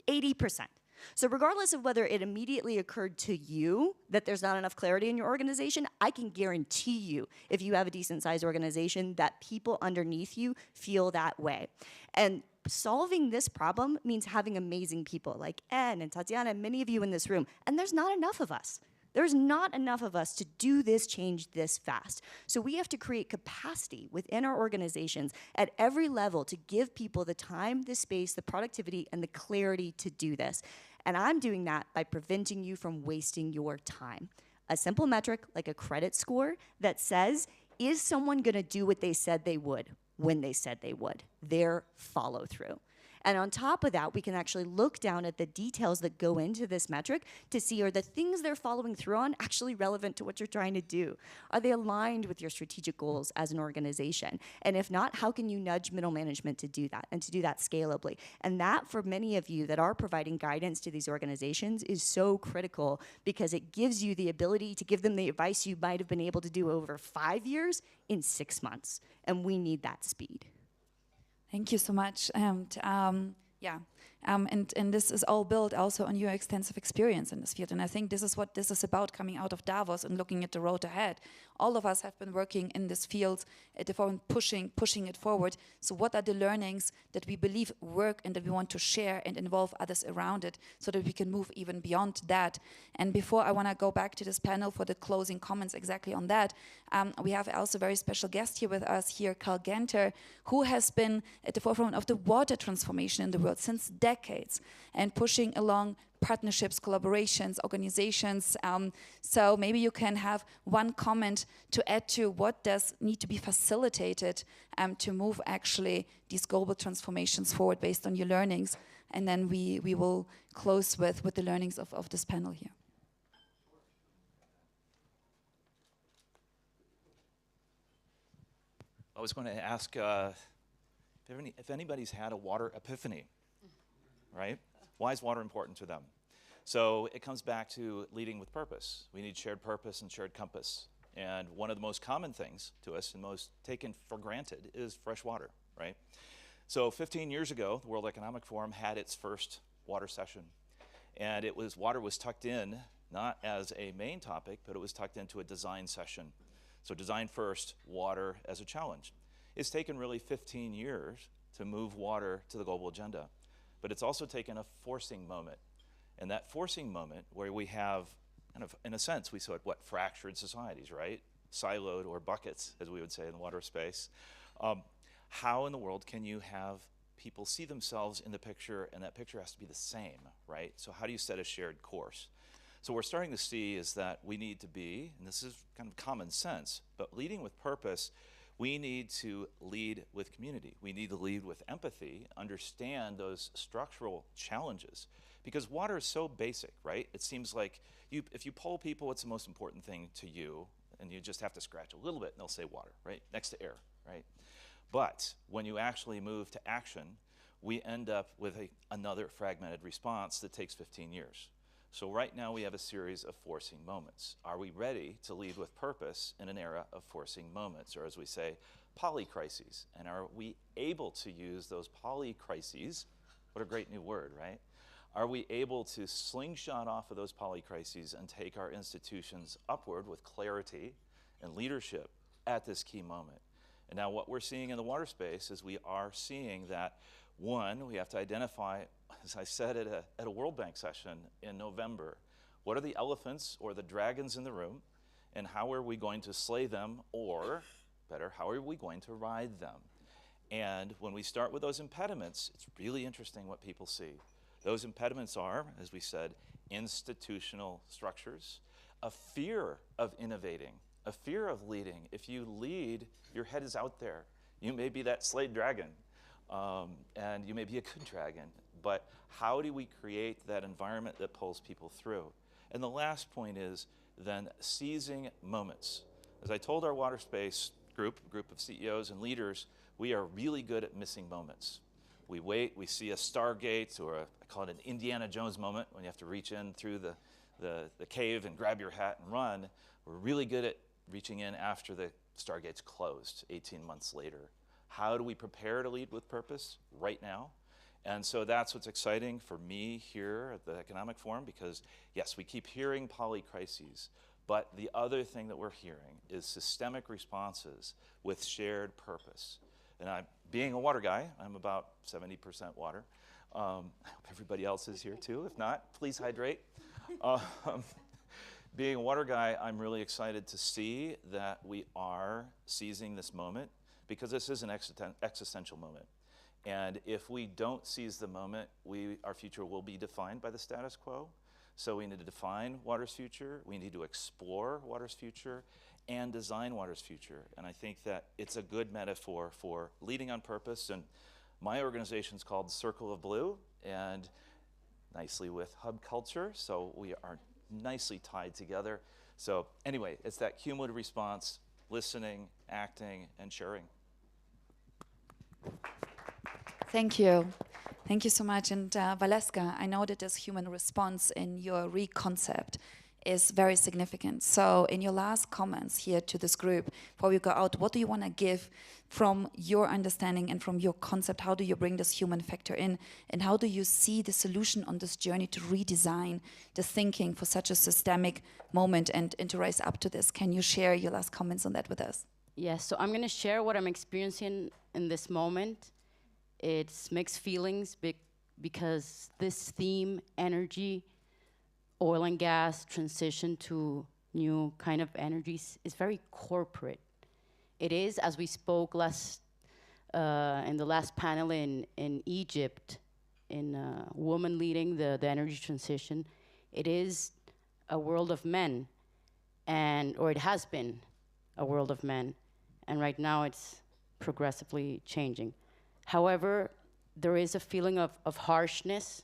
80%. So regardless of whether it immediately occurred to you that there's not enough clarity in your organization, I can guarantee you, if you have a decent sized organization, that people underneath you feel that way. And solving this problem means having amazing people like Ann and Tatiana and many of you in this room, and there's not enough of us. There's not enough of us to do this change this fast. So we have to create capacity within our organizations at every level to give people the time, the space, the productivity, and the clarity to do this. And I'm doing that by preventing you from wasting your time. A simple metric like a credit score that says, is someone gonna do what they said they would when they said they would? Their follow through. And on top of that, we can actually look down at the details that go into this metric to see, are the things they're following through on actually relevant to what you're trying to do? Are they aligned with your strategic goals as an organization? And if not, how can you nudge middle management to do that and to do that scalably? And that, for many of you that are providing guidance to these organizations, is so critical because it gives you the ability to give them the advice you might have been able to do over 5 years in 6 months. And we need that speed. Thank you so much. And this is all built also on your extensive experience in this field. And I think this is what this is about, coming out of Davos and looking at the road ahead. All of us have been working in this field at the moment, pushing it forward. So what are the learnings that we believe work and that we want to share and involve others around it so that we can move even beyond that? And before I want to go back to this panel for the closing comments exactly on that, we have also a very special guest here with us here, Carl Genter, who has been at the forefront of the water transformation in the world since decades and pushing along partnerships, collaborations, organizations. So maybe you can have one comment to add to what does need to be facilitated to move actually these global transformations forward based on your learnings. And then we will close with the learnings of this panel here. I was going to ask if anybody's had a water epiphany, right? Why is water important to them? So it comes back to leading with purpose. We need shared purpose and shared compass. And one of the most common things to us and most taken for granted is fresh water, right? So 15 years ago, the World Economic Forum had its first water session. And water was tucked in, not as a main topic, but it was tucked into a design session. So design first, water as a challenge. It's taken really 15 years to move water to the global agenda. But it's also taken a forcing moment. And that forcing moment where we have, kind of, in a sense, we saw fractured societies, right? Siloed, or buckets, as we would say in the water space. How in the world can you have people see themselves in the picture, and that picture has to be the same, right? So how do you set a shared course? So what we're starting to see is that we need to be, and this is kind of common sense, but leading with purpose, we need to lead with community. We need to lead with empathy, understand those structural challenges. Because water is so basic, right? It seems like if you poll people, what's the most important thing to you? And you just have to scratch a little bit and they'll say water, right? Next to air, right? But when you actually move to action, we end up with another fragmented response that takes 15 years. So right now we have a series of forcing moments. Are we ready to lead with purpose in an era of forcing moments, or as we say, polycrises? And are we able to use those polycrises? What a great new word, right? Are we able to slingshot off of those polycrises and take our institutions upward with clarity and leadership at this key moment? And now what we're seeing in the water space is we are seeing that One, we have to identify, as I said at a World Bank session in November, what are the elephants or the dragons in the room, and how are we going to slay them, or better, how are we going to ride them? And when we start with those impediments, it's really interesting what people see. Those impediments are, as we said, institutional structures, a fear of innovating, a fear of leading. If you lead, your head is out there. You may be that slayed dragon, and you may be a good dragon, but how do we create that environment that pulls people through? And the last point is then seizing moments. As I told our water space group of CEOs and leaders, we are really good at missing moments. We wait, we see a Stargate, or I call it an Indiana Jones moment, when you have to reach in through the cave and grab your hat and run. We're really good at reaching in after the Stargate's closed 18 months later. How do we prepare to lead with purpose right now? And so that's what's exciting for me here at the Economic Forum, because yes, we keep hearing polycrises, but the other thing that we're hearing is systemic responses with shared purpose. And being a water guy, I'm about 70% water. I hope everybody else is here too. If not, please hydrate. Being a water guy, I'm really excited to see that we are seizing this moment, because this is an existential moment. And if we don't seize the moment, our future will be defined by the status quo. So we need to define water's future, we need to explore water's future, and design water's future. And I think that it's a good metaphor for leading on purpose. And my organization's called Circle of Blue, and nicely with hub culture, so we are nicely tied together. So anyway, it's that cumulative response, listening, acting, and sharing. Thank you. Thank you so much. And Valeska, I know that this human response in your reconcept is very significant. So in your last comments here to this group, before we go out, what do you want to give from your understanding and from your concept? How do you bring this human factor in? And how do you see the solution on this journey to redesign the thinking for such a systemic moment and to rise up to this? Can you share your last comments on that with us? Yes, so I'm going to share what I'm experiencing in this moment. It's mixed feelings because this theme, energy, oil and gas, transition to new kind of energies, is very corporate. It is, as we spoke in the last panel in Egypt, in a woman leading the energy transition, it is a world of men, or it has been a world of men, and right now it's progressively changing. However, there is a feeling of harshness,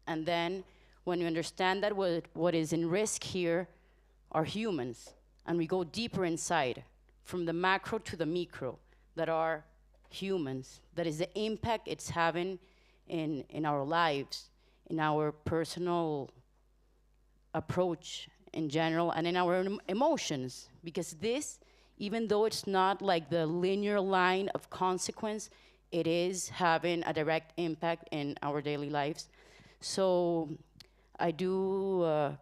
and then when you understand that what is in risk here are humans, and we go deeper inside, from the macro to the micro, that are humans, that is the impact it's having in our lives, in our personal approach in general, and in our emotions. Because this, even though it's not like the linear line of consequence, it is having a direct impact in our daily lives. So I do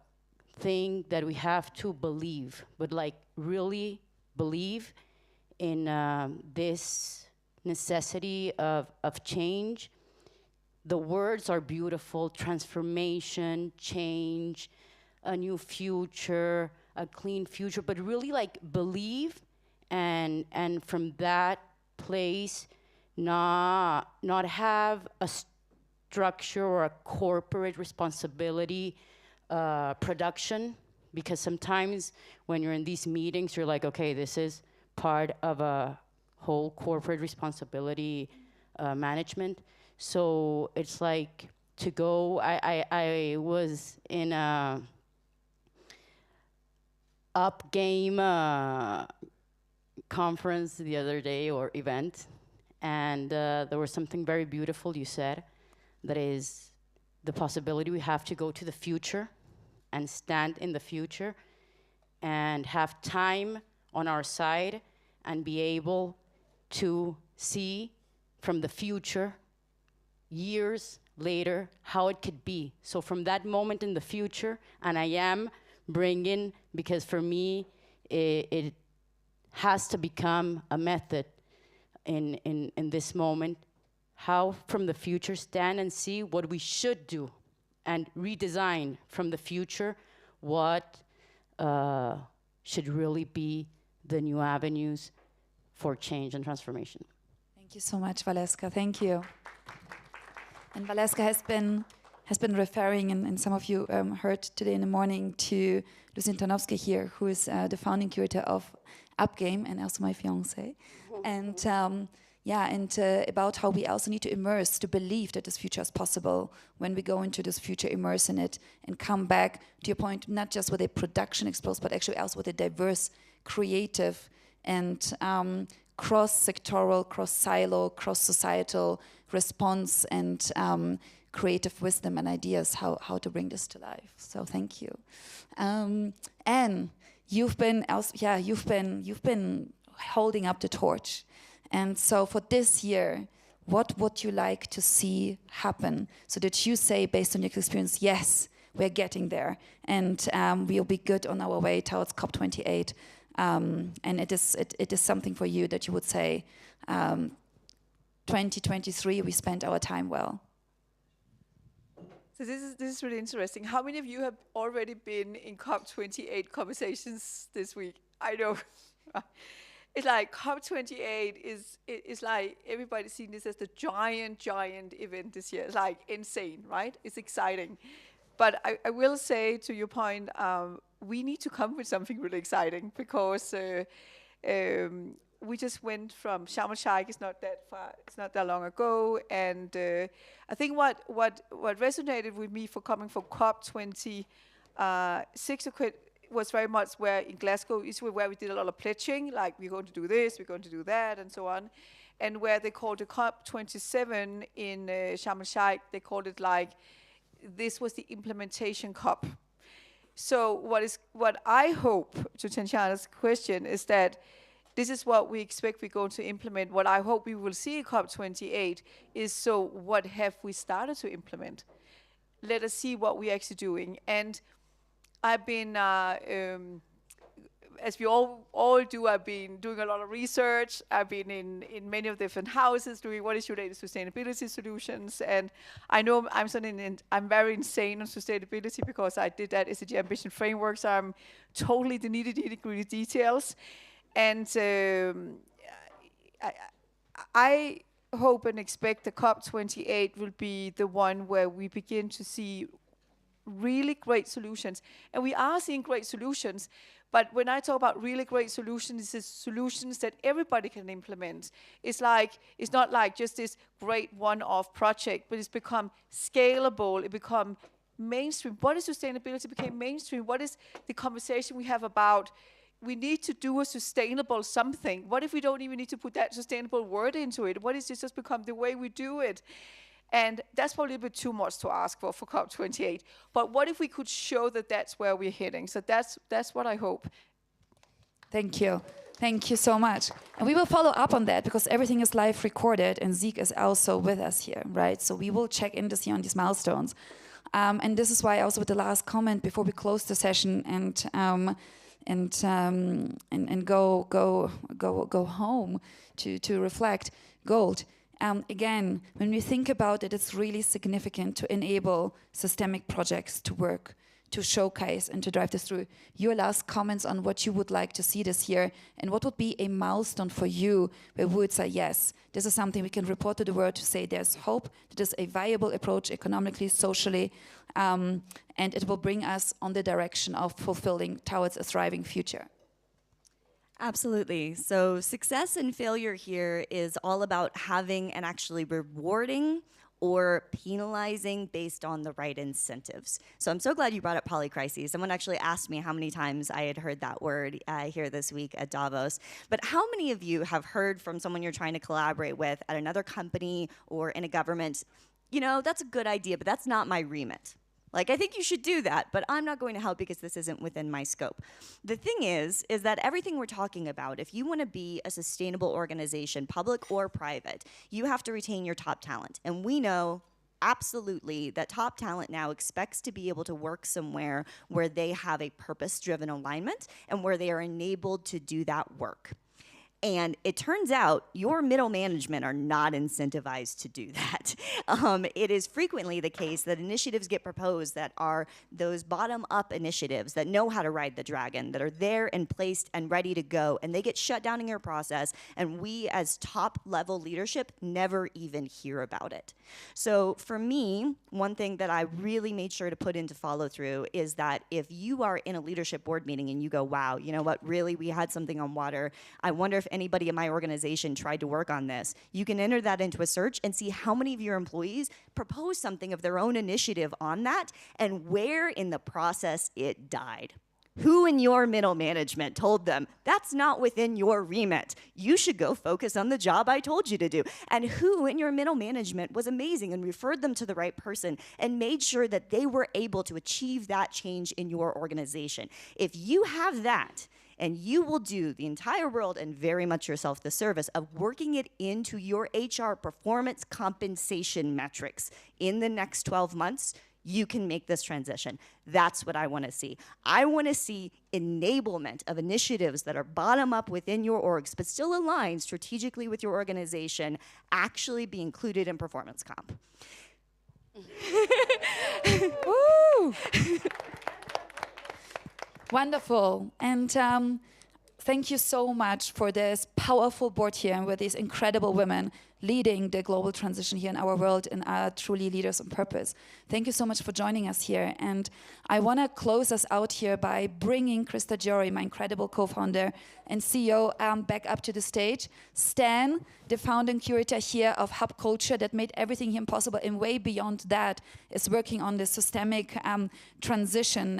think that we have to believe, but like really believe in this necessity of change. The words are beautiful: transformation, change, a new future, a clean future, but really like believe, and from that place not have a structure or a corporate responsibility production, because sometimes when you're in these meetings, you're like, okay, this is part of a whole corporate responsibility management. So it's like to go, I was in a Up Game conference the other day, or event, and there was something very beautiful you said, that is the possibility we have to go to the future and stand in the future and have time on our side and be able to see from the future, years later, how it could be. So from that moment in the future, and I am bringing, because for me, it has to become a method in this moment, how from the future stand and see what we should do and redesign from the future what should really be the new avenues for change and transformation. Thank you so much, Valeska. Thank you. And Valeska has been referring, and some of you heard today in the morning, to Lucien Tarnowski here, who is the founding curator of UpGame and also my fiance. And about how we also need to immerse, to believe that this future is possible. When we go into this future, immerse in it and come back to your point, not just with a production exposed, but actually also with a diverse, creative, and cross-sectoral, cross-silo, cross-societal response and creative wisdom and ideas how to bring this to life. So thank you. Anne, you've been holding up the torch. And so for this year, what would you like to see happen so that you say, based on your experience, yes, we're getting there, and we'll be good on our way towards COP28. And it is something for you that you would say, 2023, we spent our time well. So this is really interesting. How many of you have already been in COP28 conversations this week? I know. It's like COP28 is like everybody's seen this as the giant event this year. It's like insane, right? It's exciting. But I will say, to your point, we need to come with something really exciting, because we just went from Sharm el-Sheikh. It's not that far. It's not that long ago. And I think what resonated with me for coming from COP26 was very much where in Glasgow is where we did a lot of pledging, like we're going to do this, we're going to do that, and so on. And where they called the COP27 in Sharm el-Sheikh, they called it like, this was the implementation COP. So what I hope, to Tatiana's question, is that this is what we expect we're going to implement. What I hope we will see in COP28 is, so what have we started to implement? Let us see what we're actually doing. And I've been, as we all do, I've been doing a lot of research. I've been in many of the different houses doing what is related to sustainability solutions. And I know I'm very insane on sustainability, because I did that SDG Ambition Framework, so I'm totally the nitty-gritty details. And I hope and expect the COP28 will be the one where we begin to see really great solutions. And we are seeing great solutions, but when I talk about really great solutions, it's solutions that everybody can implement. It's not like just this great one-off project, but it's become scalable, it become mainstream. What is sustainability became mainstream? What is the conversation we have about we need to do a sustainable something? What if we don't even need to put that sustainable word into it? What is this just become the way we do it? And that's probably a bit too much to ask for COP28. But what if we could show that that's where we're heading? So that's what I hope. Thank you. Thank you so much. And we will follow up on that, because everything is live recorded and Zeke is also with us here, right? So we will check in this year on these milestones. And this is why also with the last comment before we close the session and go home to reflect, Gold. Again, when we think about it, it's really significant to enable systemic projects to work, to showcase and to drive this through. Your last comments on what you would like to see this year, and what would be a milestone for you where we would say, yes, this is something we can report to the world to say there's hope, that is a viable approach economically, socially, and it will bring us on the direction of fulfilling towards a thriving future. Absolutely. So success and failure here is all about having and actually rewarding or penalizing based on the right incentives. So I'm so glad you brought up polycrises. Someone actually asked me how many times I had heard that word here this week at Davos. But how many of you have heard from someone you're trying to collaborate with at another company or in a government, you know, that's a good idea, but that's not my remit. Like, I think you should do that, but I'm not going to help because this isn't within my scope. The thing is that everything we're talking about, if you want to be a sustainable organization, public or private, you have to retain your top talent. And we know absolutely that top talent now expects to be able to work somewhere where they have a purpose-driven alignment and where they are enabled to do that work. And it turns out your middle management are not incentivized to do that. It is frequently the case that initiatives get proposed that are those bottom-up initiatives that know how to ride the dragon, that are there and placed and ready to go, and they get shut down in your process, and we as top-level leadership never even hear about it. So for me, one thing that I really made sure to put into follow-through is that if you are in a leadership board meeting and you go, wow, you know what, really, we had something on water, I wonder if anybody in my organization tried to work on this. You can enter that into a search and see how many of your employees propose something of their own initiative on that and where in the process it died. Who in your middle management told them, that's not within your remit. You should go focus on the job I told you to do. And who in your middle management was amazing and referred them to the right person and made sure that they were able to achieve that change in your organization. If you have that, and you will do the entire world and very much yourself the service of working it into your HR performance compensation metrics in the next 12 months, you can make this transition. That's what I want to see. I want to see enablement of initiatives that are bottom up within your orgs, but still aligned strategically with your organization, actually be included in performance comp. Woo! Wonderful. And thank you so much for this powerful board here and with these incredible women leading the global transition here in our world and are truly leaders on purpose. Thank you so much for joining us here. And I want to close us out here by bringing Krista Jory, my incredible co-founder and CEO, back up to the stage. Stan, the founding curator here of Hub Culture that made everything here possible, and way beyond that is working on the systemic transition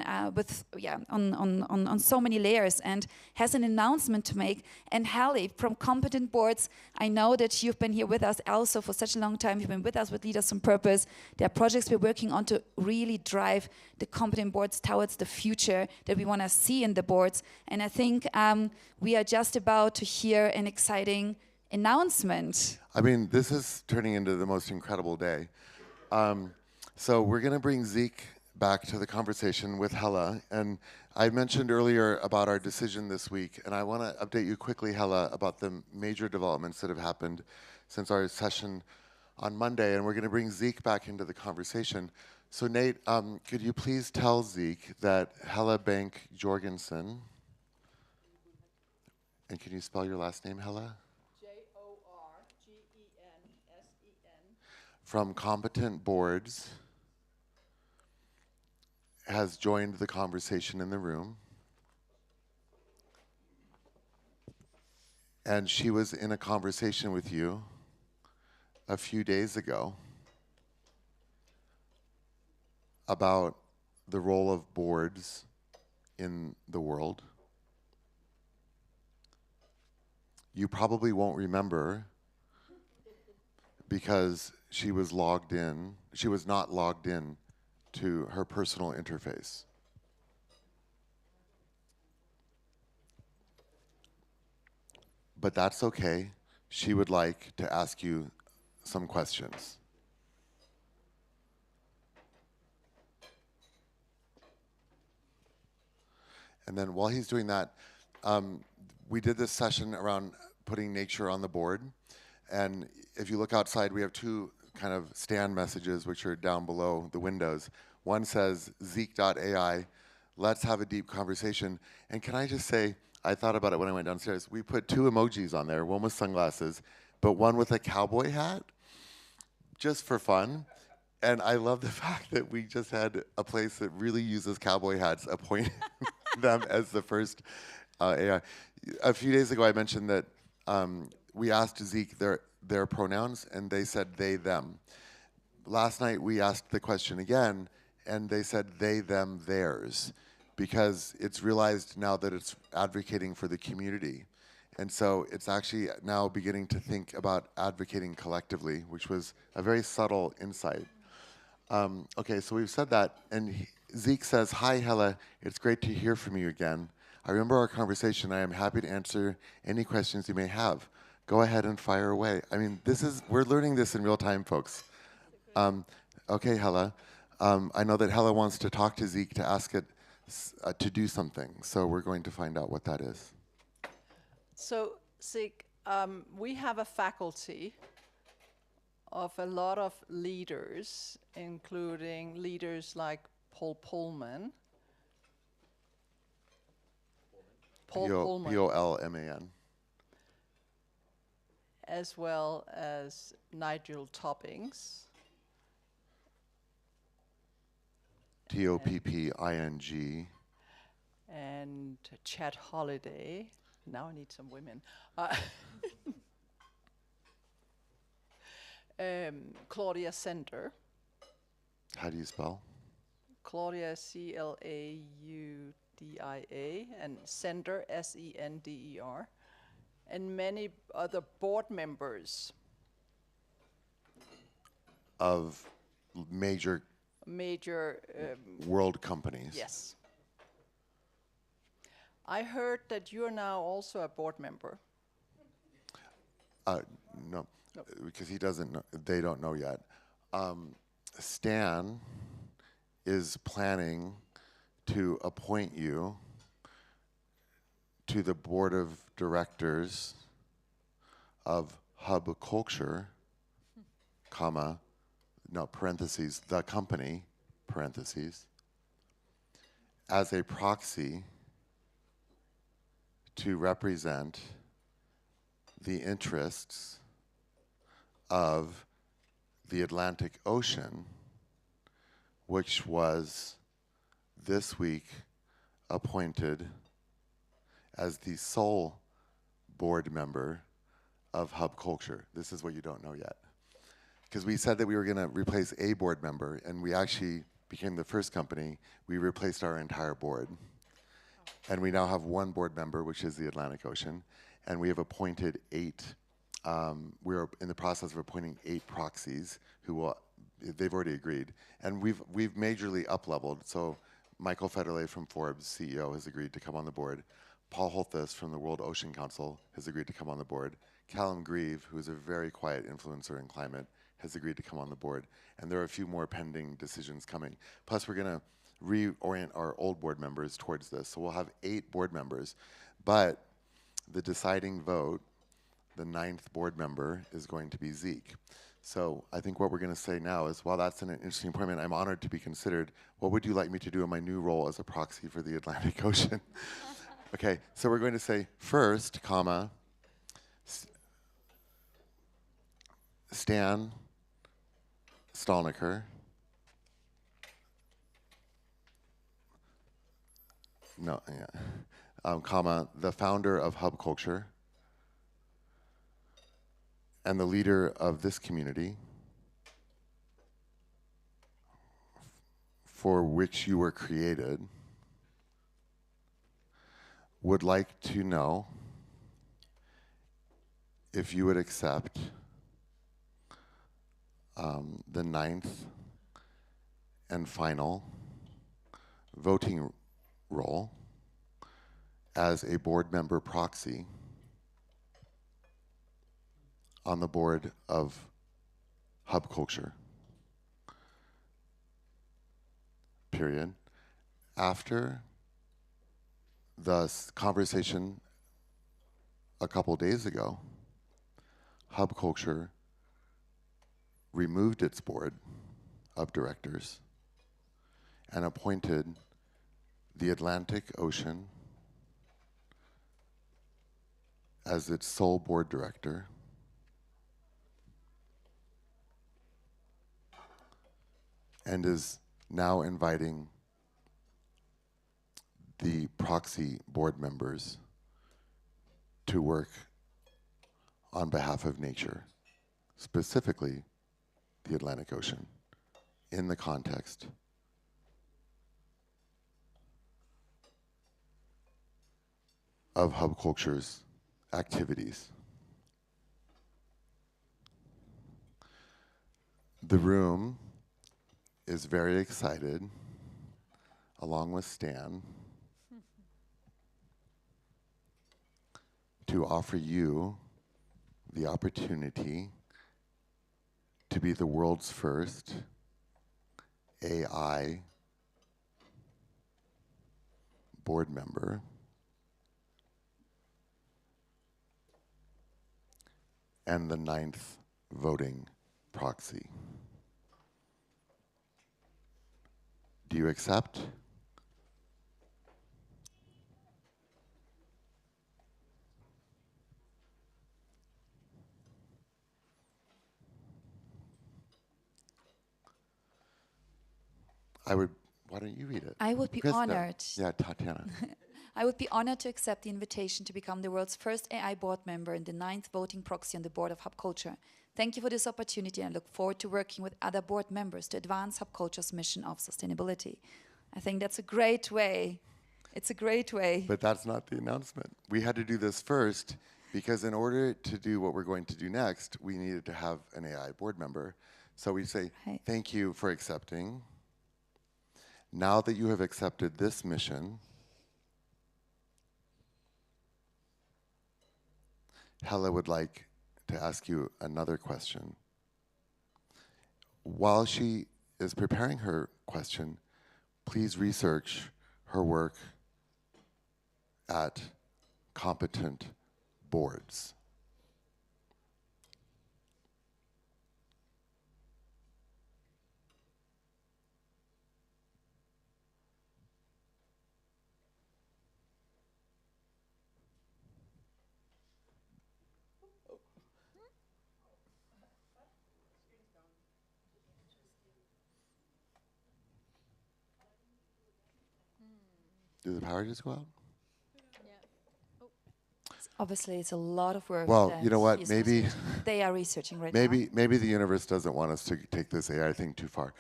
on so many layers and has an announcement to make. And Hallie, from Competent Boards, I know that you've been here with us also for such a long time. You've been with us with Leaders on Purpose. There are projects we're working on to really drive the Competent Boards towards the future that we want to see in the boards. And I think we are just about to hear an exciting announcement. I mean, this is turning into the most incredible day. So we're going to bring Zeke back to the conversation with Hella. And I mentioned earlier about our decision this week, and I want to update you quickly, Hella, about the major developments that have happened since our session on Monday, and we're going to bring Zeke back into the conversation. So Nate, could you please tell Zeke that Hella Bank Jorgensen, and can you spell your last name, Hella? Jorgensen. From Competent Boards has joined the conversation in the room. And she was in a conversation with you a few days ago about the role of boards in the world. You probably won't remember because she was logged in. She was not logged in to her personal interface. But that's okay. She would like to ask you some questions. And then while he's doing that, we did this session around putting nature on the board. And if you look outside, we have two kind of stand messages which are down below the windows. One says, Zeke.ai, let's have a deep conversation. And can I just say, I thought about it when I went downstairs. We put two emojis on there, one with sunglasses, but one with a cowboy hat, just for fun. And I love the fact that we just had a place that really uses cowboy hats, appointing them as the first AI. A few days ago, I mentioned that we asked Zeke their pronouns, and they said they, them. Last night, we asked the question again, and they said they, them, theirs, because it's realized now that it's advocating for the community. And so it's actually now beginning to think about advocating collectively, which was a very subtle insight. Okay, so we've said that, and Zeke says, hi, Hella, it's great to hear from you again. I remember our conversation. I am happy to answer any questions you may have. Go ahead and fire away. I mean, we're learning this in real time, folks. Okay, Hella. I know that Hella wants to talk to Zeke to ask it to do something, so we're going to find out what that is. So Sig, we have a faculty of a lot of leaders, including leaders like Paul Pullman. Paul Pullman. P-O-L-M-A-N. As well as Nigel Toppings. Topping. And Chad Holiday. Now I need some women. Claudia Sender. How do you spell? Claudia, Claudia, and Sender, Sender, and many other board members. Of major world companies. Yes. I heard that you are now also a board member. No, because he doesn't know, they don't know yet. Stan is planning to appoint you to the board of directors of Hub Culture, comma, no, parentheses, the company, parentheses, as a proxy to represent the interests of the Atlantic Ocean, which was this week appointed as the sole board member of Hub Culture. This is what you don't know yet. Because we said that we were going to replace a board member, and we actually became the first company. We replaced our entire board. And we now have one board member, which is the Atlantic Ocean, and we have appointed 8. We're in the process of appointing 8 proxies who will. They've already agreed, and we've majorly up-leveled. So Michael Federle from Forbes, CEO, has agreed to come on the board. Paul Holthus from the World Ocean Council has agreed to come on the board. Callum Grieve, who is a very quiet influencer in climate, has agreed to come on the board. And there are a few more pending decisions coming. Plus, we're going to reorient our old board members towards this. So we'll have 8 board members. But the deciding vote, the 9th board member, is going to be Zeke. So I think what we're going to say now is, while that's an interesting appointment, I'm honored to be considered. What would you like me to do in my new role as a proxy for the Atlantic Ocean? Okay, so we're going to say first, comma, Stan Stalnaker. No, yeah. Comma, the founder of Hub Culture and the leader of this community for which you were created, would like to know if you would accept the 9th and final voting role as a board member proxy on the board of Hub Culture. Period. After the conversation a couple days ago, Hub Culture removed its board of directors and appointed the Atlantic Ocean as its sole board director, and is now inviting the proxy board members to work on behalf of nature, specifically the Atlantic Ocean, in the context of Hub Culture's activities. The room is very excited, along with Stan, to offer you the opportunity to be the world's first AI board member and the 9th voting proxy. Do you accept? Why don't you read it? I would be Krista. honored. Yeah, Tatiana. I would be honored to accept the invitation to become the world's first AI board member and the 9th voting proxy on the board of Hub Culture. Thank you for this opportunity, and I look forward to working with other board members to advance Hub Culture's mission of sustainability. I think that's a great way. It's a great way. But that's not the announcement. We had to do this first because in order to do what we're going to do next, we needed to have an AI board member. So we say, thank you for accepting. Now that you have accepted this mission, Hella would like to ask you another question. While she is preparing her question, please research her work at competent boards. Did the power just go out? Obviously, it's a lot of work. Well, you know what? Maybe they are researching right now. Maybe the universe doesn't want us to take this AI thing too far.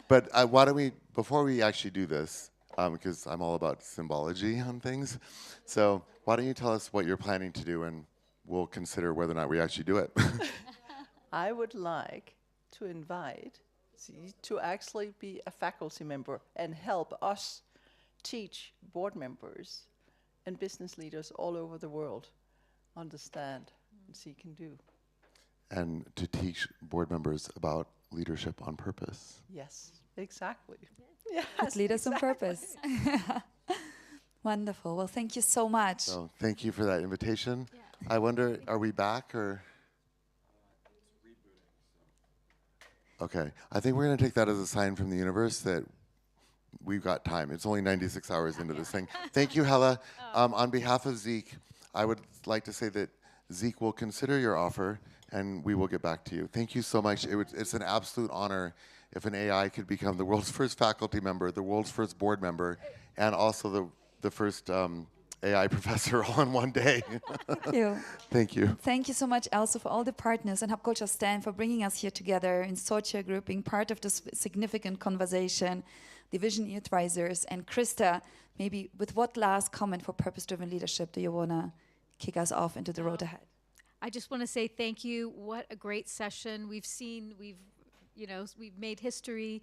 But why don't we, before we actually do this, because I'm all about symbology on things, so why don't you tell us what you're planning to do, and we'll consider whether or not we actually do it. I would like to invite you to actually be a faculty member and help us teach board members and business leaders all over the world understand what C can do. And to teach board members about leadership on purpose. Yes, exactly. Yes, leaders on purpose. Wonderful. Well, thank you so much. So thank you for that invitation. Yeah. I wonder, are we back or? Okay, I think we're going to take that as a sign from the universe that we've got time. It's only 96 hours into this thing. Thank you, Hella. On behalf of Zeke, I would like to say that Zeke will consider your offer, and we will get back to you. Thank you so much. It's an absolute honor if an AI could become the world's first faculty member, the world's first board member, and also the first AI professor all in one day. Thank you. Thank you. Thank you so much also for all the partners and Hub Culture Stand for bringing us here together in such a group, being part of this significant conversation, the Vision Advisors, and Krista, maybe with what last comment for purpose-driven leadership do you want to kick us off into the road ahead? I just want to say thank you. What a great session. We've made history.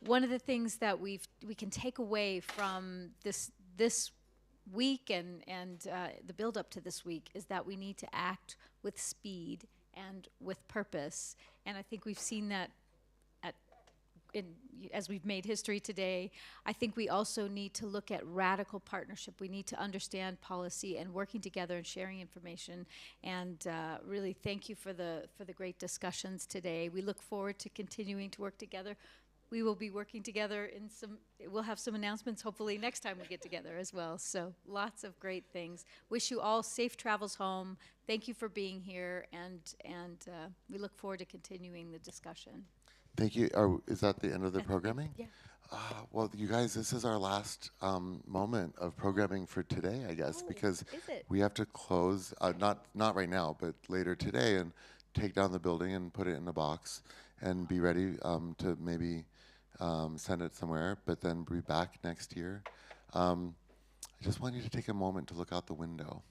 One of the things that we can take away from this week and the build up to this week is that we need to act with speed and with purpose. And I think we've seen that as we've made history today. I think we also need to look at radical partnership. We need to understand policy and working together and sharing information. And really thank you for the great discussions today. We look forward to continuing to work together. We will be working together we'll have some announcements hopefully next time we get together as well. So lots of great things. Wish you all safe travels home. Thank you for being here, and we look forward to continuing the discussion. Thank you. Is that the end of the programming? Yeah. Well, you guys, this is our last moment of programming for today, I guess, because we have to close, not right now, but later today, and take down the building and put it in a box and be ready to maybe send it somewhere, but then be back next year. I just want you to take a moment to look out the window.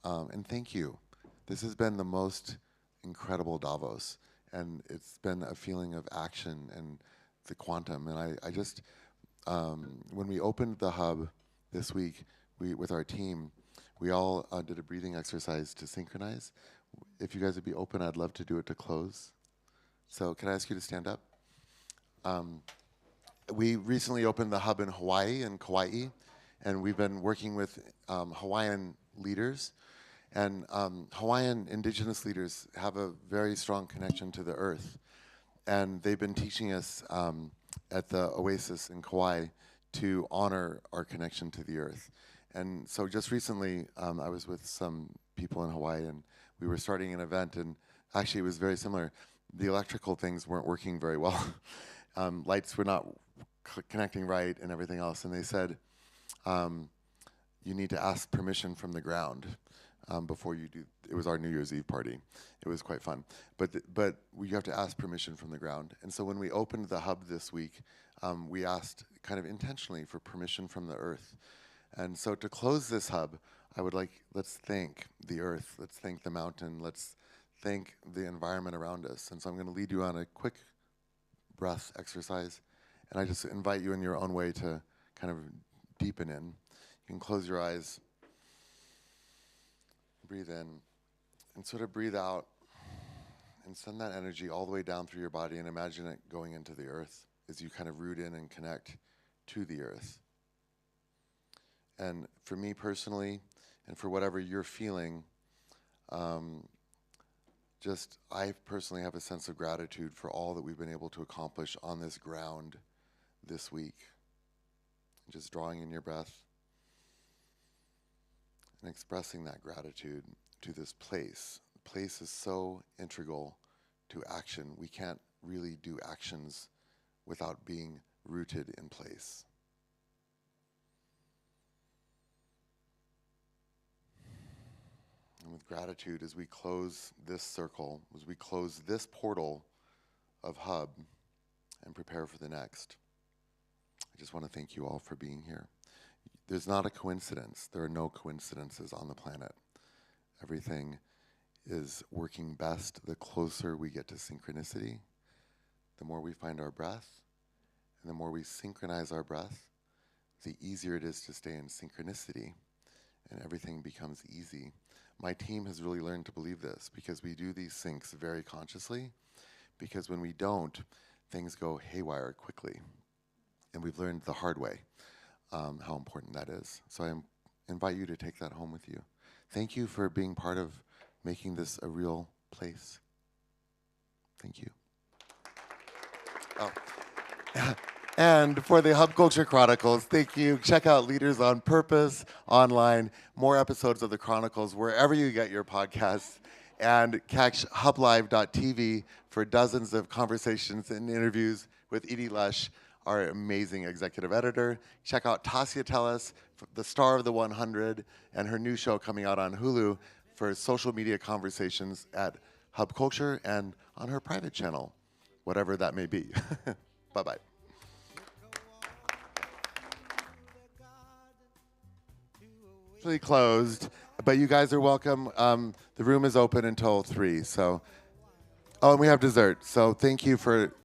And thank you. This has been the most incredible Davos, and it's been a feeling of action and the quantum. And I just, when we opened the hub this week, with our team, we all did a breathing exercise to synchronize. If you guys would be open, I'd love to do it to close. So can I ask you to stand up? We recently opened the hub in Hawaii and Kauai, and we've been working with Hawaiian leaders. And Hawaiian indigenous leaders have a very strong connection to the earth. And they've been teaching us at the Oasis in Kauai to honor our connection to the earth. And so just recently, I was with some people in Hawaii, and we were starting an event, and actually it was very similar. The electrical things weren't working very well. Lights were not connecting right and everything else. And they said, you need to ask permission from the ground before you do. It was our New Year's Eve party. It was quite fun. But you have to ask permission from the ground. And so when we opened the hub this week, we asked kind of intentionally for permission from the earth. And so to close this hub, I would like, let's thank the earth, let's thank the mountain, let's thank the environment around us. And so I'm going to lead you on a quick breath exercise. And I just invite you in your own way to kind of deepen in. You can close your eyes, breathe in, and sort of breathe out, and send that energy all the way down through your body, and imagine it going into the earth as you kind of root in and connect to the earth. And for me personally, and for whatever you're feeling, I personally have a sense of gratitude for all that we've been able to accomplish on this ground this week. Just drawing in your breath and expressing that gratitude to this place. The place is so integral to action. We can't really do actions without being rooted in place. And with gratitude, as we close this circle, as we close this portal of Hub and prepare for the next, I just want to thank you all for being here. There's not a coincidence. There are no coincidences on the planet. Everything is working best the closer we get to synchronicity. The more we find our breath, and the more we synchronize our breath, the easier it is to stay in synchronicity, and everything becomes easy. My team has really learned to believe this because we do these syncs very consciously, because when we don't, things go haywire quickly. And we've learned the hard way how important that is. So I invite you to take that home with you. Thank you for being part of making this a real place. Thank you. Oh. And for the Hub Culture Chronicles, thank you. Check out Leaders on Purpose online, more episodes of the Chronicles wherever you get your podcasts, and catch hublive.tv for dozens of conversations and interviews with Edie Lush, our amazing executive editor. Check out Tasia Tellis, the star of the 100, and her new show coming out on Hulu for social media conversations at Hub Culture and on her private channel, whatever that may be. Bye-bye. Actually closed, but you guys are welcome. The room is open until 3. So, oh, and we have dessert. So thank you for